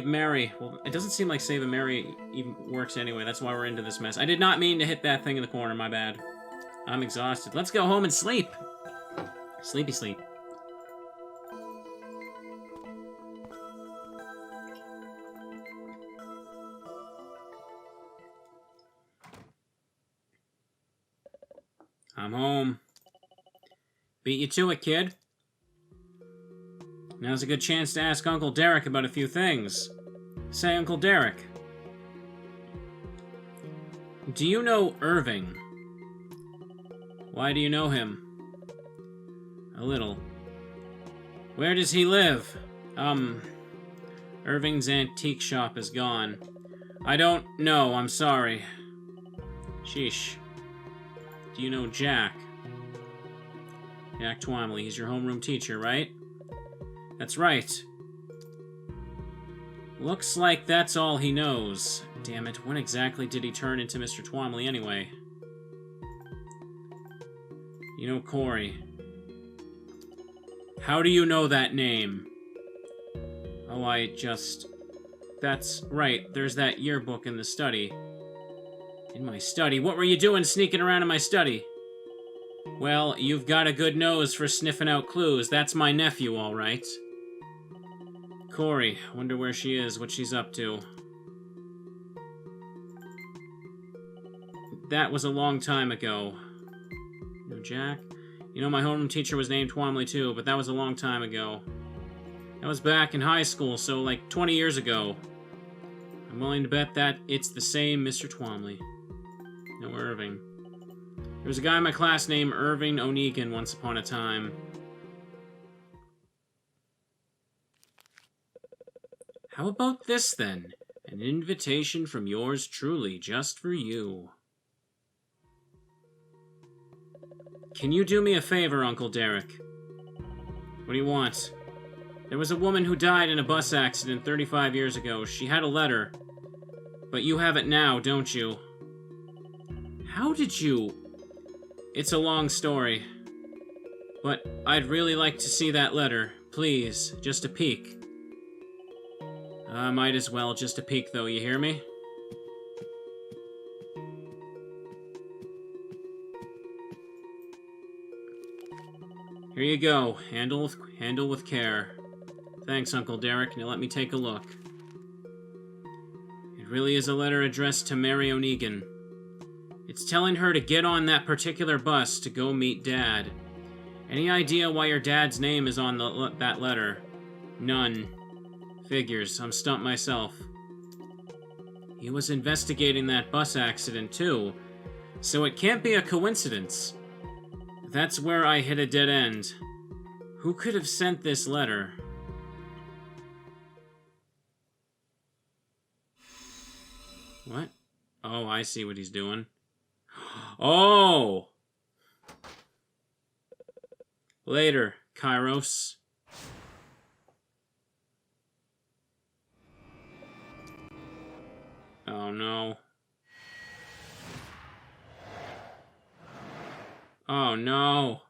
Mary. Well, it doesn't seem like saving Mary even works anyway. That's why we're into this mess. I did not mean to hit that thing in the corner, my bad. I'm exhausted. Let's go home and sleep. Sleepy sleep. I'm home. Beat you to it, kid. Now's a good chance to ask Uncle Derek about a few things. Say, Uncle Derek. Do you know Irving? Why do you know him? A little. Where does he live? Irving's antique shop is gone. I don't know, I'm sorry. Sheesh. Do you know Jack? Jack Twomley, he's your homeroom teacher, right? That's right. Looks like that's all he knows. Damn it, when exactly did he turn into Mr. Twomley anyway? You know Corey. How do you know that name? Oh, That's right, there's that yearbook in the study. In my study? What were you doing sneaking around in my study? Well, you've got a good nose for sniffing out clues. That's my nephew, all right. Corey, wonder where she is, what she's up to. That was a long time ago. You know Jack? You know, my homeroom teacher was named Twomley too, but that was a long time ago. That was back in high school, so like 20 years ago. I'm willing to bet that it's the same Mr. Twomley. No Irving. There was a guy in my class named Irving O'Negan once upon a time. How about this, then? An invitation from yours truly, just for you. Can you do me a favor, Uncle Derek? What do you want? There was a woman who died in a bus accident 35 years ago. She had a letter. But you have it now, don't you? How did you... It's a long story. But I'd really like to see that letter. Please, just a peek. Might as well, just a peek though, you hear me? Here you go. Handle with care. Thanks, Uncle Derek. Now let me take a look. It really is a letter addressed to Mary O'Negan. It's telling her to get on that particular bus to go meet Dad. Any idea why your dad's name is on that letter? None. Figures. I'm stumped myself. He was investigating that bus accident, too. So it can't be a coincidence. That's where I hit a dead end. Who could have sent this letter? What? Oh, I see what he's doing. Oh! Later, Kairos. Oh no. Oh no.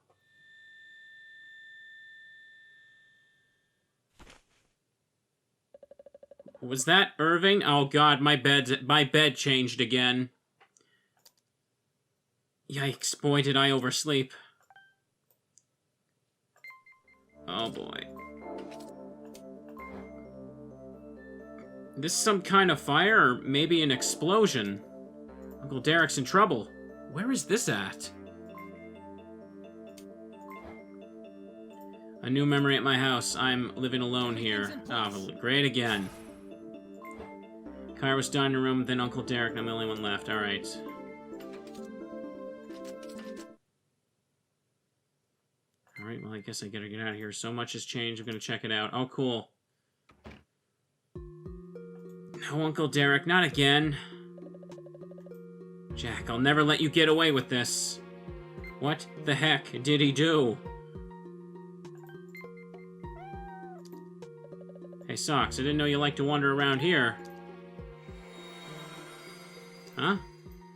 Was that Irving? Oh god, my bed changed again. Yikes, boy did I oversleep. Oh boy. This some kind of fire, or maybe an explosion? Uncle Derek's in trouble. Where is this at? A new memory at my house. I'm living alone here. Oh, great again. Kairos dining room, then Uncle Derek, and I'm the only one left. Alright. Alright, well I guess I gotta get out of here. So much has changed, I'm gonna check it out. Oh, cool. No, Uncle Derek, not again. Jack, I'll never let you get away with this. What the heck did he do? Hey, Socks, I didn't know you liked to wander around here. Huh?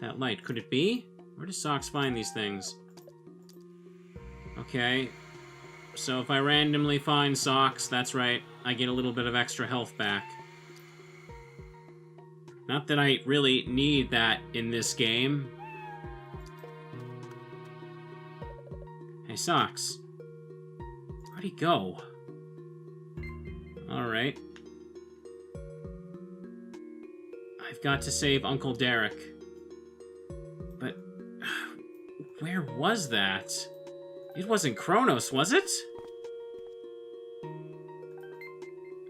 That light, could it be? Where does Socks find these things? Okay. So if I randomly find Socks, that's right, I get a little bit of extra health back. Not that I really need that in this game. Hey, Socks. Where'd he go? Alright. I've got to save Uncle Derek. But Where was that? It wasn't Kronos, was it?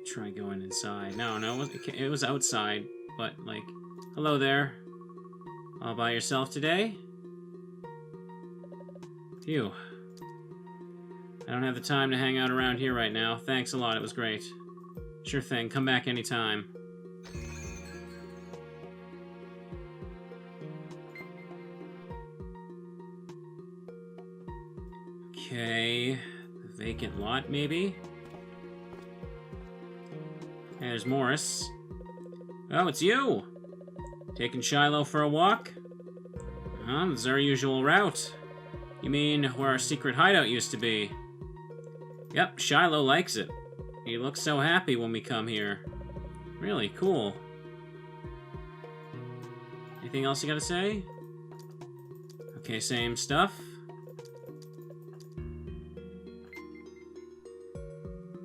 Try going inside. No, it was outside. But, like, hello there. All by yourself today? Phew. I don't have the time to hang out around here right now. Thanks a lot, it was great. Sure thing, come back anytime. Okay, vacant lot, maybe? There's Morris. Oh, it's you! Taking Shiloh for a walk? Huh, this is our usual route. You mean where our secret hideout used to be? Yep, Shiloh likes it. He looks so happy when we come here. Really cool. Anything else you gotta say? Okay, same stuff.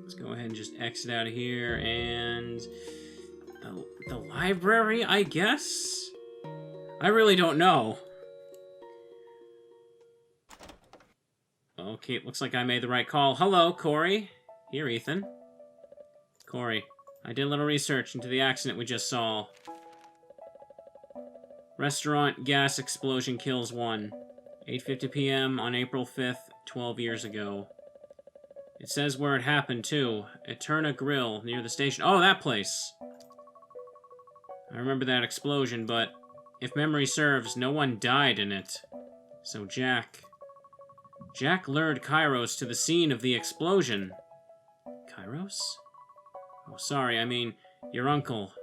Let's go ahead and just exit out of here, and... The library, I guess? I really don't know. Okay, it looks like I made the right call. Hello, Corey. Here, Ethan. Corey, I did a little research into the accident we just saw. Restaurant gas explosion kills 1. 8:50 p.m. on April 5th, 12 years ago. It says where it happened, too. Eterna Grill, near the station. Oh, that place! I remember that explosion, but if memory serves, no one died in it. So Jack lured Kairos to the scene of the explosion. Kairos? Oh, sorry, I mean, your uncle,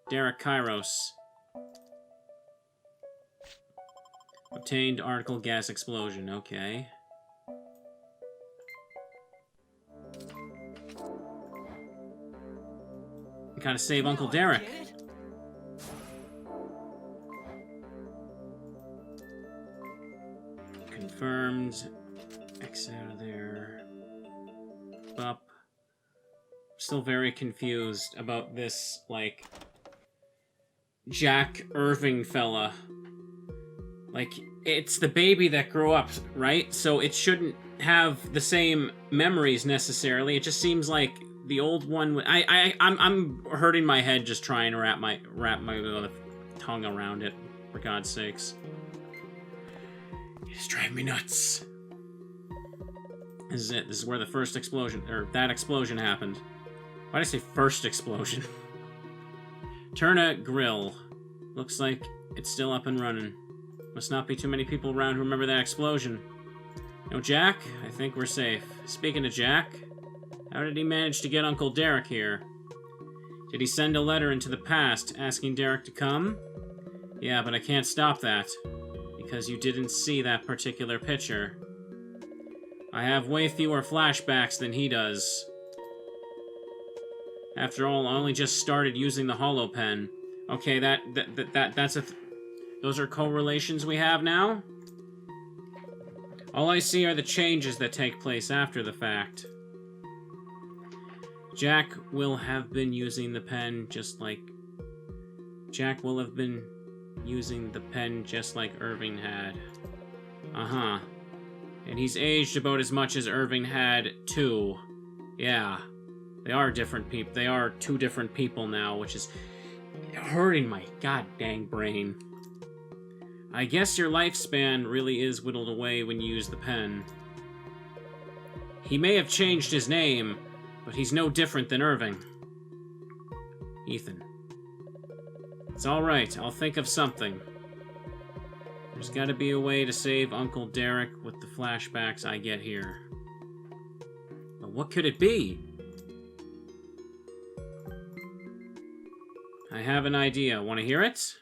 Derek Kairos. Obtained article gas explosion, okay. Gotta save Uncle Derek. Confirmed. Exit out of there. Up. Still very confused about this, like, Jack Irving fella. Like, it's the baby that grew up, right? So it shouldn't have the same memories necessarily. It just seems like the old one. I'm hurting my head just trying to wrap my tongue around it. For God's sakes, it's driving me nuts. This is it. This is where the first explosion, or that explosion happened. Why did I say first explosion? Eterna Grill. Looks like it's still up and running. Must not be too many people around who remember that explosion. No Jack? I think we're safe. Speaking of Jack, how did he manage to get Uncle Derek here? Did he send a letter into the past asking Derek to come? Yeah, but I can't stop that. Because you didn't see that particular picture. I have way fewer flashbacks than he does. After all, I only just started using the holopen. Okay, that's a... Those are correlations we have now? All I see are the changes that take place after the fact. Jack will have been using the pen just like... Jack will have been using the pen just like Irving had. Uh-huh. And he's aged about as much as Irving had, too. Yeah. They are different people. They are two different people now, which is hurting my god-dang brain. I guess your lifespan really is whittled away when you use the pen. He may have changed his name, but he's no different than Irving. Ethan. It's alright, I'll think of something. There's gotta be a way to save Uncle Derek with the flashbacks I get here. But what could it be? I have an idea. Want to hear it?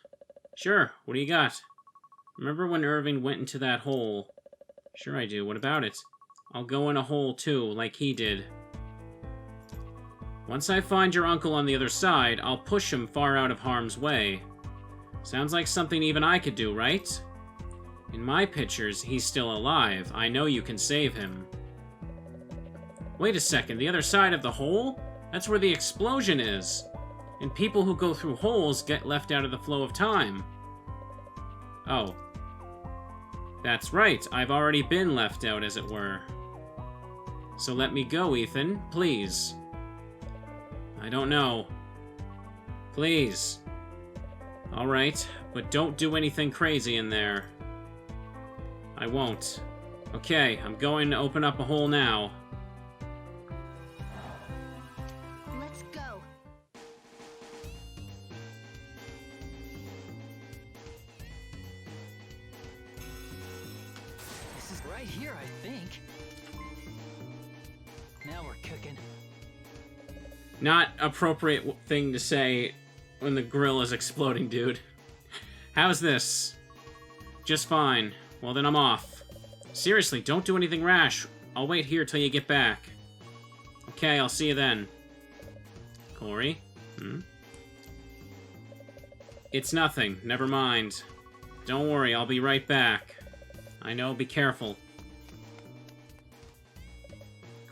Sure, what do you got? Remember when Irving went into that hole? Sure I do, what about it? I'll go in a hole too, like he did. Once I find your uncle on the other side, I'll push him far out of harm's way. Sounds like something even I could do, right? In my pictures, he's still alive. I know you can save him. Wait a second, the other side of the hole? That's where the explosion is. And people who go through holes get left out of the flow of time. Oh. That's right, I've already been left out, as it were. So let me go, Ethan, please. I don't know. Please. Alright, but don't do anything crazy in there. I won't. Okay, I'm going to open up a hole now. Let's go. This is right here, I think. Now we're cooking. Not appropriate thing to say when the grill is exploding, dude. How's this? Just fine. Well, then I'm off. Seriously, don't do anything rash. I'll wait here till you get back. Okay, I'll see you then. Corey? It's nothing. Never mind. Don't worry, I'll be right back. I know, be careful.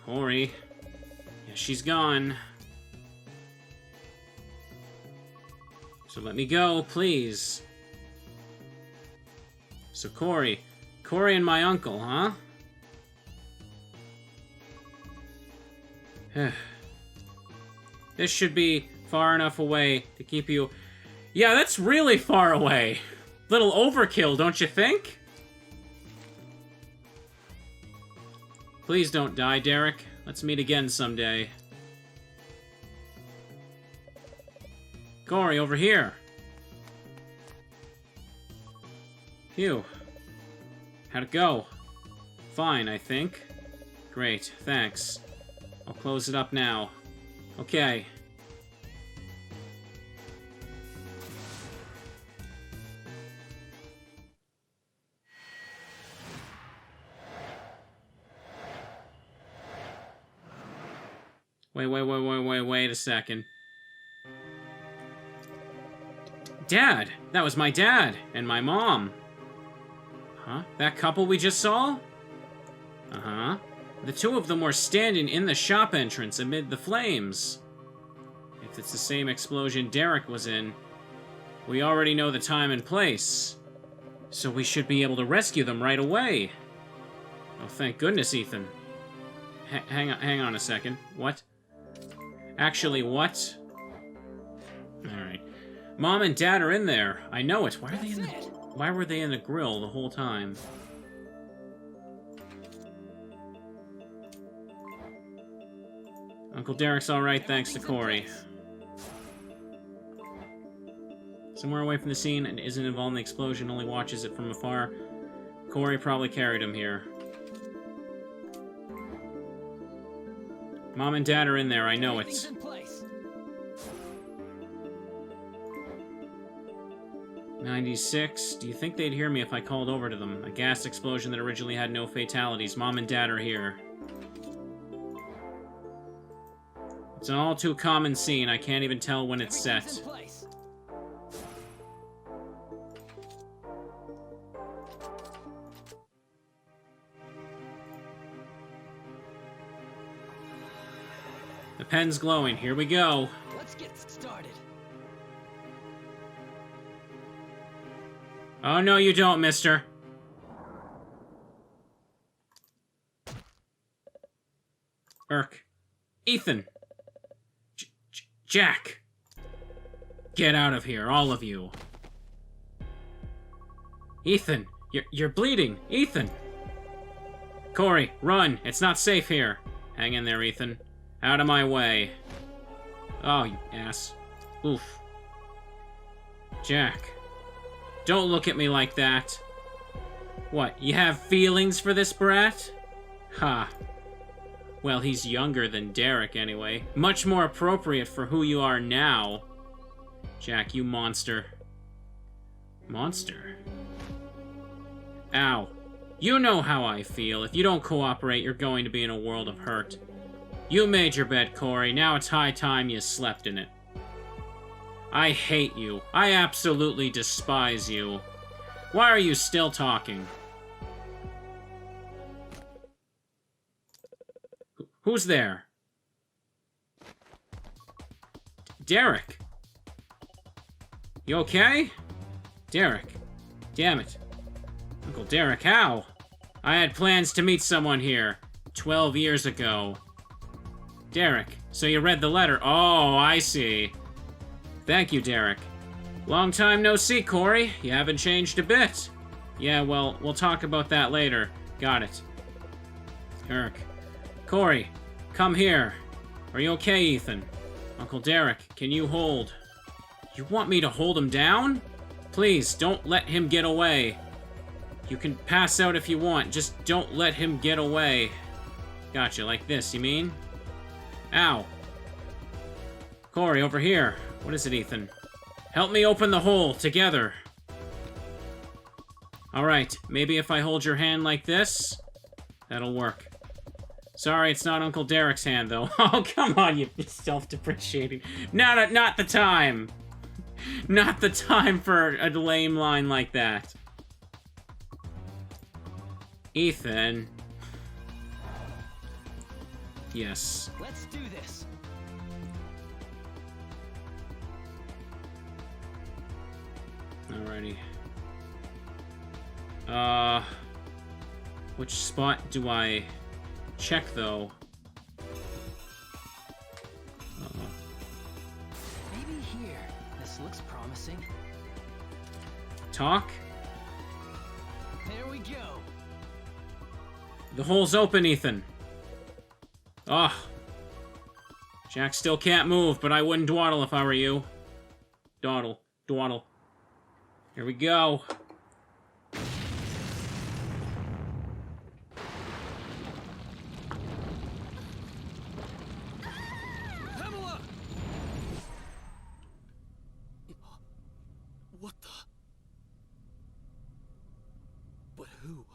Corey. Yeah, she's gone. So let me go, please. So Corey and my uncle, huh? This should be far enough away to keep you... Yeah, that's really far away. Little overkill, don't you think? Please don't die, Derek. Let's meet again someday. Corey, over here. Phew. How'd it go? Fine, I think. Great, thanks. I'll close it up now. Okay. Wait a second. Dad! That was my dad! And my mom! Huh? That couple we just saw? Uh-huh. The two of them were standing in the shop entrance amid the flames. If it's the same explosion Derek was in, we already know the time and place. So we should be able to rescue them right away. Oh, thank goodness, Ethan. Hang on a second. What? Actually, what? Alright. Mom and Dad are in there. I know it. Why were they in the grill the whole time? Uncle Derek's alright, thanks to Corey. Somewhere away from the scene and isn't involved in the explosion, only watches it from afar. Corey probably carried him here. Mom and Dad are in there, I know it. 96. Do you think they'd hear me if I called over to them? A gas explosion that originally had no fatalities. Mom and Dad are here. It's an all too common scene. I can't even tell when it's set. The pen's glowing. Here we go. Let's get started. Oh, no, you don't, mister. Irk. Ethan. Jack. Get out of here, all of you. Ethan, you're bleeding. Ethan. Corey, run. It's not safe here. Hang in there, Ethan. Out of my way. Oh, you ass. Oof. Jack. Don't look at me like that. What, you have feelings for this brat? Ha. Well, he's younger than Derek, anyway. Much more appropriate for who you are now. Jack, you monster. Monster? Ow. You know how I feel. If you don't cooperate, you're going to be in a world of hurt. You made your bed, Corey. Now it's high time you slept in it. I hate you. I absolutely despise you. Why are you still talking? Who's there? Derek! You okay? Derek. Damn it. Uncle Derek, how? I had plans to meet someone here 12 years ago. Derek, so you read the letter. Oh, I see. Thank you, Derek. Long time no see, Corey. You haven't changed a bit. Yeah, well, we'll talk about that later. Got it. Eric. Corey, come here. Are you okay, Ethan? Uncle Derek, can you hold? You want me to hold him down? Please, don't let him get away. You can pass out if you want, just don't let him get away. Gotcha, like this, you mean? Ow. Corey, over here. What is it, Ethan? Help me open the hole, together. Alright, maybe if I hold your hand like this, that'll work. Sorry, it's not Uncle Derek's hand, though. Oh, come on, you self-depreciating. Not the time. Not the time for a lame line like that. Ethan. Yes. Let's do this. Alrighty. Which spot do I check, though? Maybe here. This looks promising. Talk? There we go. The hole's open, Ethan. Ah. Jack still can't move, but I wouldn't dawdle if I were you. Dawdle. Dawdle. Here we go. Pamela! What the? But who?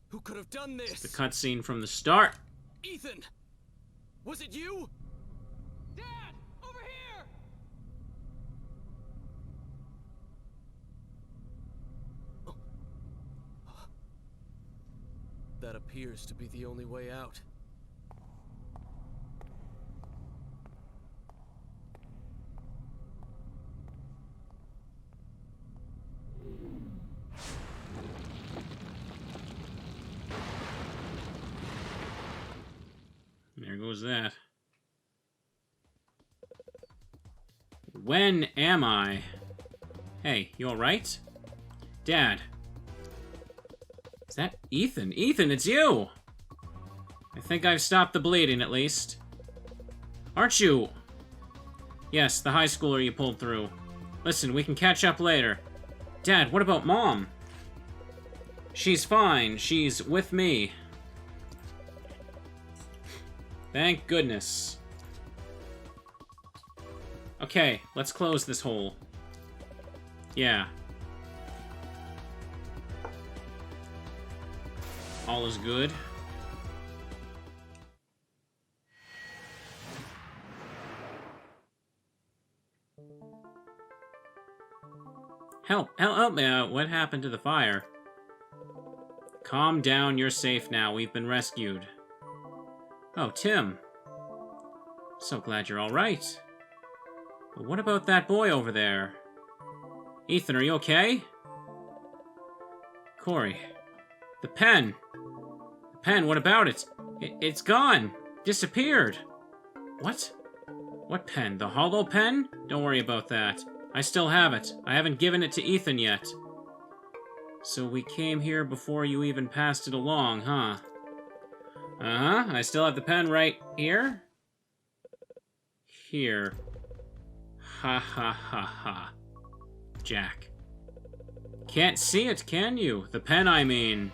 Who could have done this? The cutscene from the start. Ethan! Was it you? Dad! Over here! That appears to be the only way out. There goes that. When am I? Hey, you alright? Dad. Is that Ethan? Ethan, it's you! I think I've stopped the bleeding, at least. Aren't you? Yes, the high schooler you pulled through. Listen, we can catch up later. Dad, what about Mom? She's fine. She's with me. Thank goodness. Okay, let's close this hole. Yeah. All is good. Help me out. What happened to the fire? Calm down, you're safe now. We've been rescued. Oh, Tim. So glad you're alright. But what about that boy over there? Ethan, are you okay? Corey. The pen. The pen, what about it? It's gone. Disappeared. What? What pen? The hollow pen? Don't worry about that. I still have it. I haven't given it to Ethan yet. So we came here before you even passed it along, huh? Uh-huh. I still have the pen right here. Here. Ha ha ha ha. Jack. Can't see it, can you? The pen, I mean.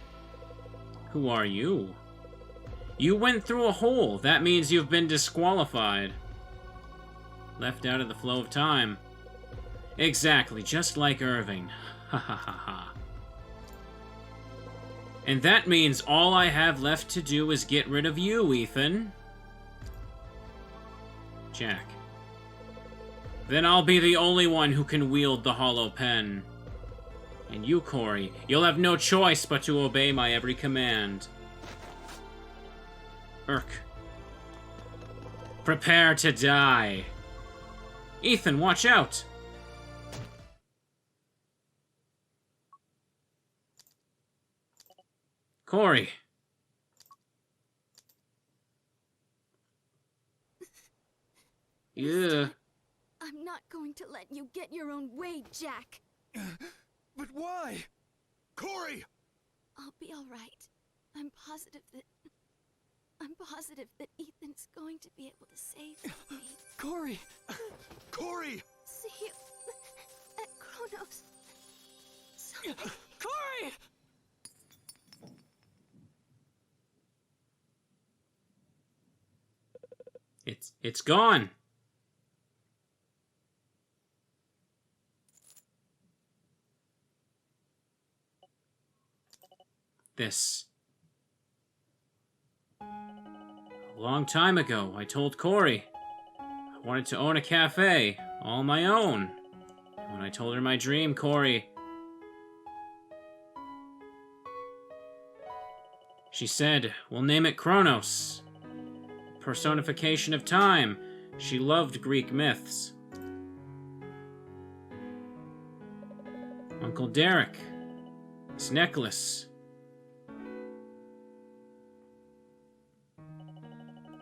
Who are you? You went through a hole. That means you've been disqualified. Left out of the flow of time. Exactly, just like Irving. Ha ha ha ha. And that means all I have left to do is get rid of you, Ethan. Jack. Then I'll be the only one who can wield the hollow pen. And you, Corey, you'll have no choice but to obey my every command. Urk. Prepare to die. Ethan, watch out! Corey. Yeah. I'm not going to let you get your own way, Jack. But why? Corey! I'll be all right. I'm positive that Ethan's going to be able to save me. Corey! Corey! See you at Kronos. Someday. Corey! It's gone. This. A long time ago, I told Corey I wanted to own a cafe, all my own. And when I told her my dream, Corey... She said, we'll name it Kronos. Personification of time. She loved Greek myths. Uncle Derek. His necklace.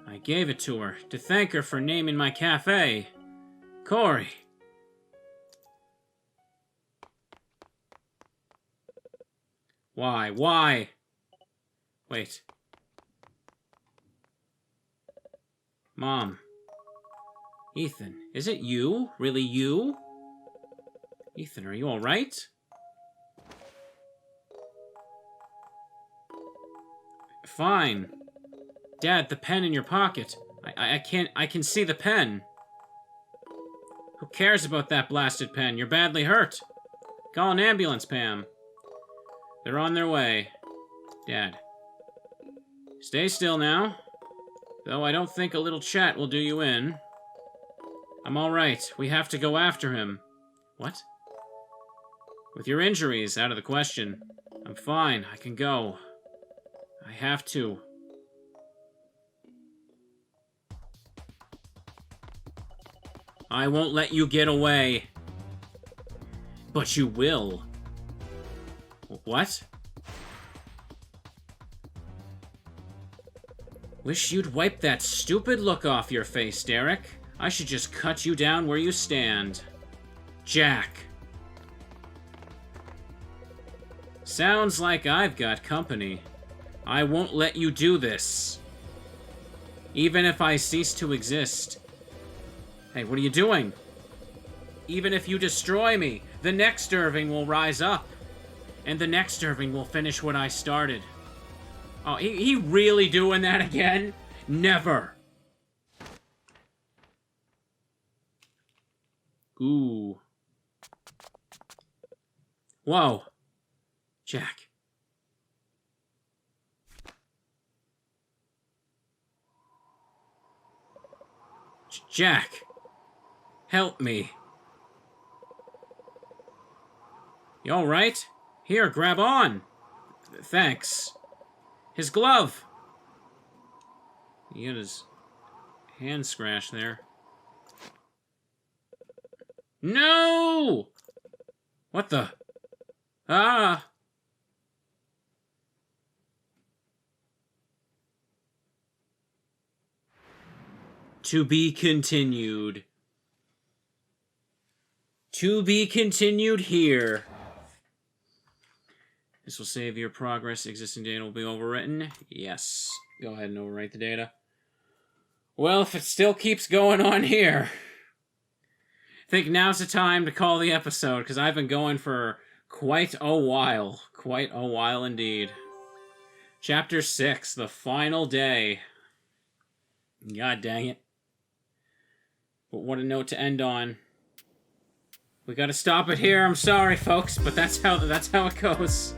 I gave it to her to thank her for naming my cafe. Corey. Why? Why? Wait. Mom. Ethan, is it you? Really you? Ethan, are you alright? Fine. Dad, the pen in your pocket. I can see the pen. Who cares about that blasted pen? You're badly hurt. Call an ambulance, Pam. They're on their way. Dad. Stay still now. Though I don't think a little chat will do you in. I'm alright. We have to go after him. What? With your injuries out of the question. I'm fine. I can go. I have to. I won't let you get away. But you will. What? Wish you'd wipe that stupid look off your face, Derek. I should just cut you down where you stand. Jack. Sounds like I've got company. I won't let you do this. Even if I cease to exist. Hey, what are you doing? Even if you destroy me, the next Irving will rise up. And the next Irving will finish what I started. Oh, he really doing that again? Never. Ooh. Whoa. Jack. Jack. Help me. You alright? Here, grab on. Thanks. His glove! He had his hand scratched there. No! What the? Ah! To be continued. To be continued here. This will save your progress. Existing data will be overwritten. Yes. Go ahead and overwrite the data. Well, if it still keeps going on here, I think now's the time to call the episode, because I've been going for quite a while. Quite a while indeed. Chapter 6, the final day. God dang it. But what a note to end on. We gotta stop it here. I'm sorry, folks, but that's how it goes.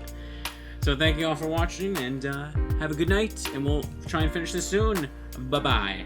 So thank you all for watching, and have a good night, and we'll try and finish this soon. Bye-bye.